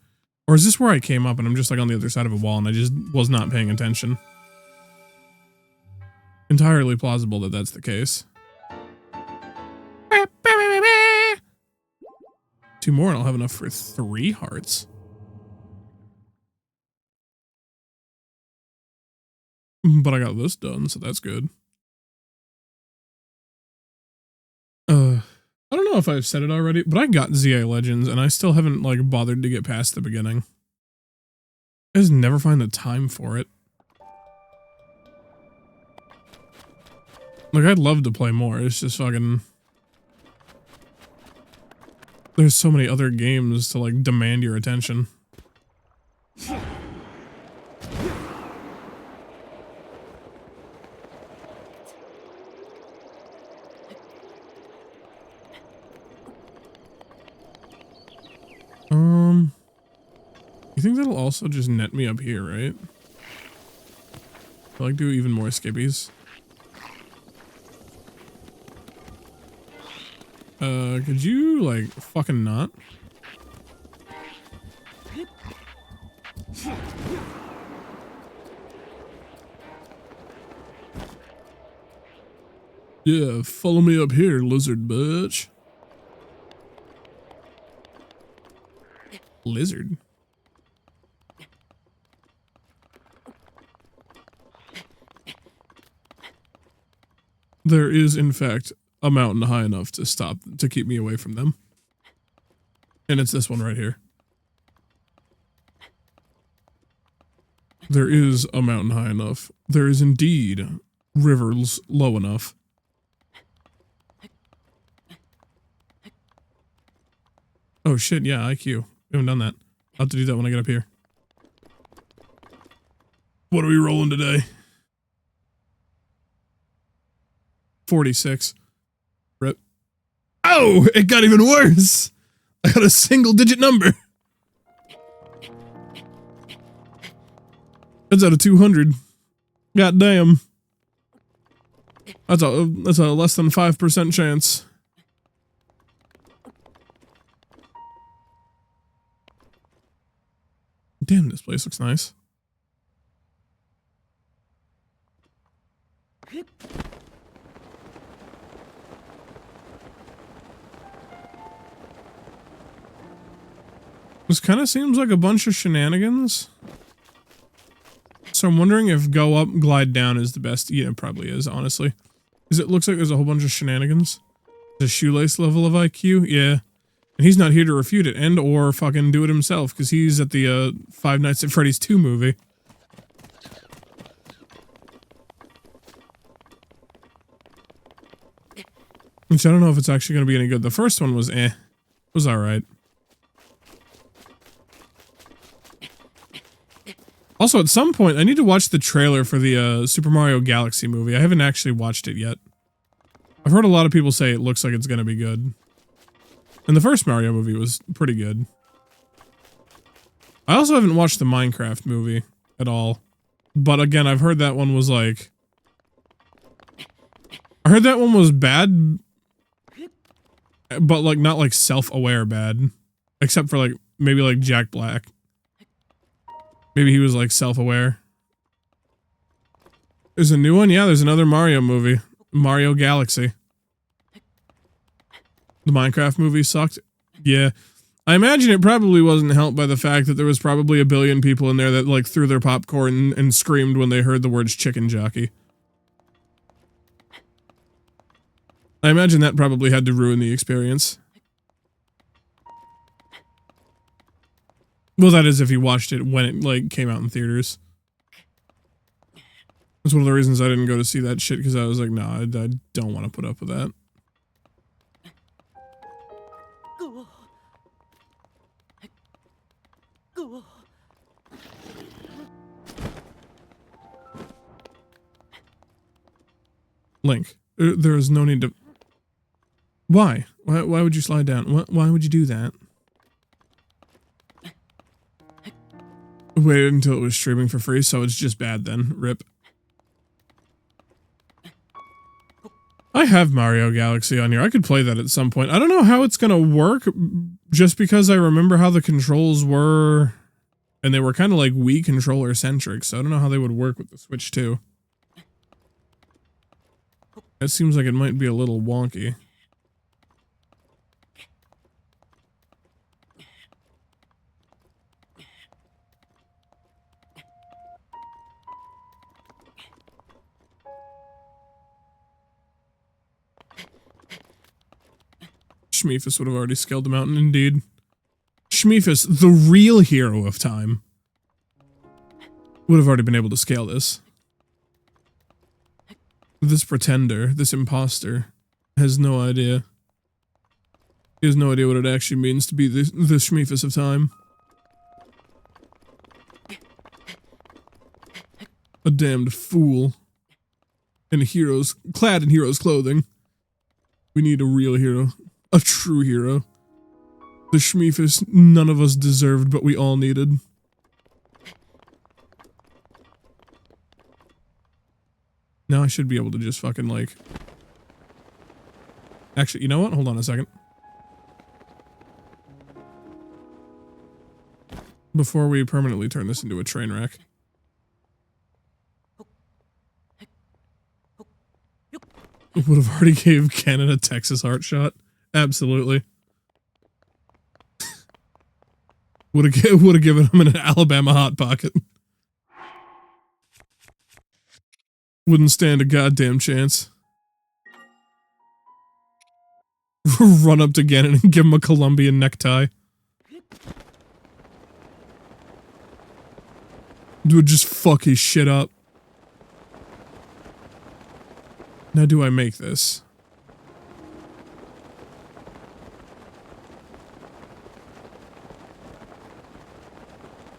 Or is this where I came up and I'm just like on the other side of a wall and I just was not paying attention? Entirely plausible that that's the case. 2 more and I'll have enough for 3 hearts. But I got this done, so that's good. I don't know if I've said it already, but I got ZA Legends and I still haven't like bothered to get past the beginning. I just never find the time for it. Like, I'd love to play more. It's just fucking... There's so many other games to like demand your attention. You think that'll also just net me up here, right? I'll like do even more skippies. Could you like fucking not? Yeah, follow me up here, lizard bitch. Lizard? There is, in fact, a mountain high enough to keep me away from them. And it's this one right here. There is a mountain high enough. There is indeed rivers low enough. Oh shit, yeah, IQ. We haven't done that. I'll have to do that when I get up here. What are we rolling today? 46. Rip. Oh, it got even worse. I got a single digit number. That's out of 200. God damn. That's a less than 5% chance. Damn, this place looks nice. This kind of seems like a bunch of shenanigans. So I'm wondering if go up, glide down is the best. Yeah, it probably is, honestly. Because it looks like there's a whole bunch of shenanigans. The shoelace level of IQ, yeah. And he's not here to refute it and or fucking do it himself because he's at the Five Nights at Freddy's 2 movie. Which I don't know if it's actually going to be any good. The first one was It was alright. Also, at some point, I need to watch the trailer for the Super Mario Galaxy movie. I haven't actually watched it yet. I've heard a lot of people say it looks like it's going to be good. And the first Mario movie was pretty good. I also haven't watched the Minecraft movie at all. But again, I've heard that one was like... I heard that one was bad. But like not like self-aware bad. Except for like maybe like Jack Black. Maybe he was like self-aware. There's a new one? Yeah, there's another Mario movie. Mario Galaxy. The Minecraft movie sucked. Yeah. I imagine it probably wasn't helped by the fact that there was probably a billion people in there that like threw their popcorn and screamed when they heard the words chicken jockey. I imagine that probably had to ruin the experience. Well, that is if you watched it when it like came out in theaters. That's one of the reasons I didn't go to see that shit, because I was like, nah, I don't want to put up with that. Link, there is no need to... Why? Why would you slide down? Why would you do that? Waited until it was streaming for free, so it's just bad then. Rip. I have Mario Galaxy on here. I could play that at some point. I don't know how it's gonna work, just because I remember how the controls were, and they were kind of like Wii controller centric, so I don't know how they would work with the Switch too. It seems like it might be a little wonky. Shmeefus would have already scaled the mountain, indeed. Shmeefus, the real hero of time, would have already been able to scale this. This pretender, this imposter, has no idea. He has no idea what it actually means to be the Shmeefus of time. A damned fool. Clad in hero's clothing. We need a real hero. A true hero. The Shmeefus none of us deserved, but we all needed. Now I should be able to just fucking like... Actually, you know what? Hold on a second. Before we permanently turn this into a train wreck. Would have already gave Cannon a Texas heart shot. Absolutely. would have given him an Alabama hot pocket. Wouldn't stand a goddamn chance. Run up to Gannon and give him a Colombian necktie. Dude, just fuck his shit up. Now do I make this?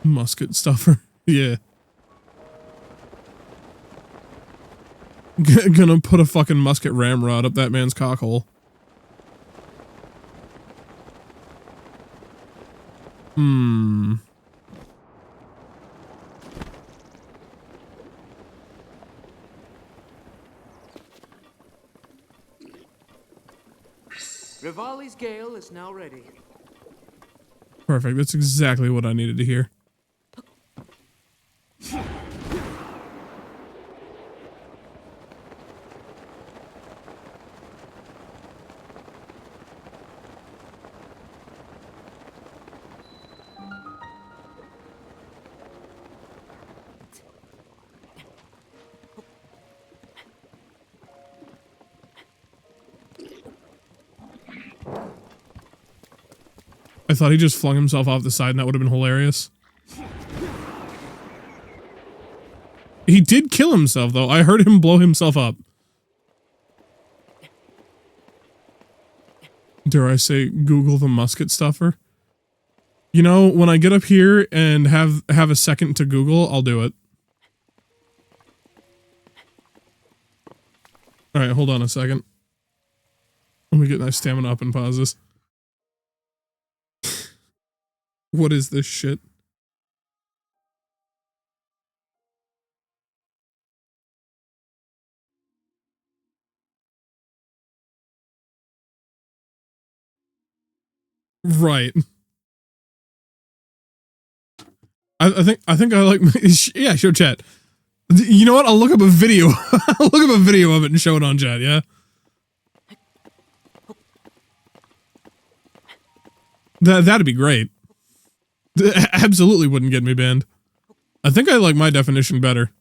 Musket stuffer. Yeah. Gonna put a fucking musket ramrod up that man's cockhole. Rivali's Gale is now ready. Perfect. That's exactly what I needed to hear. I thought he just flung himself off the side and that would have been hilarious. He did kill himself though. I heard him blow himself up. Dare I say Google the musket stuffer? You know, when I get up here and have a second to Google, I'll do it. Alright, hold on a second. Let me get my stamina up and pause this. What is this shit? Right. I think I like. Yeah, show chat. You know what? I'll look up a video. I'll look up a video of it and show it on chat. Yeah. That'd be great. Absolutely wouldn't get me banned. I think I like my definition better.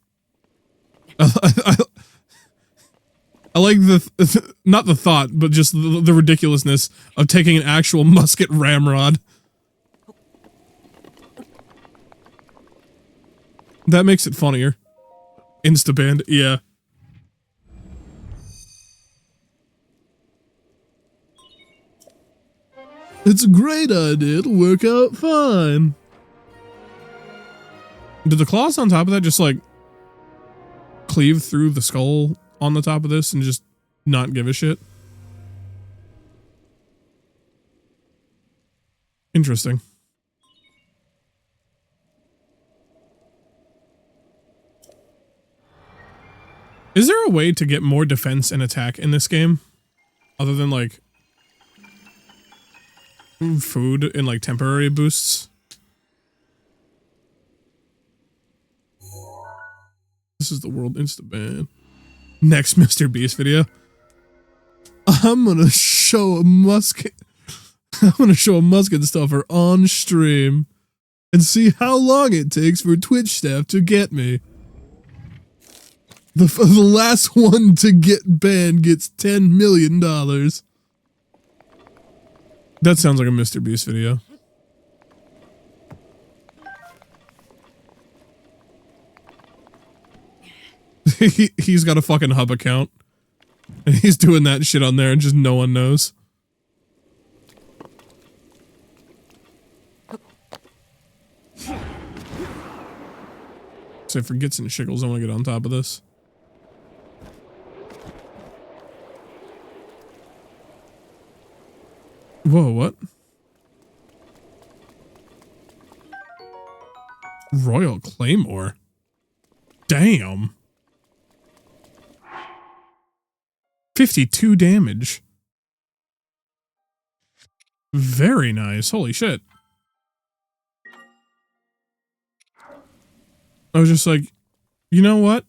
I like not the thought, but just the ridiculousness of taking an actual musket ramrod. That makes it funnier. Instaband, yeah. It's a great idea. It'll work out fine. Did the claws on top of that just like cleave through the skull on the top of this and just not give a shit? Interesting. Is there a way to get more defense and attack in this game? Other than like food and like temporary boosts? This is the world Instaban. Next Mr. Beast video. I'm gonna show a musket. I'm gonna show a musket stuffer on stream and see how long it takes for Twitch staff to get me. The last one to get banned gets $10 million. That sounds like a Mr. Beast video. He's got a fucking hub account. And he's doing that shit on there and just no one knows. So for Gits and Shickles, I want to get on top of this. Whoa, what? Royal Claymore? Damn. 52 damage. Very nice. Holy shit. I was just like, you know what?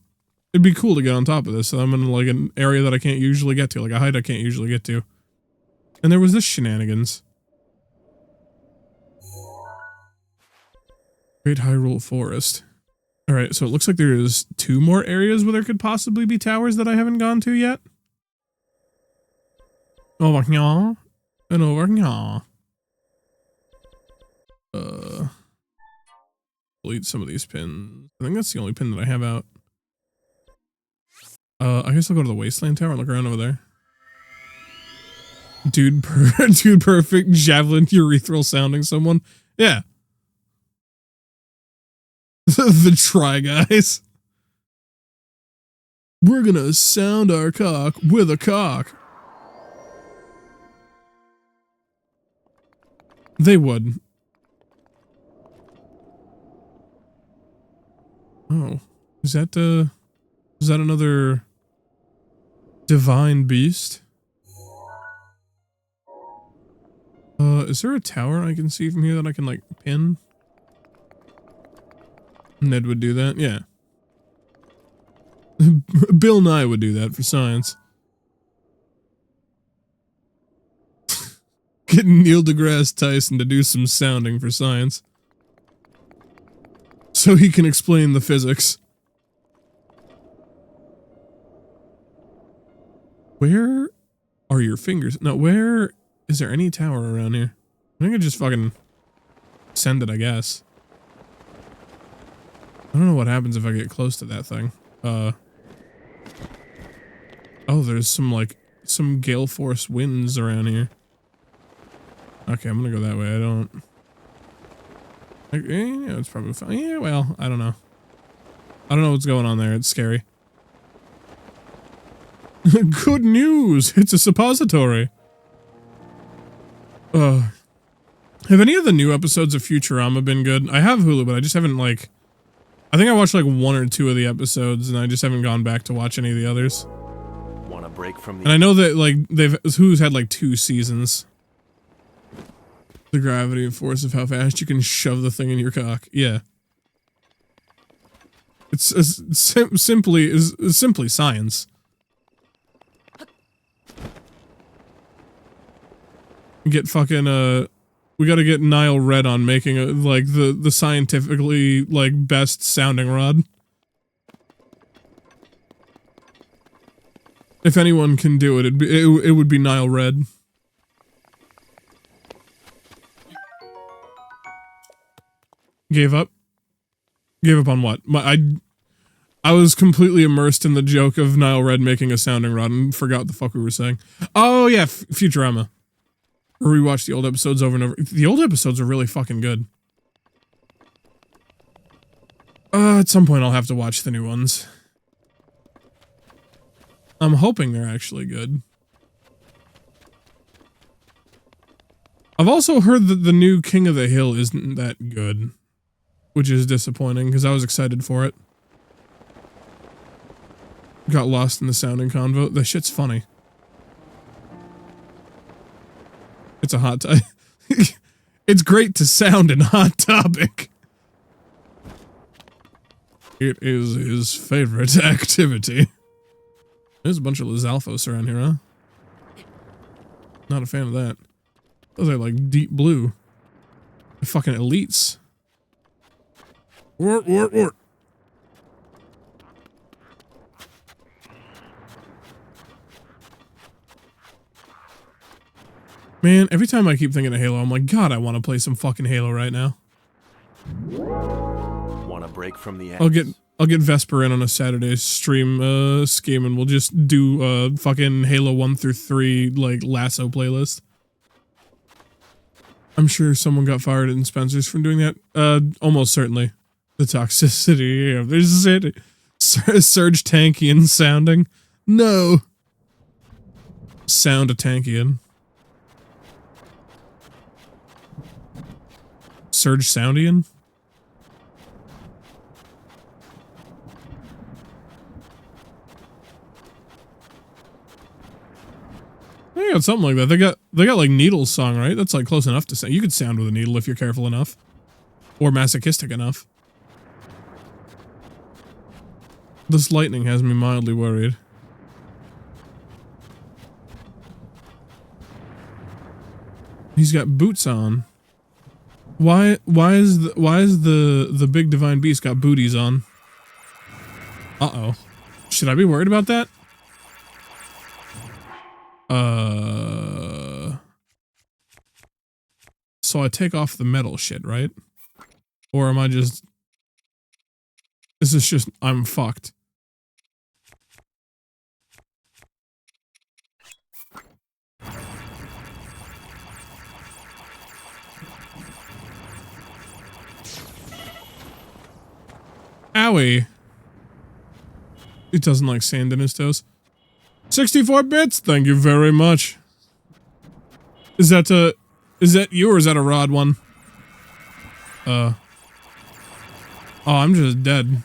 It'd be cool to get on top of this. So I'm in like an area that I can't usually get to, like a height I can't usually get to. And there was this shenanigans. Great Hyrule Forest. Alright, so it looks like there's 2 more areas where there could possibly be towers that I haven't gone to yet. Over here. And over here. Delete some of these pins. I think that's the only pin that I have out. I guess I'll go to the Wasteland Tower and look around over there. Dude perfect javelin urethral sounding someone. Yeah. The Try Guys. We're gonna sound our cock with a cock. They would. Oh. Is that another divine beast? Is there a tower I can see from here that I can, like, pin? Ned would do that? Yeah. Bill Nye would do that for science. Get Neil deGrasse Tyson to do some sounding for science. So he can explain the physics. Where are your fingers? No, where is there any tower around here? I think I just fucking send it, I guess. I don't know what happens if I get close to that thing. Oh, there's some gale force winds around here. Okay, I'm gonna go that way. I don't... yeah, it's probably fine. Yeah, well, I don't know. I don't know what's going on there. It's scary. Good news! It's a suppository. Have any of the new episodes of Futurama been good? I have Hulu, but I just haven't, like... I think I watched, like, 1 or 2 of the episodes, and I just haven't gone back to watch any of the others. Want a break from the... And I know that, like, Hulu's had, like, 2 seasons. The gravity and force of how fast you can shove the thing in your cock. Yeah. It's simply science. Get fucking we gotta get Nile Red on making like the scientifically like best sounding rod. If anyone can do it, it would be Nile Red. Gave up? Gave up on what? I was completely immersed in the joke of Nile Red making a sounding rod and forgot what the fuck we were saying. Oh yeah, Futurama. Rewatch the old episodes over and over. The old episodes are really fucking good. At some point I'll have to watch the new ones. I'm hoping they're actually good. I've also heard that the new King of the Hill isn't that good, which is disappointing because I was excited for it. Got lost in the sounding convo. The shit's funny. It's a hot topic. It's great to sound in Hot Topic. It is his favorite activity. There's a bunch of Lizalfos around here, huh? Not a fan of that. Those are like deep blue. They're fucking elites. Wart. Man, every time I keep thinking of Halo, I'm like, God, I want to play some fucking Halo right now. Want a break from the I'll get Vesper in on a Saturday stream scheme and we'll just do fucking Halo 1 through 3 like lasso playlist. I'm sure someone got fired in Spencer's from doing that. Almost certainly. The toxicity of there's it. Surge Tankian sounding. No. Sound a Tankian. Surge Soundian? They got something like that. They got like Needle's song, right? That's like close enough to sound. You could sound with a needle if you're careful enough. Or masochistic enough. This lightning has me mildly worried. He's got boots on. Why is the big divine beast got booties on? Uh-oh. Should I be worried about that? So I take off the metal shit, right? Or am I just... Is this just... I'm fucked. Owie. He doesn't like sand in his toes. 64 bits, thank you very much. Is that you or is that a rod one? Oh, I'm just dead.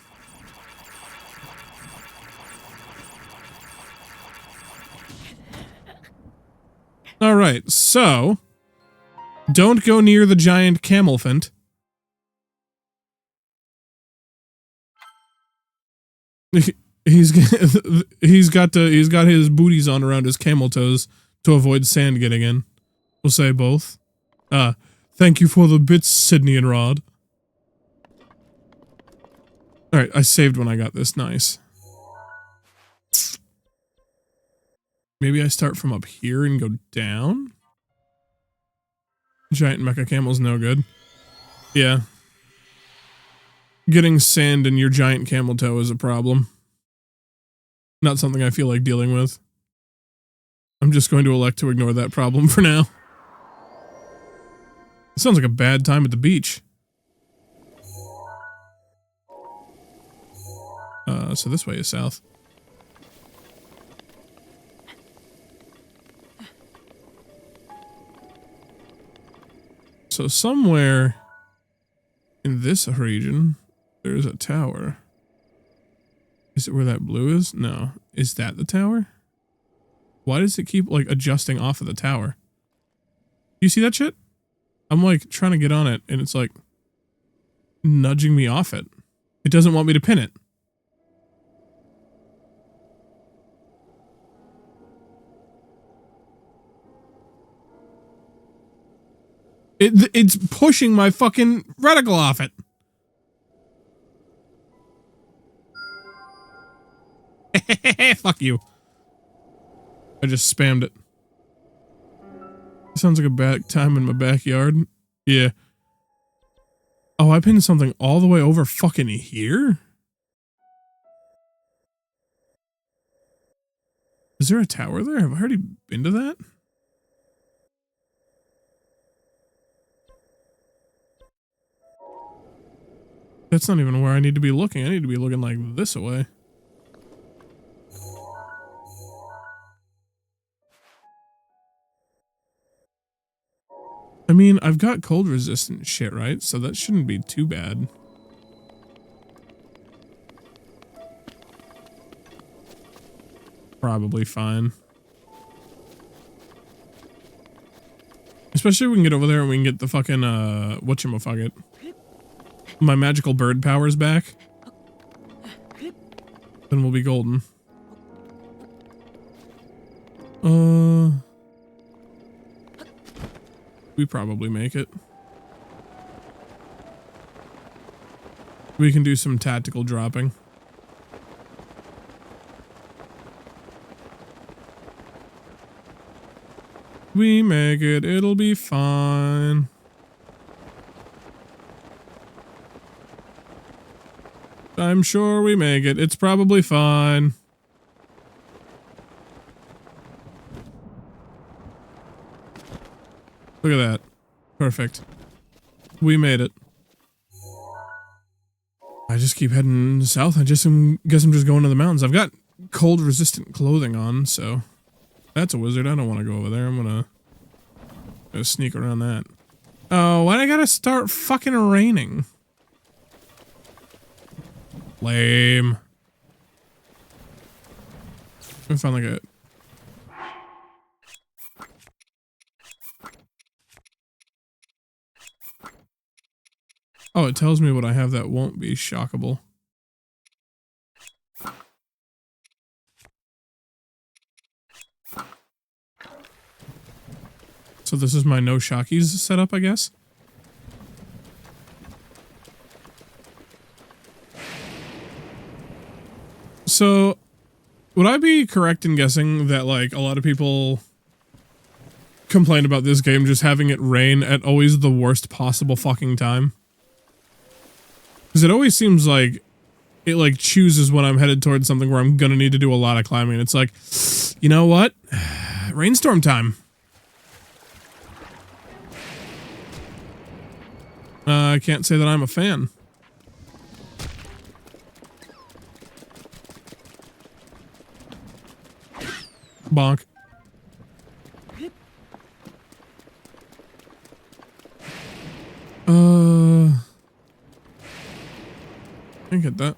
Alright, so don't go near the giant camelphant. He's got his booties on around his camel toes to avoid sand getting in. We'll say both. Thank you for the bits, Sydney and Rod. Alright, I saved when I got this. Nice. Maybe I start from up here and go down? Giant mecha camel's no good. Yeah. Getting sand in your giant camel toe is a problem. Not something I feel like dealing with. I'm just going to elect to ignore that problem for now. It sounds like a bad time at the beach. So this way is south. So somewhere in this region, there's a tower. Is it where that blue is? No. Is that the tower? Why does it keep, like, adjusting off of the tower? You see that shit? I'm, like, trying to get on it, and it's, like, nudging me off it. It doesn't want me to pin it. It's pushing my fucking reticle off it. Fuck you. I just spammed it. Sounds like a bad time in my backyard. Yeah. Oh, I pinned something all the way over fucking here? Is there a tower there? Have I already been to that? That's not even where I need to be looking. I need to be looking like this away. I mean, I've got cold resistant shit, right? So that shouldn't be too bad. Probably fine. Especially if we can get over there and we can get the fucking, whatchamafugget. My magical bird powers back. Then we'll be golden. We probably make it. We can do some tactical dropping. We make it, it'll be fine. I'm sure we make it, it's probably fine. Look at that. Perfect. We made it. I just keep heading south. I guess I'm just going to the mountains. I've got cold resistant clothing on, so that's a wizard. I don't want to go over there. I'm gonna sneak around that. Oh, why I gotta start fucking raining? Lame. I found like a... Oh, it tells me what I have that won't be shockable. So this is my no shockies setup, I guess. So, would I be correct in guessing that, like, a lot of people complain about this game just having it rain at always the worst possible fucking time? Because it always seems like it, like, chooses when I'm headed towards something where I'm gonna need to do a lot of climbing. It's like, you know what? Rainstorm time. I can't say that I'm a fan. Bonk. I get that.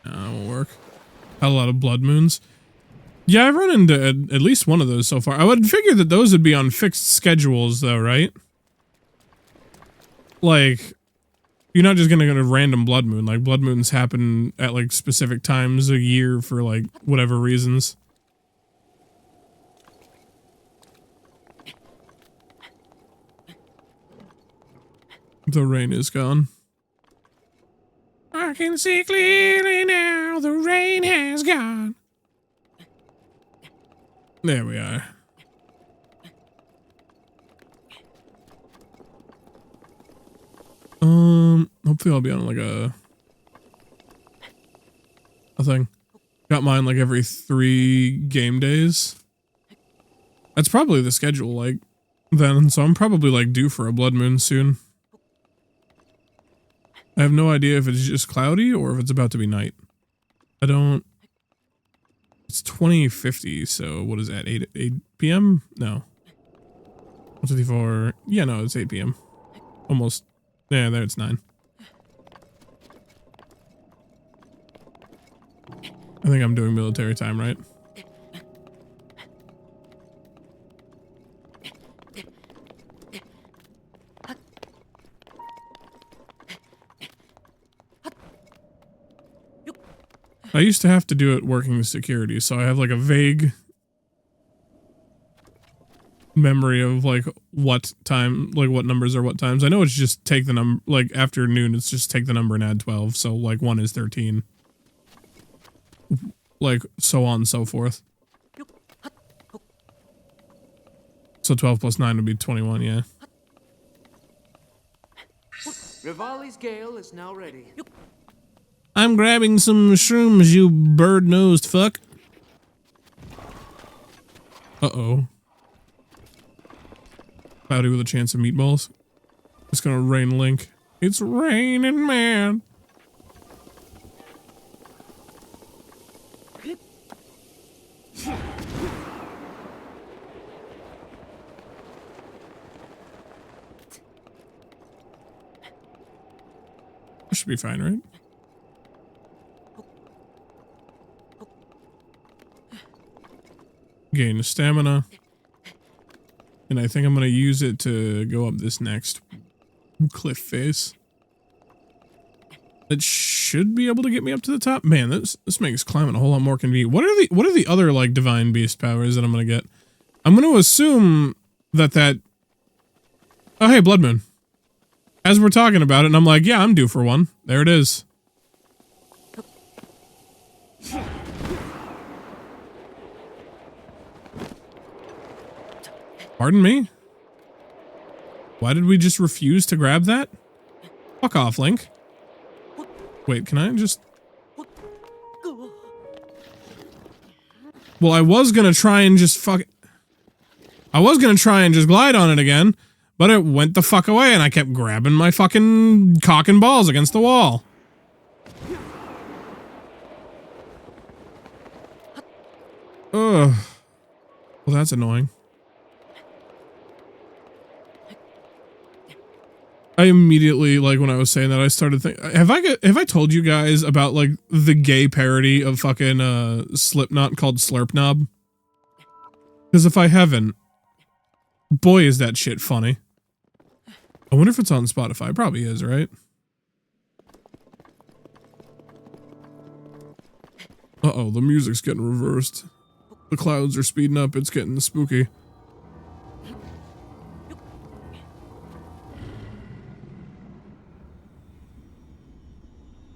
No, that won't work. Had a lot of blood moons. Yeah, I've run into at least one of those so far. I would figure that those would be on fixed schedules, though, right? Like, you're not just gonna get a random blood moon. Like, blood moons happen at, like, specific times a year for, like, whatever reasons. The rain is gone. I can see clearly now, the rain has gone. There we are. Hopefully I'll be on like a thing. Got mine like every 3 game days. That's probably the schedule, like, then, so I'm probably like due for a blood moon soon. I have no idea if it's just cloudy or if it's about to be night. I don't... It's 2050, so what is that, 8 p.m.? No. 154... Yeah, no, it's 8 p.m. Almost. Yeah, there it's 9. I think I'm doing military time, right? I used to have to do it working security, so I have like a vague memory of like what time, like what numbers are what times. I know it's just take the number, like after noon, it's just take the number and add 12. So like 1 is 13. Like so on and so forth. So 12 plus 9 would be 21, yeah. Rivali's gale is now ready. I'm grabbing some shrooms, you bird-nosed fuck. Uh-oh. Cloudy with a chance of meatballs. It's gonna rain Link. It's raining, man. Should be fine, right? Gain stamina. And I think I'm gonna use it to go up this next cliff face. It should be able to get me up to the top. Man, this makes climbing a whole lot more convenient. What are the other like divine beast powers that I'm gonna get? I'm gonna assume that oh hey, Blood Moon. As we're talking about it, and I'm like, yeah, I'm due for one. There it is. Pardon me? Why did we just refuse to grab that? Fuck off, Link. Wait, can I just... Well, I was gonna try and just I was gonna try and just glide on it again, but it went the fuck away and I kept grabbing my fucking cock and balls against the wall. Ugh. Well, that's annoying. I immediately, like, when I was saying that, I started thinking, have I told you guys about, like, the gay parody of fucking, Slipknot called Slurp Knob? Because if I haven't, boy, is that shit funny. I wonder if it's on Spotify. Probably is, right? Uh-oh, the music's getting reversed. The clouds are speeding up. It's getting spooky.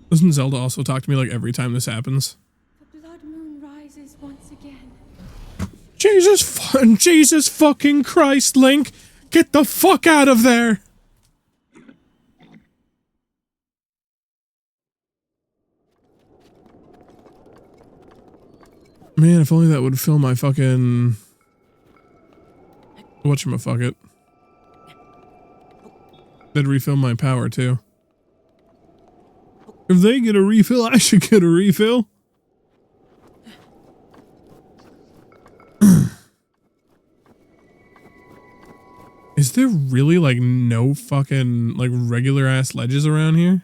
Doesn't Zelda also talk to me like every time this happens? The blood moon rises once again. Jesus fucking Christ, Link! Get the fuck out of there! Man, if only that would fill my fucking... Whatchamaffuck. That'd refill my power, too. If they get a refill, I should get a refill. Is there really, like, no fucking, like, regular-ass ledges around here?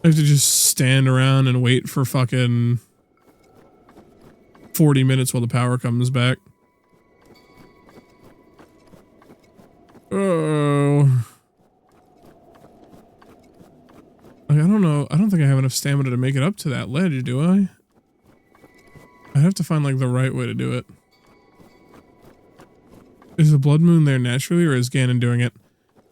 I have to just stand around and wait for fucking 40 minutes while the power comes back. Oh. Like, I don't know. I don't think I have enough stamina to make it up to that ledge, do I? I'd have to find, like, the right way to do it. Is the blood moon there naturally, or is Ganon doing it?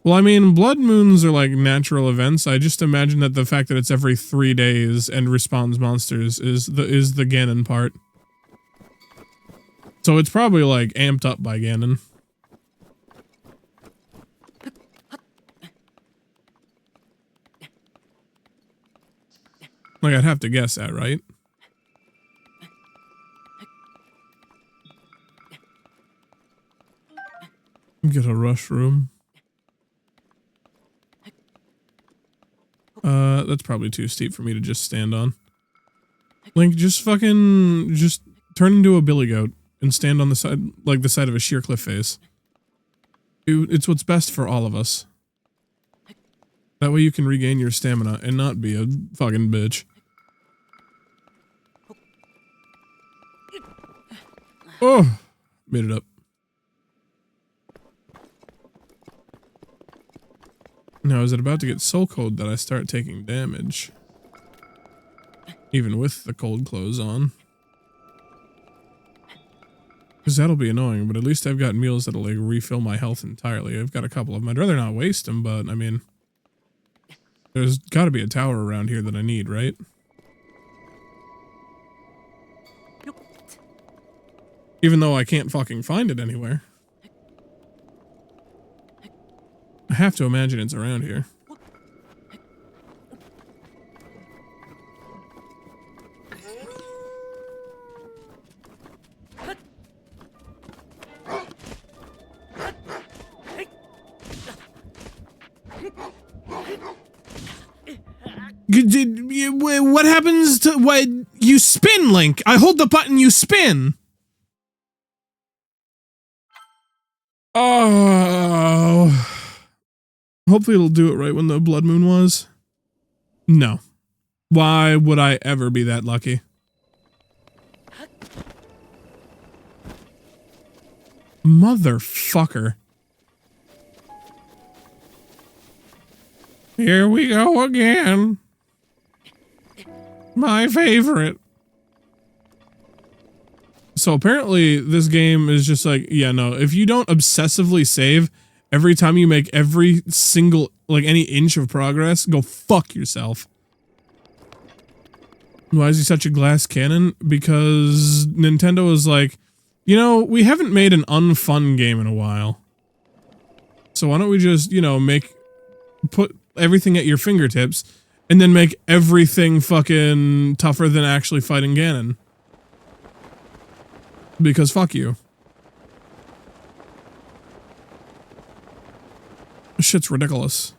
Well, I mean, blood moons are, like, natural events. I just imagine that the fact that it's every 3 days and respawns monsters is the Ganon part. So it's probably, like, amped up by Ganon. Like, I'd have to guess that, right? Get a rush room. That's probably too steep for me to just stand on. Link, just turn into a billy goat and stand on the side, like the side of a sheer cliff face. It's what's best for all of us. That way you can regain your stamina and not be a fucking bitch. Oh, made it up. Now, is it about to get so cold that I start taking damage? Even with the cold clothes on. Because Because that'll be annoying, but at least I've got meals that'll like refill my health entirely. I've got a couple of them. I'd rather not waste them, but I mean, there's got to be a tower around here that I need, right? Even though I can't fucking find it anywhere. I have to imagine it's around here. What happens to what you spin, Link? I hold the button, you spin. Oh. Hopefully it'll do it right when the blood moon was. No. Why would I ever be that lucky? Motherfucker. Here we go again. My favorite. So apparently this game is just like, yeah, no, if you don't obsessively save every time you make every single, like any inch of progress, go fuck yourself. Why is he such a glass cannon? Because Nintendo is like, you know, we haven't made an unfun game in a while. So why don't we just, you know, put everything at your fingertips and then make everything fucking tougher than actually fighting Ganon. Because fuck you. This shit's ridiculous.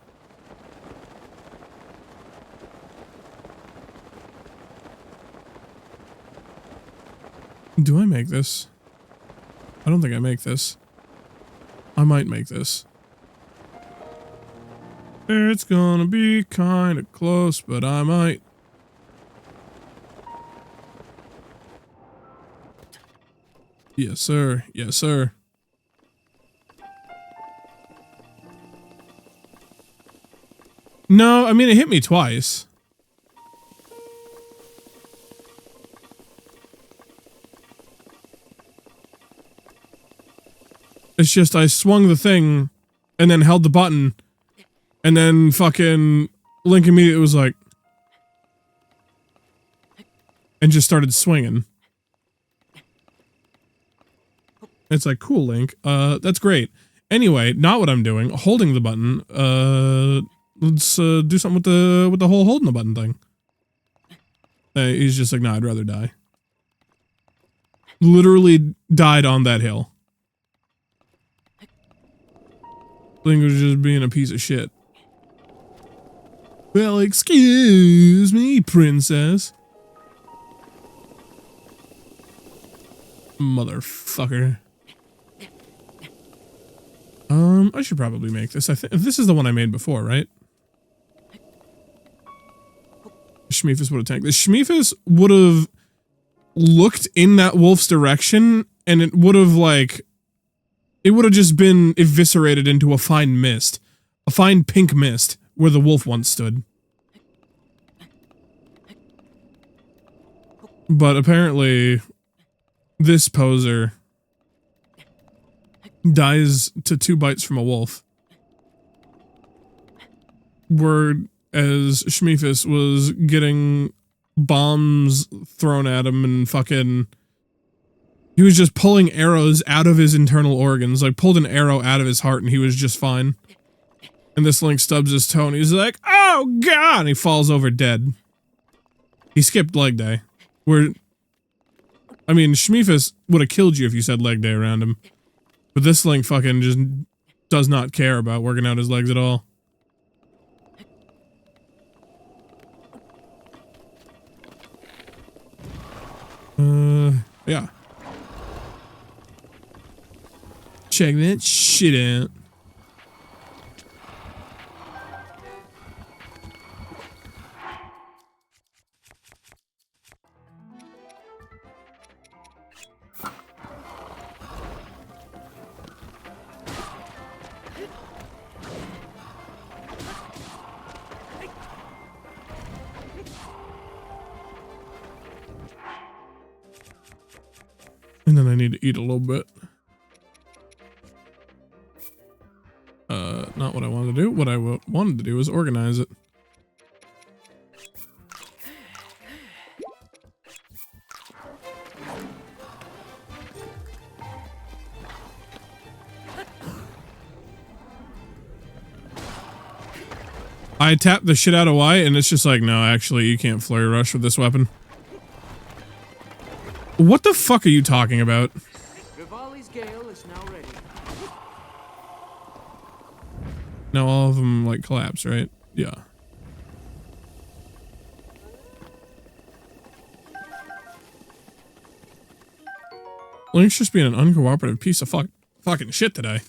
Do I make this? I don't think I make this. I might make this. It's gonna be kinda close, but I might. Yes, sir. Yes, sir. No, I mean, it hit me twice. It's just I swung the thing and then held the button and then fucking Link immediately was like and just started swinging. It's like, cool, Link. That's great. Anyway, not what I'm doing. Holding the button. Let's do something with the whole holding the button thing. He's just like, nah, I'd rather die. Literally died on that hill. Link was just being a piece of shit. Well, excuse me, princess. Motherfucker. I should probably make this. I think this is the one I made before, right? Shmeefus would have tanked. The Shmeefus would have looked in that wolf's direction, and it would have like, it would have just been eviscerated into a fine mist, a fine pink mist where the wolf once stood. But apparently, this poser dies to 2 bites from a wolf. Whereas Shmeefus was getting bombs thrown at him and fucking... He was just pulling arrows out of his internal organs. Like, pulled an arrow out of his heart and he was just fine. And this Link stubs his toe and he's like, oh god! And he falls over dead. He skipped leg day. Where... I mean, Shmeefus would have killed you if you said leg day around him. But this Link fucking just does not care about working out his legs at all. Yeah. Check that shit out. And then I need to eat a little bit. Not what I wanted to do. What I wanted to do is organize it. I tapped the shit out of Y, and it's just like, no, actually, you can't flurry rush with this weapon. What the fuck are you talking about? Rivali's Gale is now ready. Now all of them, like, collapse, right? Yeah. Link's just being an uncooperative piece of fucking shit today.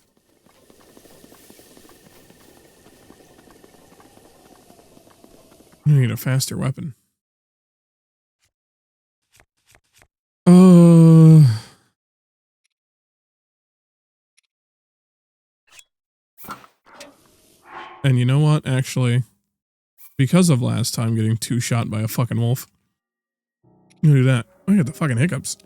I need a faster weapon. And you know what? Actually, because of last time getting two-shot by a fucking wolf, I'm gonna do that. I got the fucking hiccups.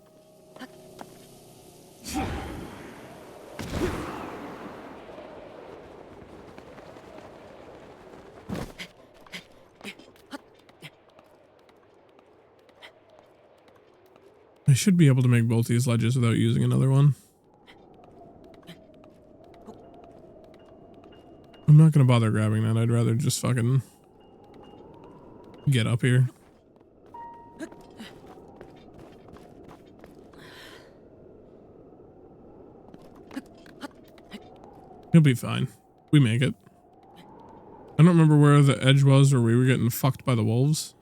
I should be able to make both these ledges without using another one. I'm not gonna bother grabbing that. I'd rather just fucking get up here. He'll be fine. We make it. I don't remember where the edge was where we were getting fucked by the wolves.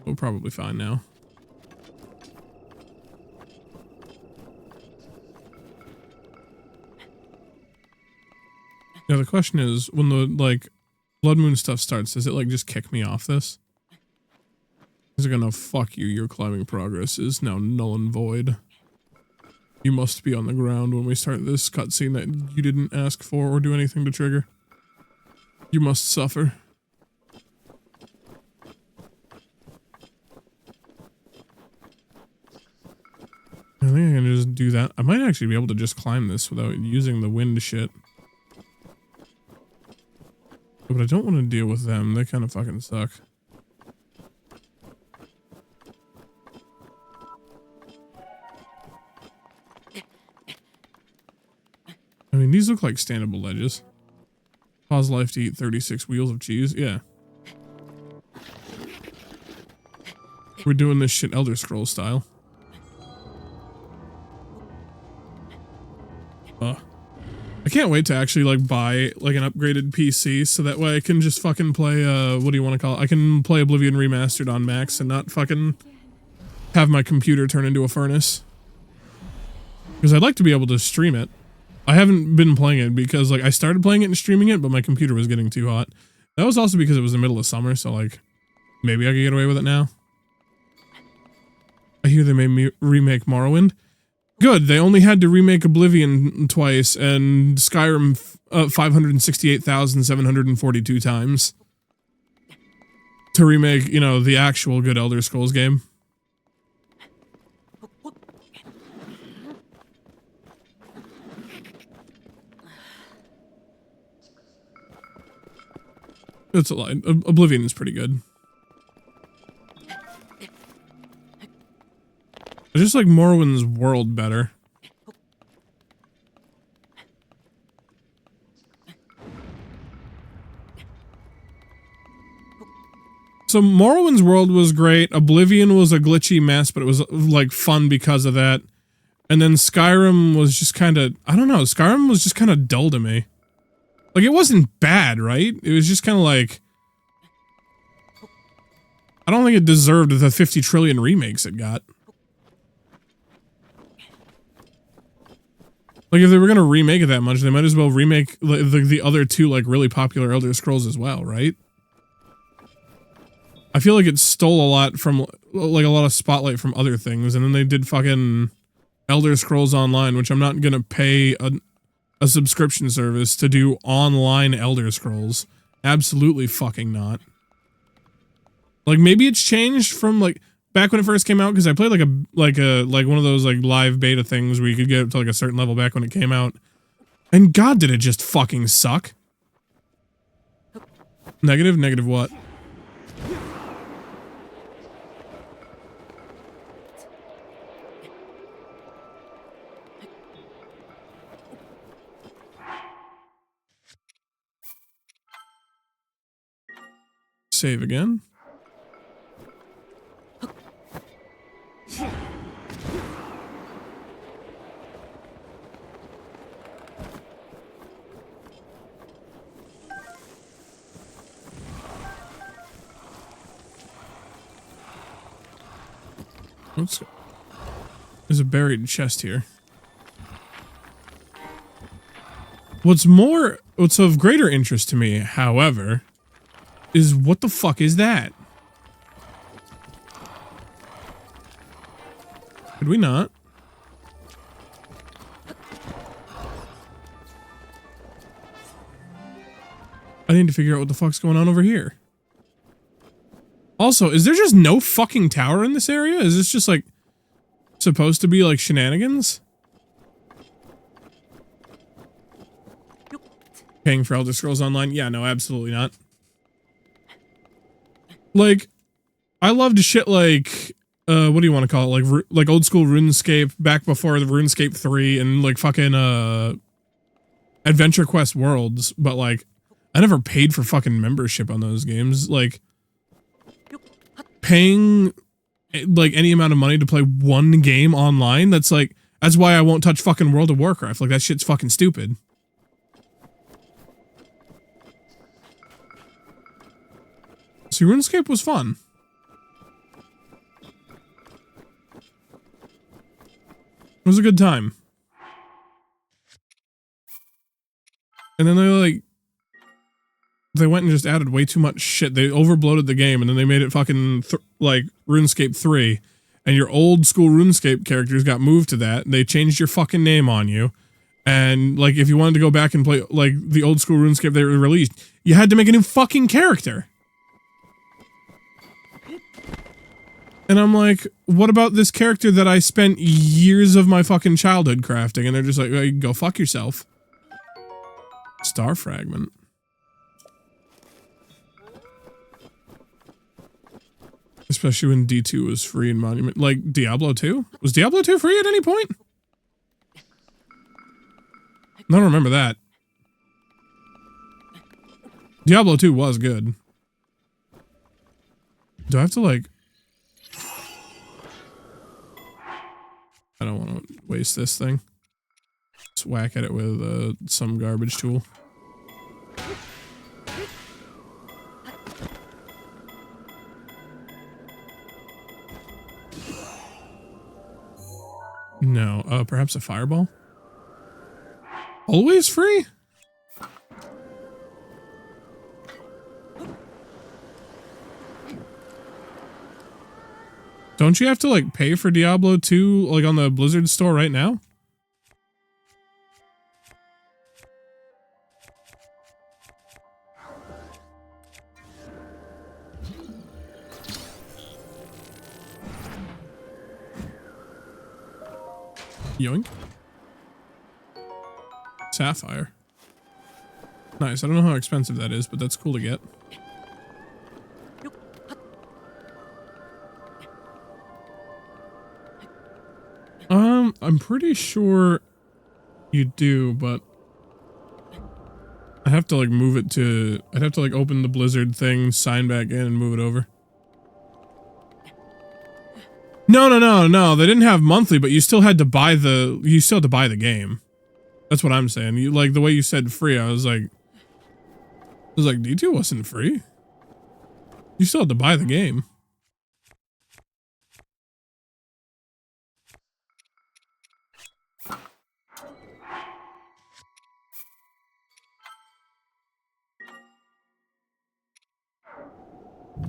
We're probably fine now. Yeah, the question is, when the, like, Blood Moon stuff starts, does it, like, just kick me off this? Is it gonna fuck you? Your climbing progress is now null and void. You must be on the ground when we start this cutscene that you didn't ask for or do anything to trigger. You must suffer. I think I can just do that. I might actually be able to just climb this without using the wind shit. But I don't want to deal with them. They kind of fucking suck. I mean, these look like standable ledges. Pause life to eat 36 wheels of cheese. Yeah. We're doing this shit Elder Scrolls style. I can't wait to actually, like, buy, like, an upgraded PC so that way I can just fucking play, what do you want to call it? I can play Oblivion Remastered on Max and not fucking have my computer turn into a furnace. Because I'd like to be able to stream it. I haven't been playing it because, like, I started playing it and streaming it, but my computer was getting too hot. That was also because it was the middle of summer, so, like, maybe I could get away with it now. I hear they may remake Morrowind. Good, they only had to remake Oblivion twice and Skyrim 568,742 times to remake, you know, the actual good Elder Scrolls game. It's a lie. Oblivion is pretty good. I just like Morrowind's world better. So Morrowind's world was great. Oblivion was a glitchy mess, but it was like fun because of that. And then Skyrim was just kind of, I don't know, Skyrim was just kind of dull to me. Like, it wasn't bad, right? It was just kind of like, I don't think it deserved the 50 trillion remakes it got. Like, if they were gonna remake it that much, they might as well remake the other two, like, really popular Elder Scrolls as well, right? I feel like it stole a lot from, like, a lot of spotlight from other things, and then they did fucking Elder Scrolls Online, which I'm not gonna pay a subscription service to do online Elder Scrolls. Absolutely fucking not. Like, maybe it's changed from, like, back when it first came out, because I played like one of those like live beta things where you could get up to like a certain level back when it came out. And God, did it just fucking suck. Negative? Negative what? Save again. Oops. There's a buried chest here. What's of greater interest to me, however, is what the fuck is that? Could we not? I need to figure out what the fuck's going on over here. Also, is there just no fucking tower in this area? Is this just like supposed to be like shenanigans? Paying for Elder Scrolls Online? Yeah, no, absolutely not. Like, I loved shit like, what do you want to call it? Like old school RuneScape back before the RuneScape 3 and like fucking, Adventure Quest Worlds, but like, I never paid for fucking membership on those games. Like, paying like any amount of money to play one game online, that's why I won't touch fucking World of Warcraft. Like, that shit's fucking stupid. So RuneScape was fun. It was a good time. And then they went and just added way too much shit. They overbloated the game, and then they made it fucking like RuneScape 3, and your old school RuneScape characters got moved to that. They changed your fucking name on you, and like if you wanted to go back and play like the old school RuneScape they released, you had to make a new fucking character. And I'm like, what about this character that I spent years of my fucking childhood crafting? And they're just like, well, you can go fuck yourself. Star fragment. Especially when D2 was free in Monument. Like, Diablo 2? Was Diablo 2 free at any point? I don't remember that. Diablo 2 was good. Do I have to, like... I don't want to waste this thing. Just whack at it with some garbage tool. No, perhaps a fireball? Always free? Don't you have to, like, pay for Diablo 2, like, on the Blizzard store right now? Yoink. Sapphire. Nice. I don't know how expensive that is, but that's cool to get. I'm pretty sure you do, but I have to like move it to, I'd have to like open the Blizzard thing, sign back in and move it over. No, they didn't have monthly, but you still had to buy the game. That's what I'm saying. You like the way you said free, I was like D2 wasn't free. You still had to buy the game.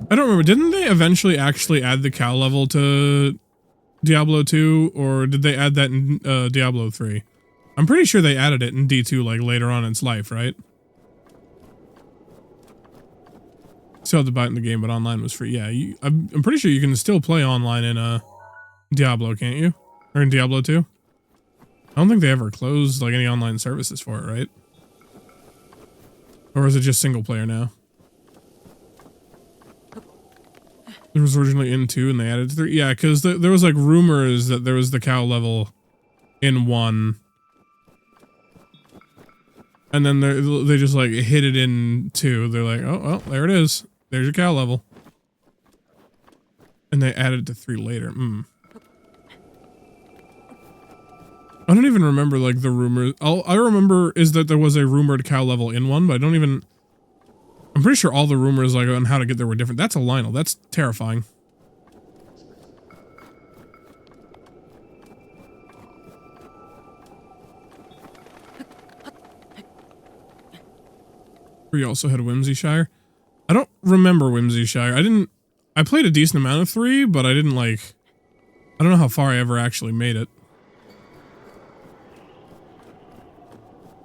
I don't remember. Didn't they eventually actually add the cow level to Diablo 2, or did they add that in Diablo 3? I'm pretty sure they added it in D2 like later on in its life, right? still had to buy it in the game, but online was free. Yeah, I'm pretty sure you can still play online in Diablo, can't you? Or in Diablo 2? I don't think they ever closed like any online services for it, right? Or is it just single player now? It was originally in 2 and they added 3. Yeah, because there was like rumors that there was the cow level in 1. And then they just like hit it in 2. They're like, oh, well, there it is. There's your cow level. And they added it to 3 later. I don't even remember like the rumors. All I remember is that there was a rumored cow level in 1, but I don't even... I'm pretty sure all the rumors like on how to get there were different. That's a Lionel. That's terrifying. We also had Whimsyshire. I don't remember Whimsyshire. I played a decent amount of 3, but I didn't like... I don't know how far I ever actually made it.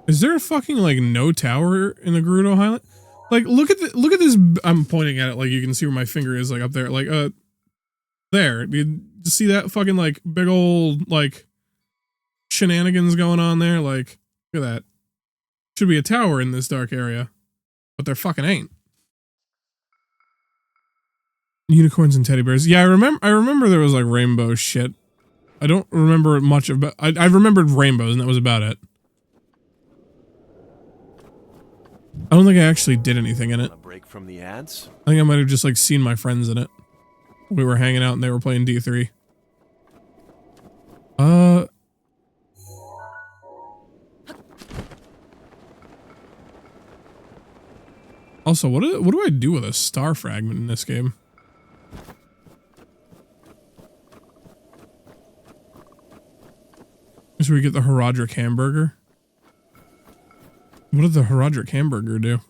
Is there a fucking like no tower in the Gerudo Highland? Like look at this. I'm pointing at it like you can see where my finger is, like up there, like there. Do you see that fucking like big old like shenanigans going on there? Like look at that. Should be a tower in this dark area, but there fucking ain't. Unicorns and teddy bears. Yeah, I remember there was like rainbow shit. I don't remember much about. I remembered rainbows and that was about it. I don't think I actually did anything in it. A break from the ads? I think I might have just like seen my friends in it. We were hanging out and they were playing D3. Also, what do I do with a star fragment in this game? Should we get the Herodric hamburger? What did the Herodric hamburger do?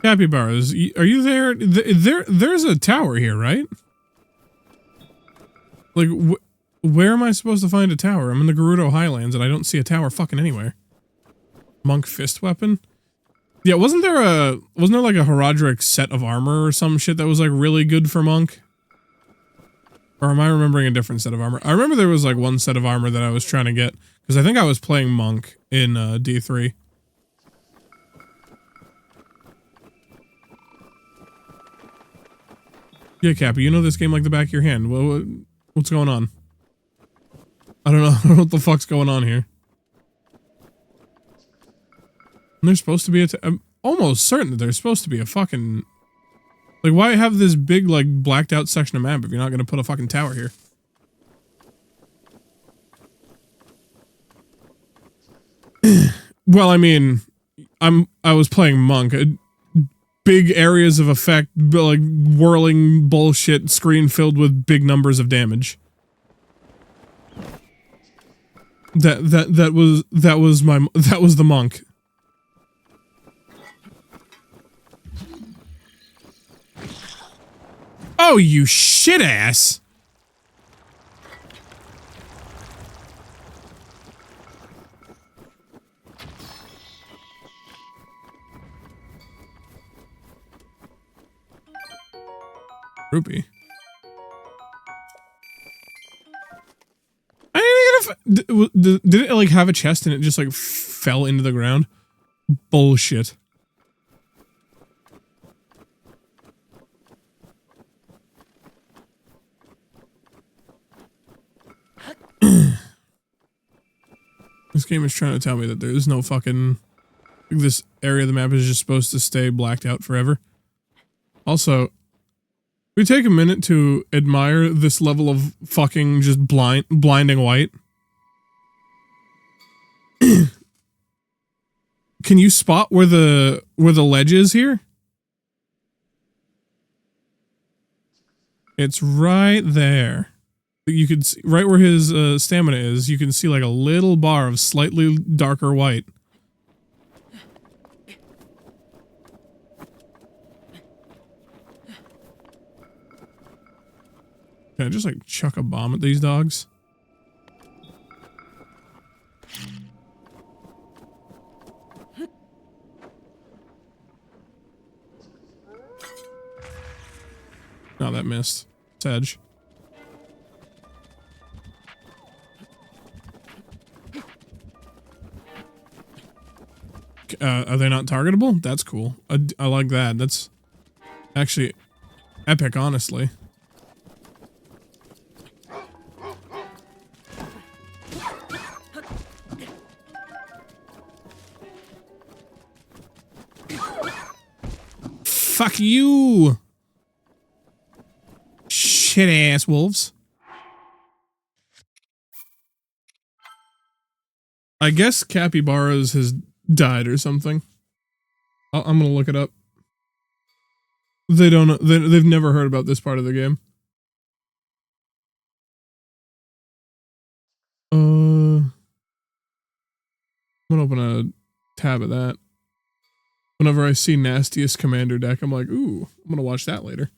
Capybaras, are you there? There's a tower here, right? Like, where am I supposed to find a tower? I'm in the Gerudo Highlands and I don't see a tower fucking anywhere. Monk fist weapon? Yeah, wasn't there like a Herodric set of armor or some shit that was like really good for Monk? Or am I remembering a different set of armor? I remember there was like one set of armor that I was trying to get because I think I was playing Monk in D3. Yeah, Cappy, you know this game like the back of your hand. What's going on? I don't know what the fuck's going on here. And there's supposed to be I'm almost certain that there's supposed to be a fucking... Like, why have this big, like, blacked out section of map if you're not going to put a fucking tower here? Well, I mean, I was playing Monk. Big areas of effect, like, whirling bullshit screen filled with big numbers of damage. That was the Monk. Oh, you shit ass! Rupee. I didn't even did it like have a chest and it just like fell into the ground? Bullshit. This game is trying to tell me that there's no fucking... This area of the map is just supposed to stay blacked out forever. Also, we take a minute to admire this level of fucking just blinding white. Can you spot where the ledge is here? It's right there. You could see, right where his stamina is, you can see like a little bar of slightly darker white. Can I just like chuck a bomb at these dogs? that missed. Sedge. Are they not targetable? That's cool. I like that. That's actually epic, honestly. Fuck you! Shit ass wolves. I guess capybaras has died or something. I'm gonna look it up. They don't know. They've never heard about this part of the game. I'm gonna open a tab of that. Whenever I see Nastiest Commander deck, I'm like, ooh, I'm gonna watch that later.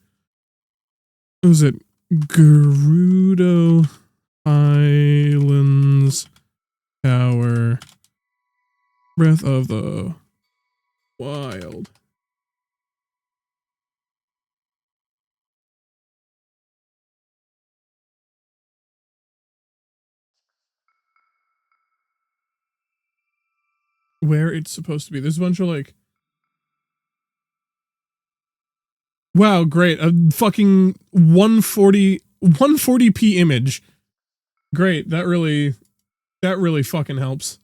Was it Gerudo Islands Tower Breath of the Wild? Where it's supposed to be. There's a bunch of like, wow, great. A fucking 140p image. Great. That really fucking helps.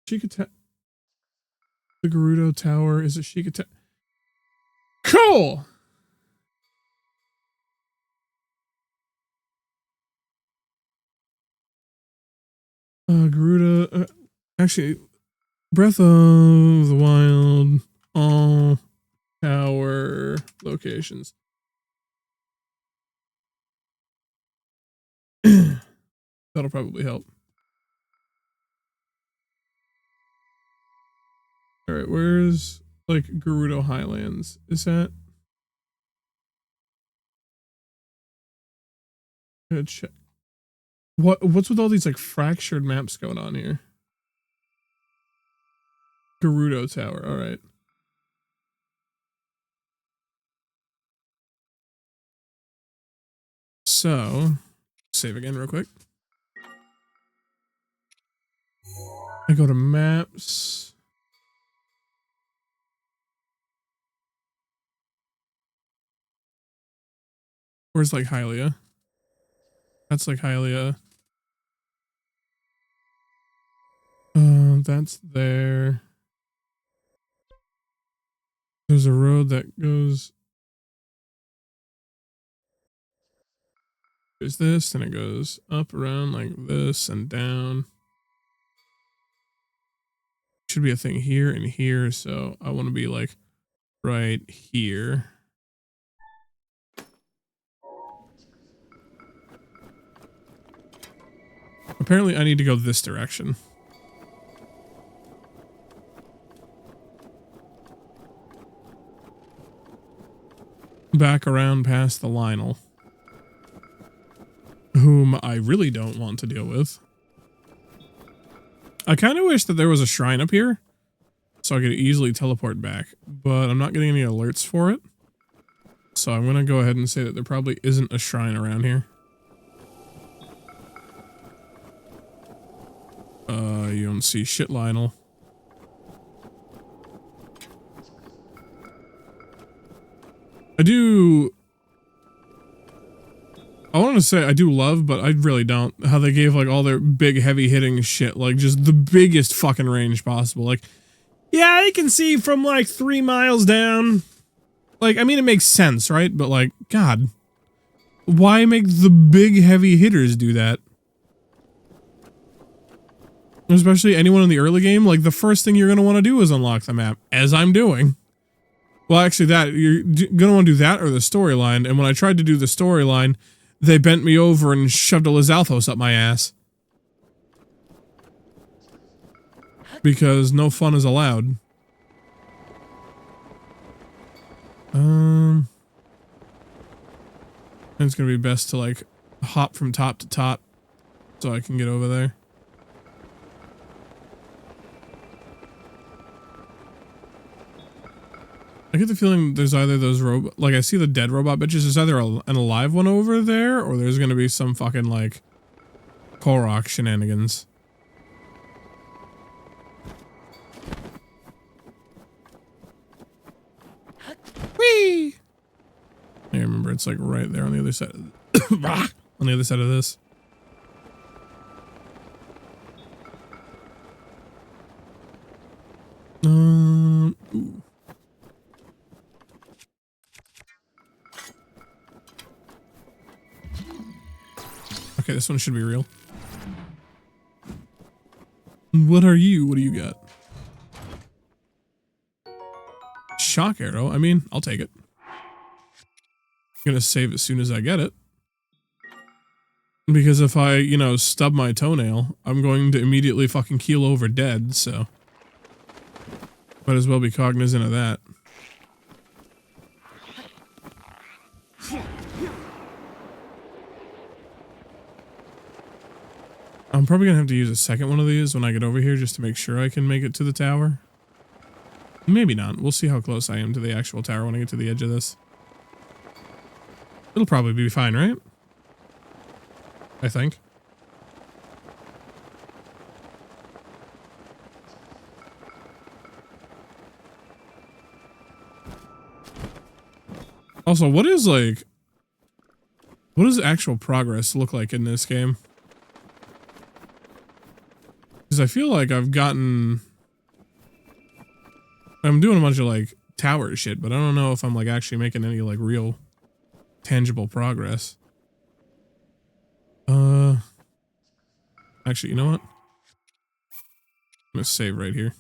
The Gerudo Tower is a Shikata. Cool. Gerudo. Actually, Breath of the Wild. All tower locations. That'll probably help. All right, where's like Gerudo Highlands? Is that? Gonna check. What's with all these like fractured maps going on here? Gerudo Tower. All right. So, save again real quick. I go to maps. Where's like Hylia? That's like Hylia. That's there. There's a road that goes. There's this, and it goes up around like this and down. Should be a thing here and here, so I want to be like right here. Apparently I need to go this direction. Back around past the Lionel, whom I really don't want to deal with. I kind of wish that there was a shrine up here so I could easily teleport back, but I'm not getting any alerts for it. So I'm going to go ahead and say that there probably isn't a shrine around here. You don't see shit, Lionel. I want to say I do love, but I really don't, how they gave like all their big heavy hitting shit, like just the biggest fucking range possible. Like, yeah, you can see from like 3 miles down. Like, I mean, it makes sense, right? But like, God, why make the big heavy hitters do that? Especially anyone in the early game, like the first thing you're going to want to do is unlock the map, as I'm doing. Well, actually that, you're going to want to do that or the storyline, and when I tried to do the storyline, they bent me over and shoved a Lizalthos up my ass. Because no fun is allowed. It's going to be best to like hop from top to top so I can get over there. I get the feeling there's either those like I see the dead robot bitches. There's either an alive one over there, or there's gonna be some fucking like Korok shenanigans. Whee! I remember it's like right there on the other side. On the other side of this. Ooh. Okay, this one should be real. What are you? What do you got? Shock arrow. I mean, I'll take it. I'm gonna save as soon as I get it. Because if I, you know, stub my toenail, I'm going to immediately fucking keel over dead, so. Might as well be cognizant of that. I'm probably gonna have to use a second one of these when I get over here just to make sure I can make it to the tower. Maybe not. We'll see how close I am to the actual tower when I get to the edge of this. It'll probably be fine, right? I think. Also, what does actual progress look like in this game? Because I feel like I'm doing a bunch of like tower shit, but I don't know if I'm like actually making any like real tangible progress. Actually, you know what? I'm gonna save right here.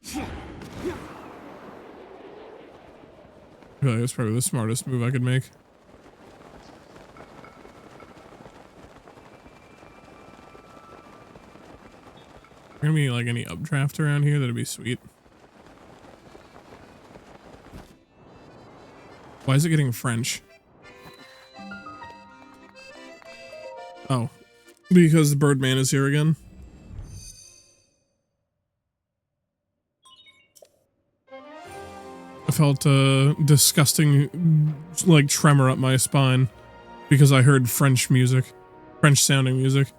I feel like that's probably the smartest move I could make. Gonna be like any updraft around here, that'd be sweet. Why is it getting French? Oh, because the Birdman is here again. I felt a disgusting, like, tremor up my spine because I heard French music, French sounding music.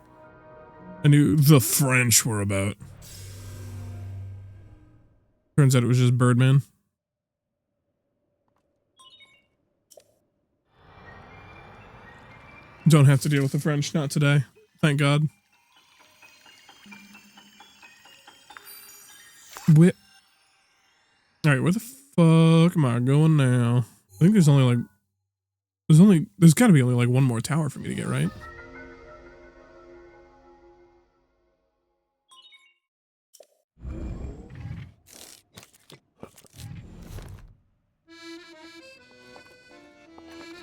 I knew the French were about. Turns out it was just Birdman. Don't have to deal with the French, not today. Thank God. Alright, where the fuck am I going now? I think there's only like... There's gotta be only like one more tower for me to get, right?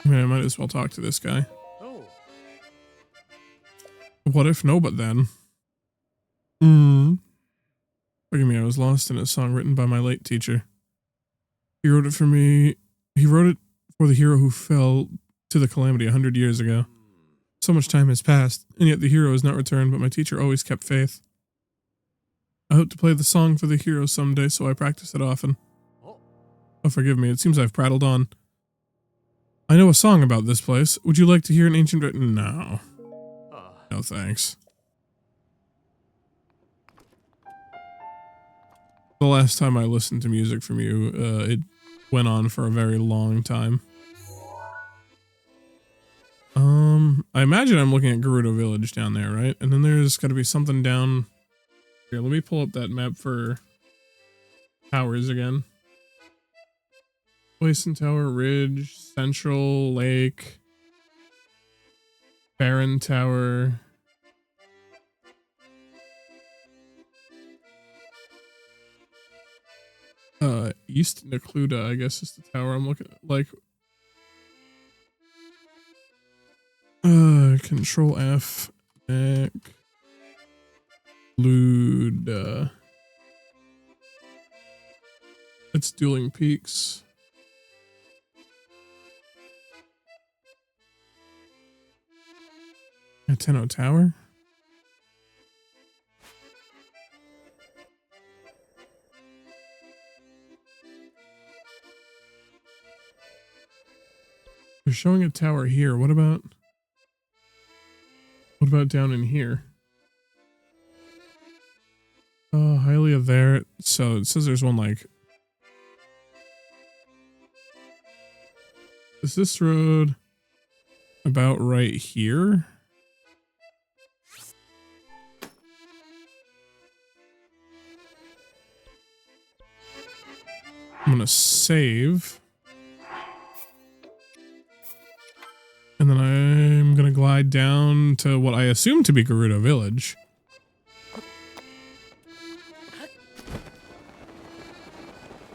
I mean, I might as well talk to this guy. Oh. What if no, but then? Forgive me, I was lost in a song written by my late teacher. He wrote it for me. He wrote it for the hero who fell to the calamity 100 years ago. So much time has passed, and yet the hero has not returned, but my teacher always kept faith. I hope to play the song for the hero someday, so I practice it often. Oh, forgive me, it seems I've prattled on. I know a song about this place. Would you like to hear an ancient... No. No, thanks. The last time I listened to music from you, it went on for a very long time. I imagine I'm looking at Gerudo Village down there, right? And then there's got to be something down... Here, let me pull up that map for towers again. Poison Tower, Ridge, Central, Lake, Barren Tower. East Necluda, I guess is the tower I'm looking at. Like, Control F, Neck, Luda. It's Dueling Peaks. Tenno Tower. They're showing a tower here. What about down in here? Oh, Hylia there. So it says there's one like... Is this road about right here? I'm gonna save. And then I'm gonna glide down to what I assume to be Gerudo Village.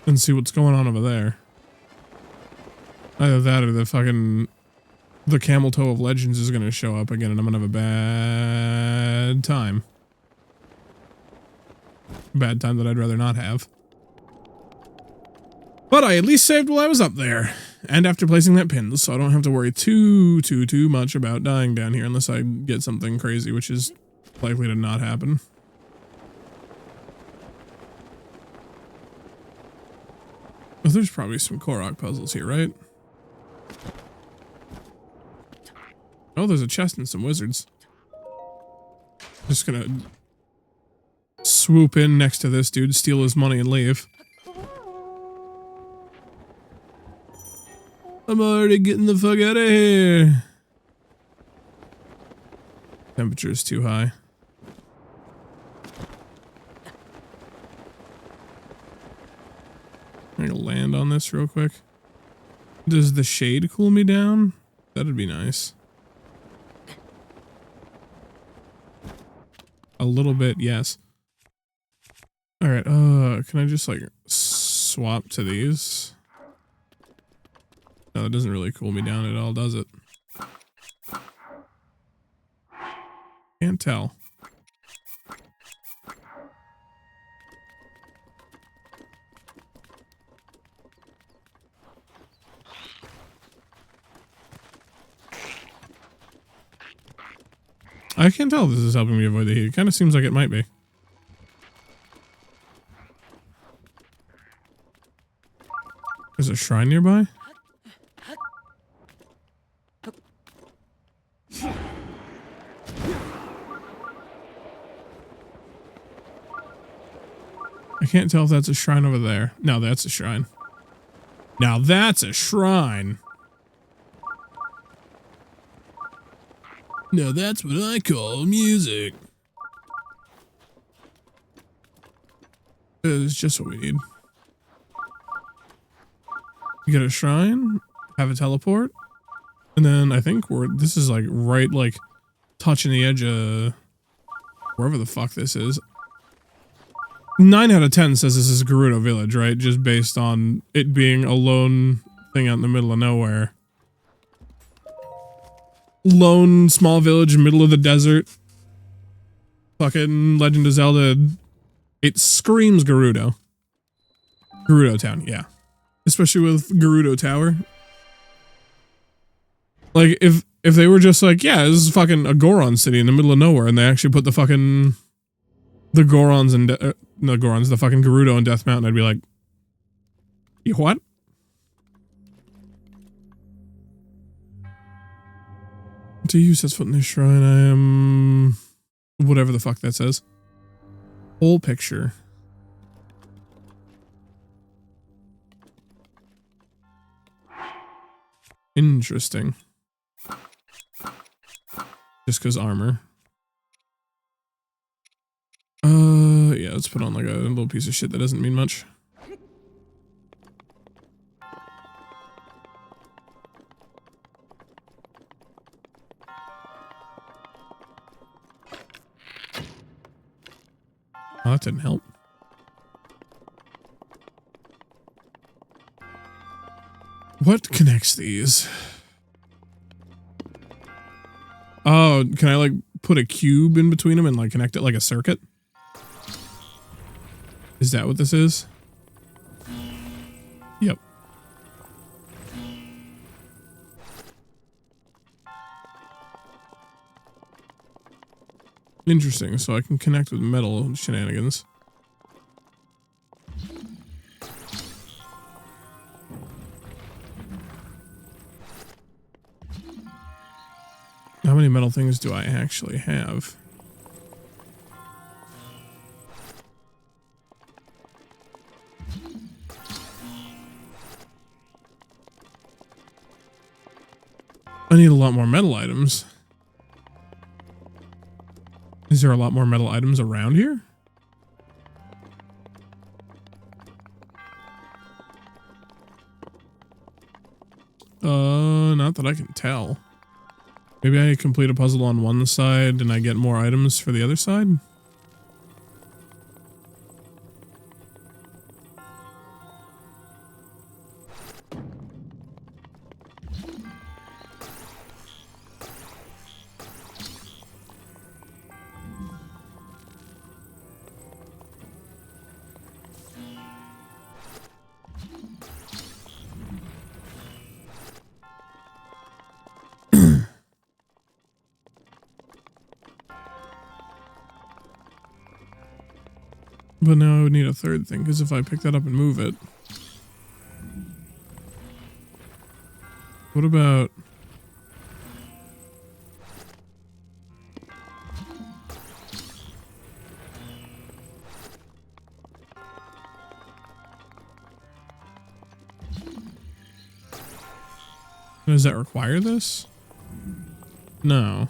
And see what's going on over there. Either that or the camel toe of legends is gonna show up again and I'm gonna have a bad time. Bad time that I'd rather not have. But I at least saved while I was up there. And after placing that pin, so I don't have to worry too much about dying down here unless I get something crazy, which is likely to not happen. Oh, there's probably some Korok puzzles here, right? Oh, there's a chest and some wizards. Just gonna swoop in next to this dude, steal his money, and leave. I'm already getting the fuck out of here. Temperature is too high. I'm gonna land on this real quick. Does the shade cool me down? That'd be nice. A little bit, yes. Alright, can I just like swap to these? No, that doesn't really cool me down at all, does it? Can't tell. I can't tell if this is helping me avoid the heat. It kind of seems like it might be. There's a shrine nearby? I can't tell if that's a shrine over there. No, that's a shrine. Now that's a shrine. Now that's what I call music. It's just what we need. Get a shrine, have a teleport, and then I think this is like right like touching the edge of wherever the fuck this is. 9 out of 10 says this is Gerudo Village, right? Just based on it being a lone thing out in the middle of nowhere. Lone small village, middle of the desert. Fucking Legend of Zelda. It screams Gerudo. Gerudo Town, yeah. Especially with Gerudo Tower. Like, if they were just like, yeah, this is fucking a Goron city in the middle of nowhere, and they actually put the fucking... the Gorons and... no, Gorons, the fucking Gerudo in Death Mountain, I'd be like... You what? To you says foot in this shrine, I am... whatever the fuck that says. Whole picture. Interesting. Just because armor. Yeah, let's put on like a little piece of shit that doesn't mean much. Oh, that didn't help. What connects these? Oh, can I like put a cube in between them and like connect it like a circuit? Is that what this is? Yep. Interesting, so I can connect with metal shenanigans. many metal things do I actually have? I need a lot more metal items. Is there a lot more metal items around here? Not that I can tell. Maybe I complete a puzzle on one side and I get more items for the other side? But now I would need a third thing, because if I pick that up and move it... What about... Does that require this? No.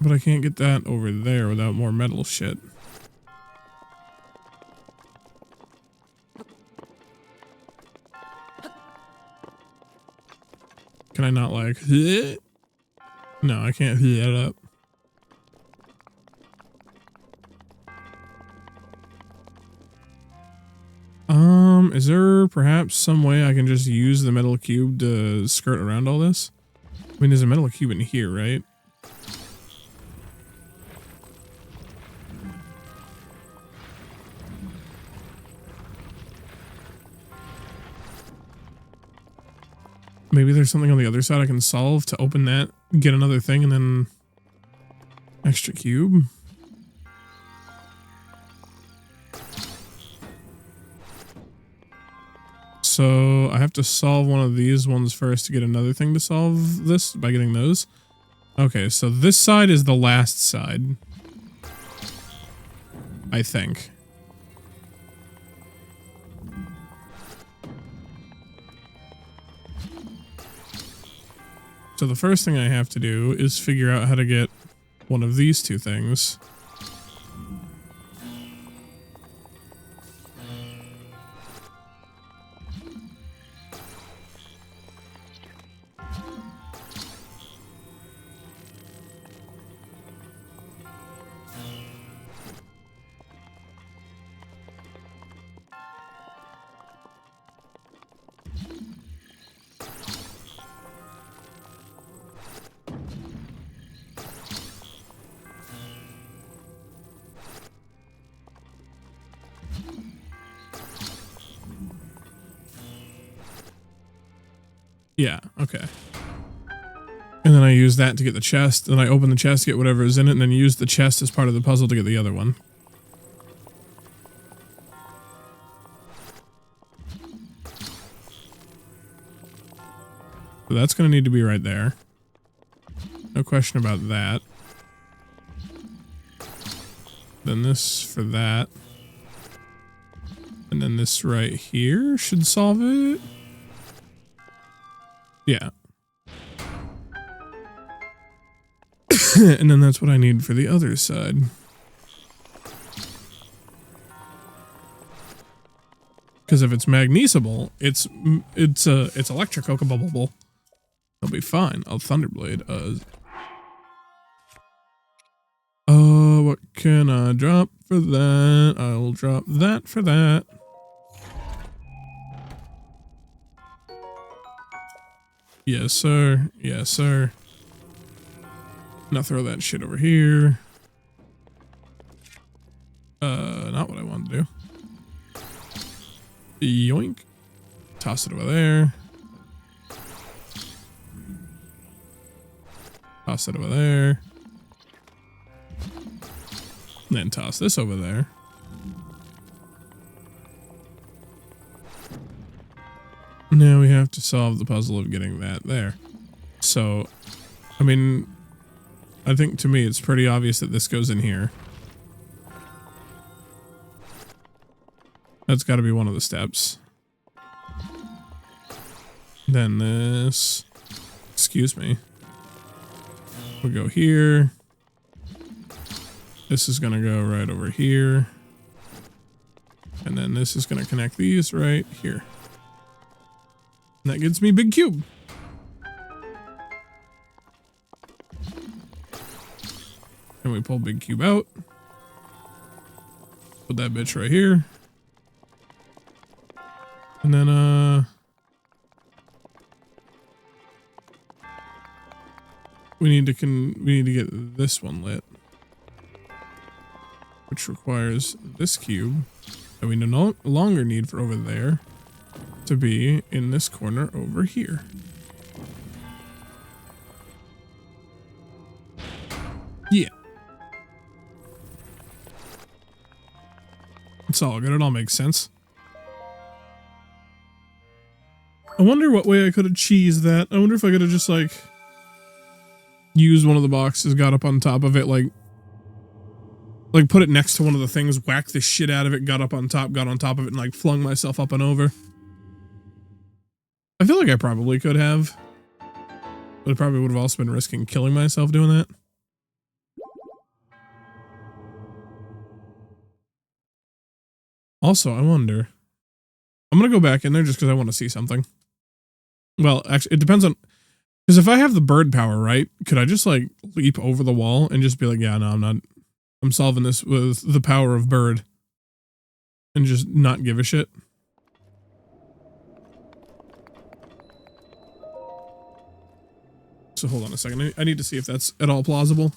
But I can't get that over there without more metal shit. Can I not like... No, I can't heat it up. Is there perhaps some way I can just use the metal cube to skirt around all this? I mean, there's a metal cube in here, right? Maybe there's something on the other side I can solve to open that, get another thing, and then extra cube. So I have to solve one of these ones first to get another thing to solve this by getting those. Okay, so this side is the last side, I think. So the first thing I have to do is figure out how to get one of these two things. Yeah, okay. And then I use that to get the chest, then I open the chest, get whatever is in it, and then use the chest as part of the puzzle to get the other one. So that's going to need to be right there. No question about that. Then this for that. And then this right here should solve it. Yeah. And then that's what I need for the other side. Because if it's magnesable, it's electric-bubble. I'll be fine. I'll Thunderblade. What can I drop for that? I'll drop that for that. Yes, sir. Yes, sir. Now throw that shit over here. Not what I wanted to do. Yoink. Toss it over there. Toss it over there. And then toss this over there. Now we have to solve the puzzle of getting that there. So I mean, I think to me it's pretty obvious that this goes in here. That's got to be one of the steps. Then this, excuse me, we'll go here. This is going to go right over here. And then this is going to connect these right here. And that gets me big cube. And we pull big cube out. Put that bitch right here. And then, we need to get this one lit, which requires this cube that we no longer need for over there to be in this corner over here. Yeah. It's all good. It all makes sense. I wonder what way I could have cheesed that. I wonder if I could have just like used one of the boxes, got up on top of it, like put it next to one of the things, whacked the shit out of it, got up on top, got on top of it, and like flung myself up and over. I feel like I probably could have, but it probably would have also been risking killing myself doing that. Also, I wonder, I'm gonna go back in there just because I want to see something. Well, actually, it depends on, because if I have the bird power, right, could I just like leap over the wall and just be like, yeah, no, I'm not, I'm solving this with the power of bird and just not give a shit? So hold on a second. I need to see if that's at all plausible.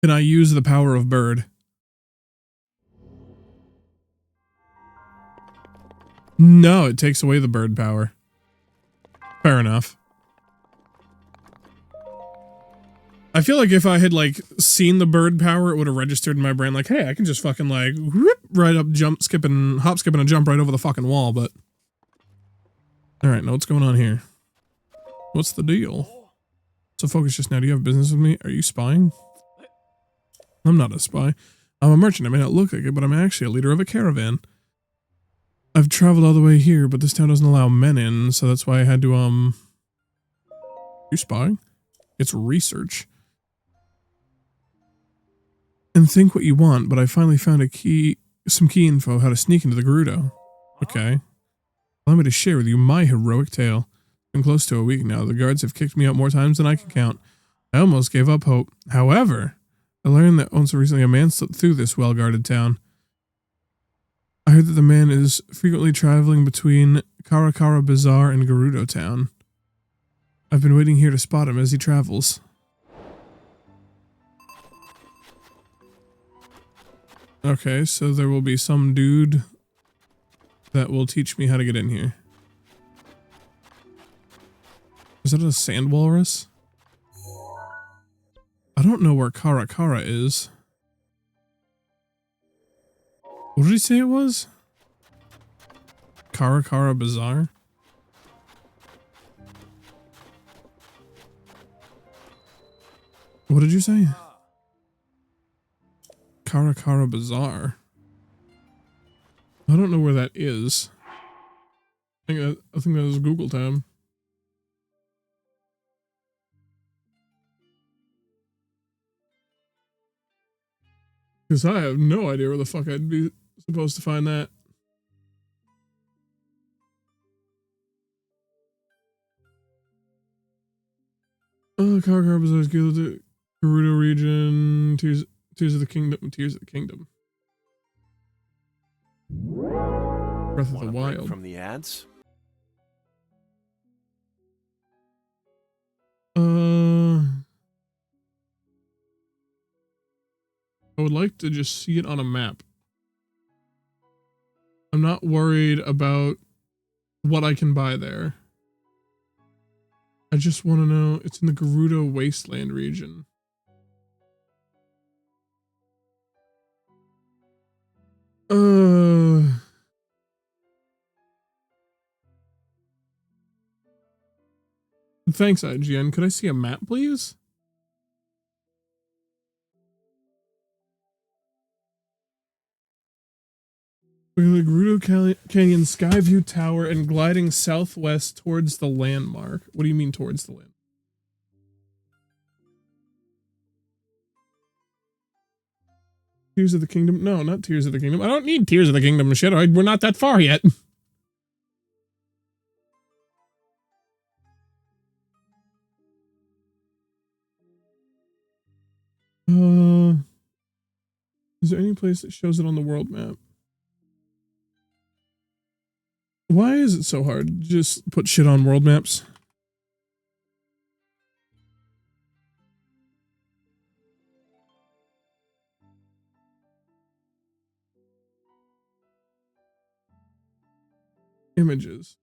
Can I use the power of bird? No, it takes away the bird power. Fair enough. I feel like if I had like seen the bird power, it would have registered in my brain like, hey, I can just fucking like whoop, right up, jump, skipping, hop, skipping, and jump right over the fucking wall, but... Alright, now what's going on here? What's the deal? So focus just now. Do you have business with me? Are you spying? I'm not a spy. I'm a merchant. I may not look like it, but I'm actually a leader of a caravan. I've traveled all the way here, but this town doesn't allow men in, so that's why I had to, You spying? It's research. And think what you want, but I finally found some key info how to sneak into the Gerudo. Okay. Allow me to share with you my heroic tale. It's been close to a week now. The guards have kicked me out more times than I can count. I almost gave up hope. However, I learned that once recently a man slipped through this well-guarded town. I heard that the man is frequently traveling between Karakara Bazaar and Gerudo Town. I've been waiting here to spot him as he travels. Okay, so there will be some dude that will teach me how to get in here. Is that a sand walrus? I don't know where Karakara is. What did he say it was? Karakara Bazaar? What did you say? Karakara Bazaar. I don't know where that is. I think that was Google tab. Because I have no idea where the fuck I'd be supposed to find that. Karakara Bazaar is good. The Gerudo region. Tears of the Kingdom. Tears of the Kingdom. Breath of the Wild. From the ads? I would like to just see it on a map. I'm not worried about what I can buy there. I just want to know. It's in the Gerudo Wasteland region. Thanks, IGN. Could I see a map, please? The Gerudo Canyon Skyview Tower and gliding southwest towards the landmark. What do you mean towards the land? Tears of the Kingdom? No, not Tears of the Kingdom. I don't need Tears of the Kingdom shit. We're not that far yet. Is there any place that shows it on the world map? Why is it so hard to just put shit on world maps? Images.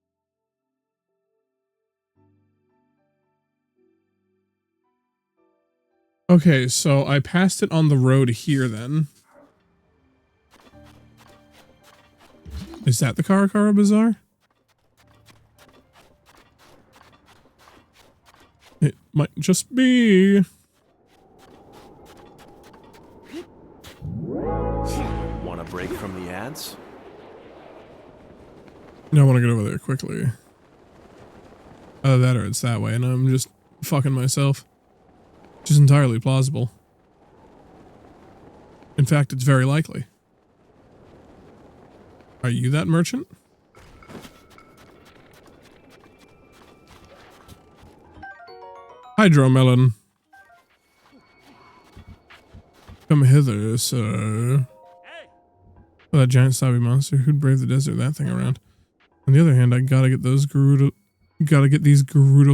Okay, so I passed it on the road here then. Is that the Karakara Bazaar? It might just be. Want a break from the ads? I want to get over there quickly. Either that or it's that way, and I'm just fucking myself. Which is entirely plausible. In fact, it's very likely. Are you that merchant? Hydromelon. Come hither, sir. Oh, that giant snobby monster who'd brave the desert, that thing around. On the other hand, I gotta get these Gerudo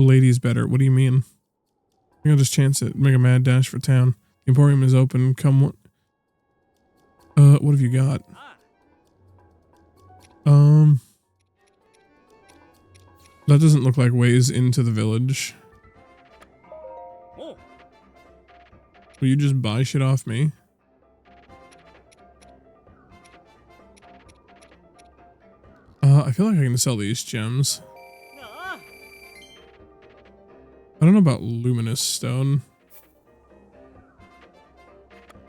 ladies better. What do you mean? I think I'll just chance it. Make a mad dash for town. The Emporium is open. Come what? What have you got? That doesn't look like ways into the village. Will you just buy shit off me? I feel like I can sell these gems. I don't know about luminous stone.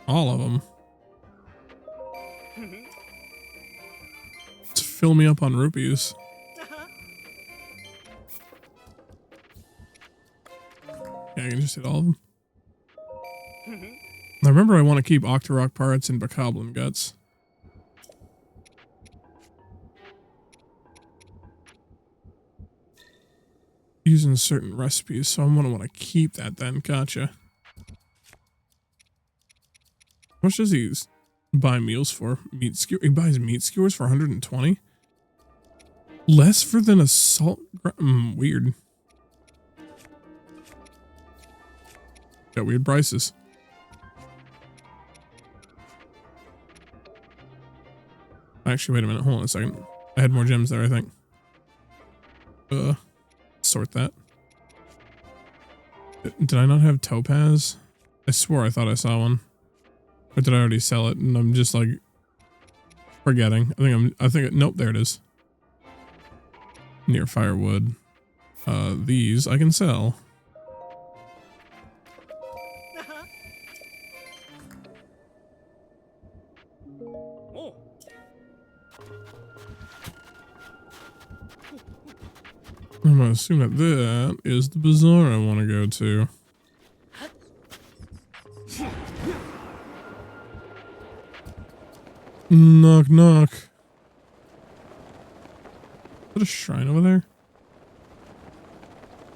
All of them. Let's fill me up on rupees. Yeah, I can just hit all of them. I remember I want to keep Octorok parts and Bokoblin guts. Using certain recipes, so I'm gonna want to keep that then. Gotcha. How much does he buy meals for? Meat skewer. He buys meat skewers for 120. Less for than a salt. Weird. Got weird prices. Actually, wait a minute. Hold on a second. I had more gems there, I think. Sort that. Did I not have topaz? I swore I thought I saw one. Or did I already sell it and I'm just like forgetting? Nope, there it is. Near firewood. These I can sell. I'm gonna assume that that is the bazaar I want to go to. Knock, knock. Is that a shrine over there?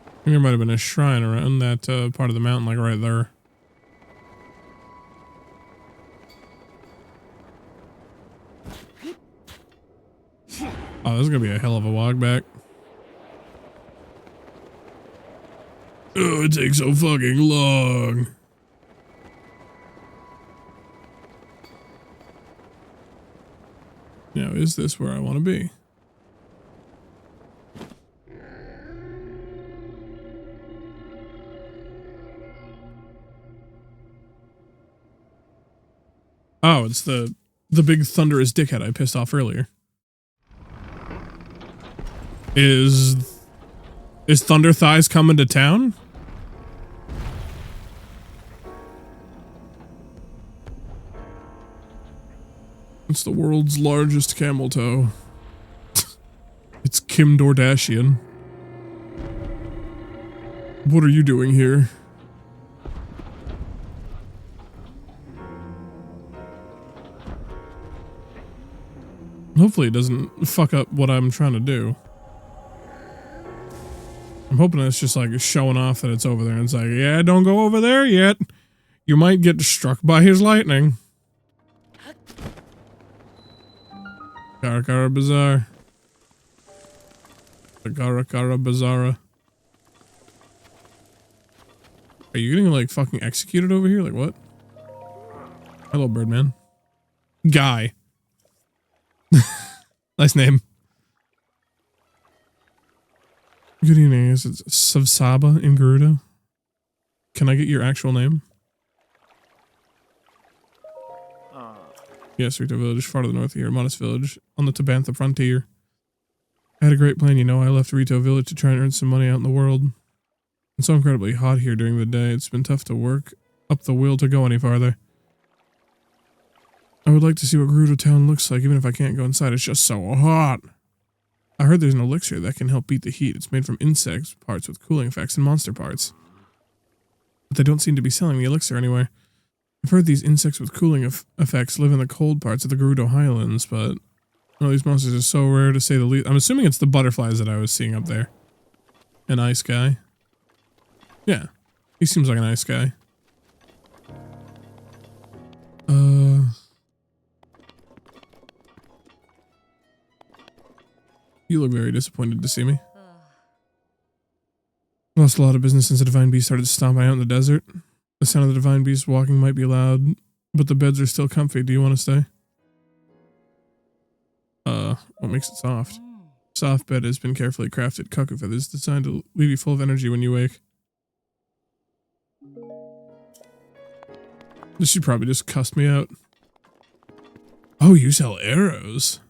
I think there might have been a shrine around that part of the mountain, like right there. Oh, this is gonna be a hell of a walk back. Oh, it takes so fucking long. Now, is this where I want to be? Oh, it's the big thunderous dickhead I pissed off earlier. Is Thunder Thighs coming to town? It's the world's largest camel toe. It's Kim Kardashian. What are you doing here? Hopefully it doesn't fuck up what I'm trying to do. I'm hoping it's just like showing off that it's over there. And it's like, yeah, don't go over there yet. You might get struck by his lightning. Kara Kara Bazaar. Kara Kara Bazaara. Are you getting like fucking executed over here? Like what? Hello, Birdman. Guy. Nice name. Good evening. Is it Savsaba in Gerudo? Can I get your actual name? Yes, Rito Village, far to the north here, Modest Village, on the Tabantha frontier. I had a great plan, you know. I left Rito Village to try and earn some money out in the world. It's so incredibly hot here during the day. It's been tough to work up the will to go any farther. I would like to see what Gerudo Town looks like, even if I can't go inside. It's just so hot. I heard there's an elixir that can help beat the heat. It's made from insect parts with cooling effects and monster parts. But they don't seem to be selling the elixir anywhere. I've heard these insects with cooling effects live in the cold parts of the Gerudo Highlands, but these monsters are so rare to say the least. I'm assuming it's the butterflies that I was seeing up there. An ice guy. Yeah, he seems like a nice guy. You look very disappointed to see me. Lost a lot of business since the Divine Beast started stomping out in the desert. The sound of the Divine Beast walking might be loud, but the beds are still comfy. Do you want to stay? What makes it soft? Soft bed has been carefully crafted cuckoo feathers designed to leave you full of energy when you wake. She probably just cussed me out. Oh, you sell arrows.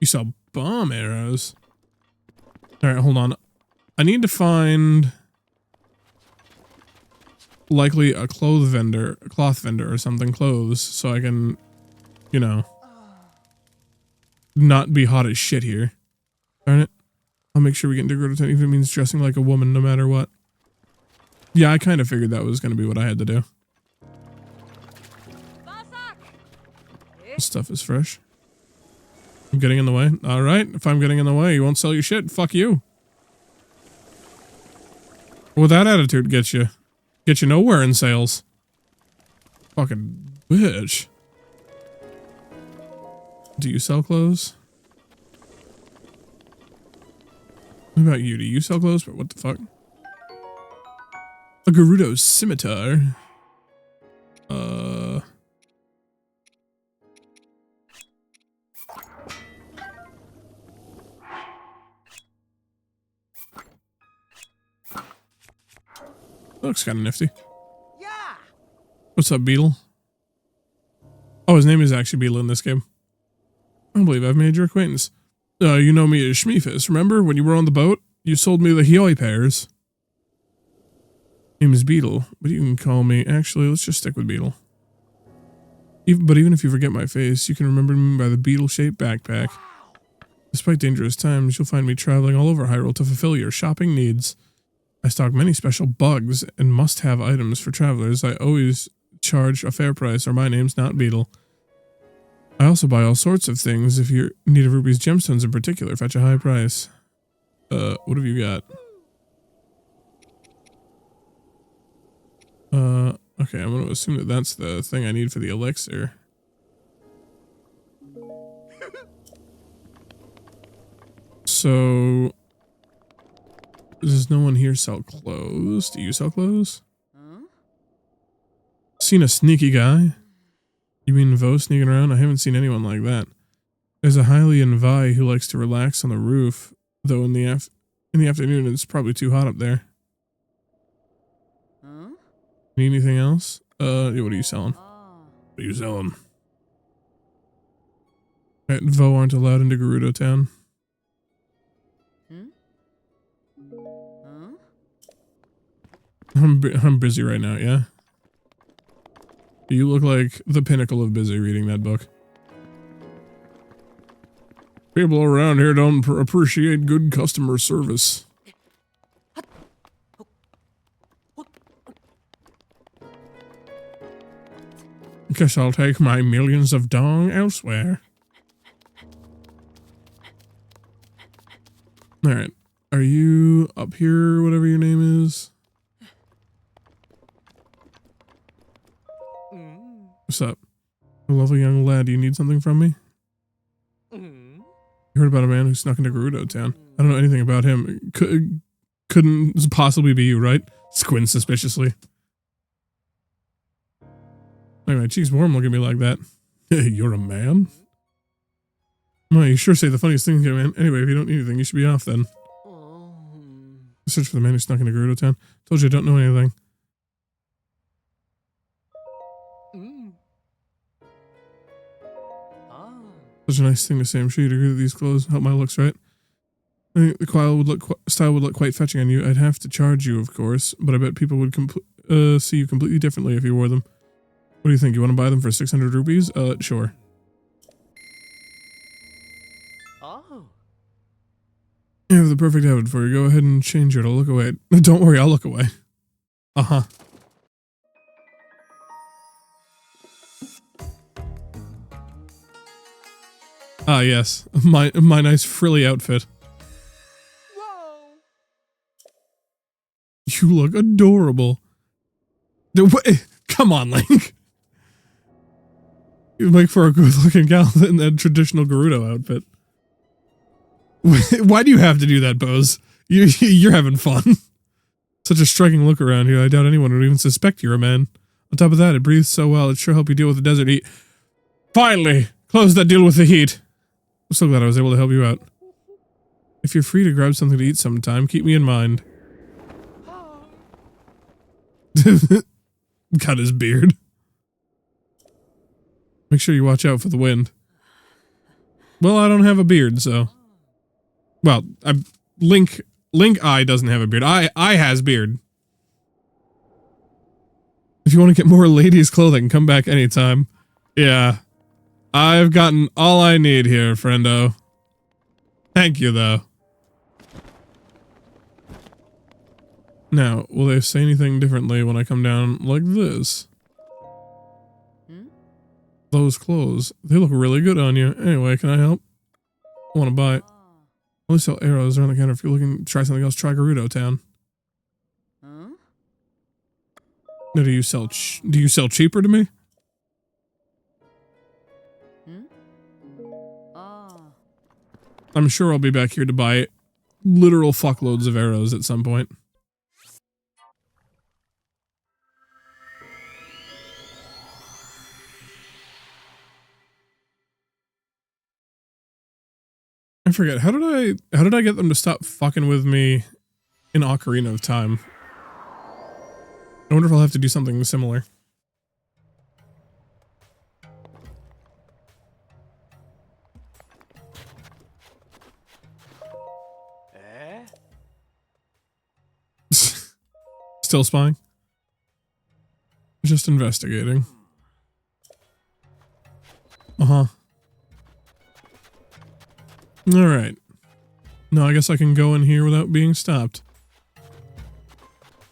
You sell bomb arrows. Alright, hold on. I need to find likely a cloth vendor or something, clothes, so I can, you know, not be hot as shit here. Darn it. I'll make sure we get into Gerudo Town, even if it means dressing like a woman no matter what. Yeah, I kind of figured that was going to be what I had to do. This stuff is fresh. I'm getting in the way. Alright, if I'm getting in the way, you won't sell your shit. Fuck you. What that attitude gets you? Get you nowhere in sales. Fucking bitch. Do you sell clothes? What about you? Do you sell clothes? But what the fuck? A Gerudo scimitar. Looks kind of nifty. Yeah. What's up, Beetle? Oh, his name is actually Beetle in this game. I don't believe I've made your acquaintance. You know me as Shmeefus. Remember when you were on the boat? You sold me the Hioi pears. Name is Beetle, but you can call me. Actually, let's just stick with Beetle. But even if you forget my face, you can remember me by the beetle-shaped backpack. Despite dangerous times, you'll find me traveling all over Hyrule to fulfill your shopping needs. I stock many special bugs and must-have items for travelers. I always charge a fair price, or my name's not Beetle. I also buy all sorts of things. If you're in need of rubies, gemstones in particular, fetch a high price. What have you got? Okay, I'm going to assume that that's the thing I need for the elixir. So, does no one here sell clothes? Do you sell clothes? Seen a sneaky guy? You mean Vo sneaking around? I haven't seen anyone like that. There's a Hylian Vi who likes to relax on the roof, though in the afternoon it's probably too hot up there. Need anything else? What are you selling? What are you selling? Alright, Vo aren't allowed into Gerudo Town. I'm busy right now, yeah? You look like the pinnacle of busy reading that book. People around here don't appreciate good customer service. Guess I'll take my millions of dong elsewhere. Alright. Are you up here, whatever your name is? What's up? A lovely young lad, do you need something from me? You heard about a man who snuck into Gerudo Town. I don't know anything about him. Couldn't possibly be you, right? Squint suspiciously. Anyway, cheeks warm look at me like that. You're a man? Well, you sure say the funniest things here, man. Anyway, if you don't need anything, you should be off then. Search for the man who snuck into Gerudo Town. Told you I don't know anything. Such a nice thing to say. I'm sure you'd agree that these clothes help my looks, right? I think the style would look quite fetching on you. I'd have to charge you, of course, but I bet people would see you completely differently if you wore them. What do you think? You want to buy them for 600 rupees? Sure. Oh. I have the perfect outfit for you. Go ahead and change it. I'll look away. Don't worry, I'll look away. Uh-huh. Ah, yes. My nice frilly outfit. Whoa. You look adorable. Come on, Link. You make for a good-looking gal in that traditional Gerudo outfit. Why do you have to do that, Bose? You're having fun. Such a striking look around here. I doubt anyone would even suspect you're a man. On top of that, it breathes so well. It sure helped you deal with the desert heat. Finally! Close that deal with the heat. I'm so glad I was able to help you out. If you're free to grab something to eat sometime, keep me in mind. Got his beard. Make sure you watch out for the wind. Well, I don't have a beard, so... Well, Link Eye doesn't have a beard. I has beard. If you want to get more ladies' clothing, come back anytime. Yeah. I've gotten all I need here, friendo. Thank you, though. Now, will they say anything differently when I come down like this? Those clothes, they look really good on you. Anyway, can I help? I want to buy it. I only sell arrows around the counter. If you're looking to try something else, try Gerudo Town. No, do you sell cheaper to me? I'm sure I'll be back here to buy literal fuckloads of arrows at some point. I forget, how did I get them to stop fucking with me in Ocarina of Time? I wonder if I'll have to do something similar. Still spying? Just investigating. Uh-huh. Alright. No, I guess I can go in here without being stopped.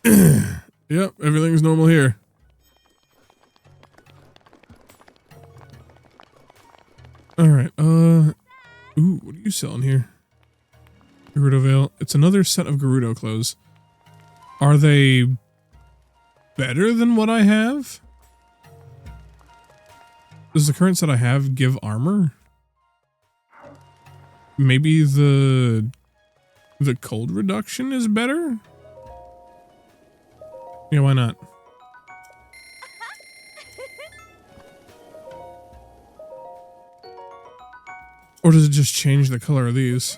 Yep, everything's normal here. Alright, ooh, what are you selling here? Gerudo Veil. It's another set of Gerudo clothes. Are they better than what I have? Does the current set I have give armor? Maybe the cold reduction is better? Yeah, why not? Or does it just change the color of these?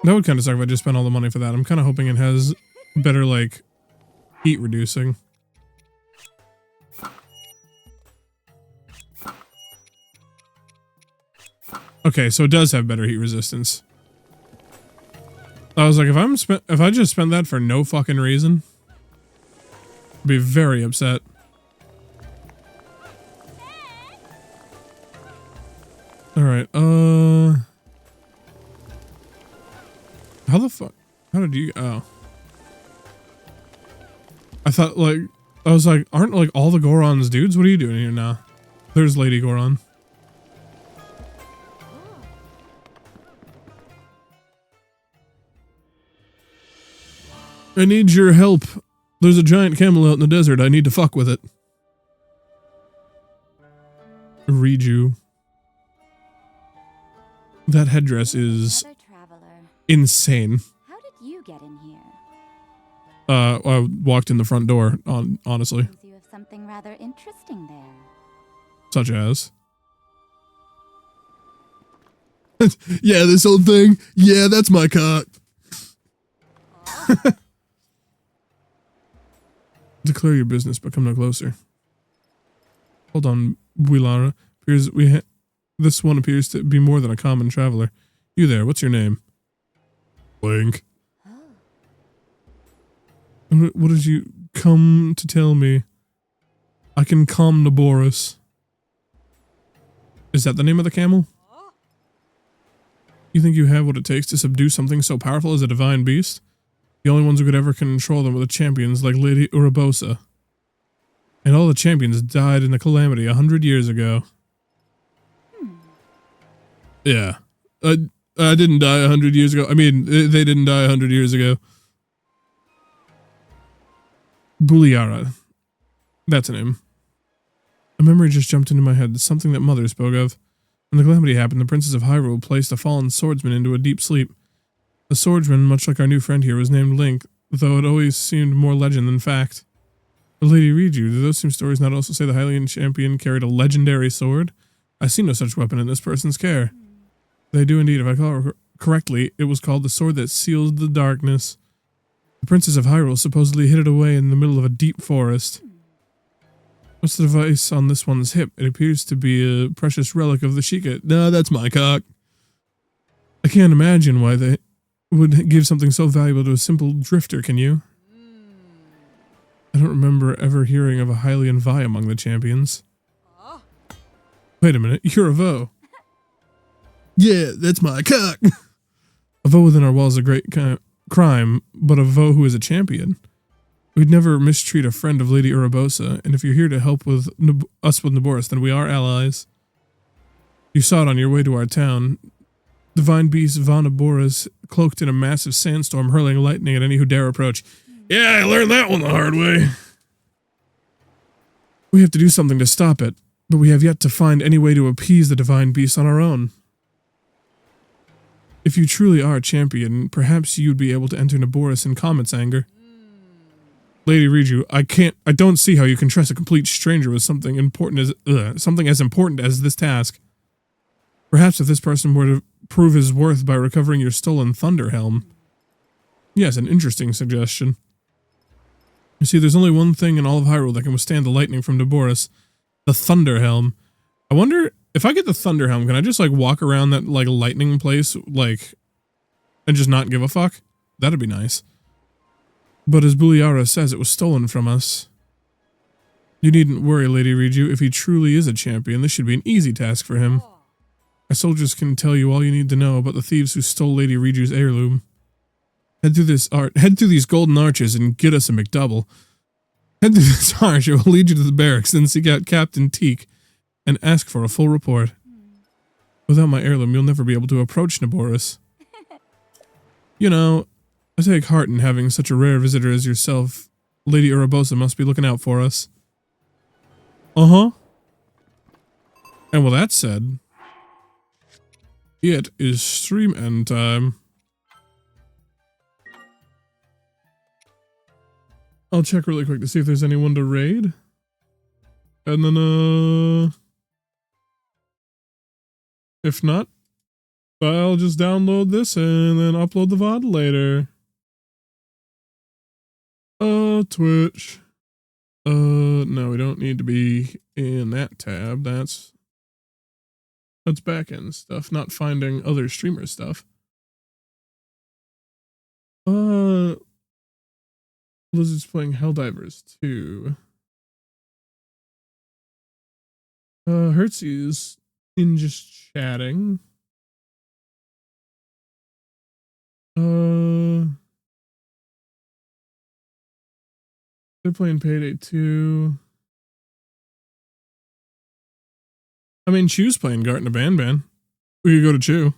That would kind of suck if I just spent all the money for that. I'm kind of hoping it has better, like, heat reducing. Okay, so it does have better heat resistance. I was like, if I just spent that for no fucking reason, I'd be very upset. Alright, how the fuck? How did you, oh. I thought, like, I was like, aren't, like, all the Gorons dudes? What are you doing here now? There's Lady Goron. I need your help. There's a giant camel out in the desert. I need to fuck with it. Read you. That headdress is insane. How did you get in here? I walked in the front door, honestly. Seems you have something rather interesting there. Such as? Yeah, this old thing. Yeah, that's my cock. Declare your business, but come no closer. Hold on, Builara. This one appears to be more than a common traveler. You there, what's your name? Blink. What did you come to tell me? I can calm Naboris. Is that the name of the camel? You think you have what it takes to subdue something so powerful as a divine beast? The only ones who could ever control them were the champions like Lady Urabosa. And all the champions died in the calamity 100 years ago. Yeah. I didn't die 100 years ago. I mean, they didn't die 100 years ago. Buliara. That's a name. A memory just jumped into my head. Something that Mother spoke of. When the calamity happened, the Princess of Hyrule placed a fallen swordsman into a deep sleep. The swordsman, much like our new friend here, was named Link, though it always seemed more legend than fact. But Lady Riju, do those same stories not also say the Hylian champion carried a legendary sword? I see no such weapon in this person's care. They do indeed. If I call it correctly, it was called the sword that sealed the darkness. The Princess of Hyrule supposedly hid it away in the middle of a deep forest. What's the device on this one's hip? It appears to be a precious relic of the Sheikah. No, that's my cock. I can't imagine why they would give something so valuable to a simple drifter, can you? I don't remember ever hearing of a Hylian Vi among the champions. Wait a minute, you're a Vo. Yeah, that's my cock. A Vo within our walls is a great crime, but a Vo who is a champion. We'd never mistreat a friend of Lady Urabosa, and if you're here to help with us with Naboris, then we are allies. You saw it on your way to our town. Divine beast Vanaboris, cloaked in a massive sandstorm, hurling lightning at any who dare approach. Yeah, I learned that one the hard way. We have to do something to stop it, but we have yet to find any way to appease the divine beast on our own. If you truly are a champion, perhaps you'd be able to enter Naboris in Comet's anger. Lady Riju, I don't see how you can trust a complete stranger with something as important as this task. Perhaps if this person were to prove his worth by recovering your stolen Thunder Helm. Yes, an interesting suggestion. You see, there's only one thing in all of Hyrule that can withstand the lightning from Naboris. The Thunder Helm. I wonder, if I get the Thunder Helm, can I just, like, walk around that, like, lightning place, like, and just not give a fuck? That'd be nice. But as Buliara says, it was stolen from us. You needn't worry, Lady Riju. If he truly is a champion, this should be an easy task for him. Our soldiers can tell you all you need to know about the thieves who stole Lady Riju's heirloom. Head through these golden arches and get us a McDouble. Head through this arch, it will lead you to the barracks, then seek out Captain Teak and ask for a full report. Without my heirloom, you'll never be able to approach Naboris. You know, I take heart in having such a rare visitor as yourself. Lady Urabosa must be looking out for us. Uh-huh. And with that said, it is stream end time. I'll check really quick to see if there's anyone to raid. And then, if not, I'll just download this and then upload the VOD later. Twitch. No, we don't need to be in that tab. That's back-end stuff, not finding other streamer stuff. Blizzard's playing Helldivers 2. Hertzy's in just chatting. They're playing Payday 2. I mean, Chew's playing Garten of Banban. We could go to Chew.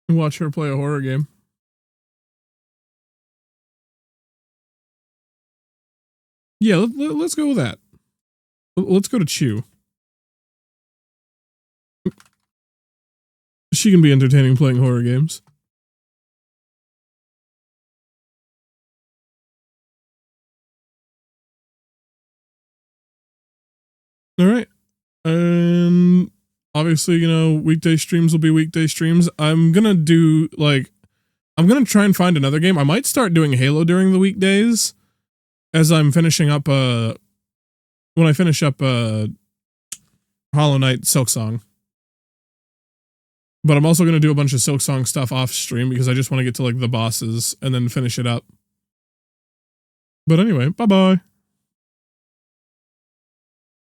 And watch her play a horror game. Yeah, let's go with that. Let's go to Chew. She can be entertaining playing horror games. All right. And obviously, you know, weekday streams will be weekday streams. I'm going to try and find another game. I might start doing Halo during the weekdays as I'm finishing up, when I finish up, Hollow Knight Silksong. But I'm also going to do a bunch of Silksong stuff off stream because I just want to get to like the bosses and then finish it up. But anyway, bye-bye.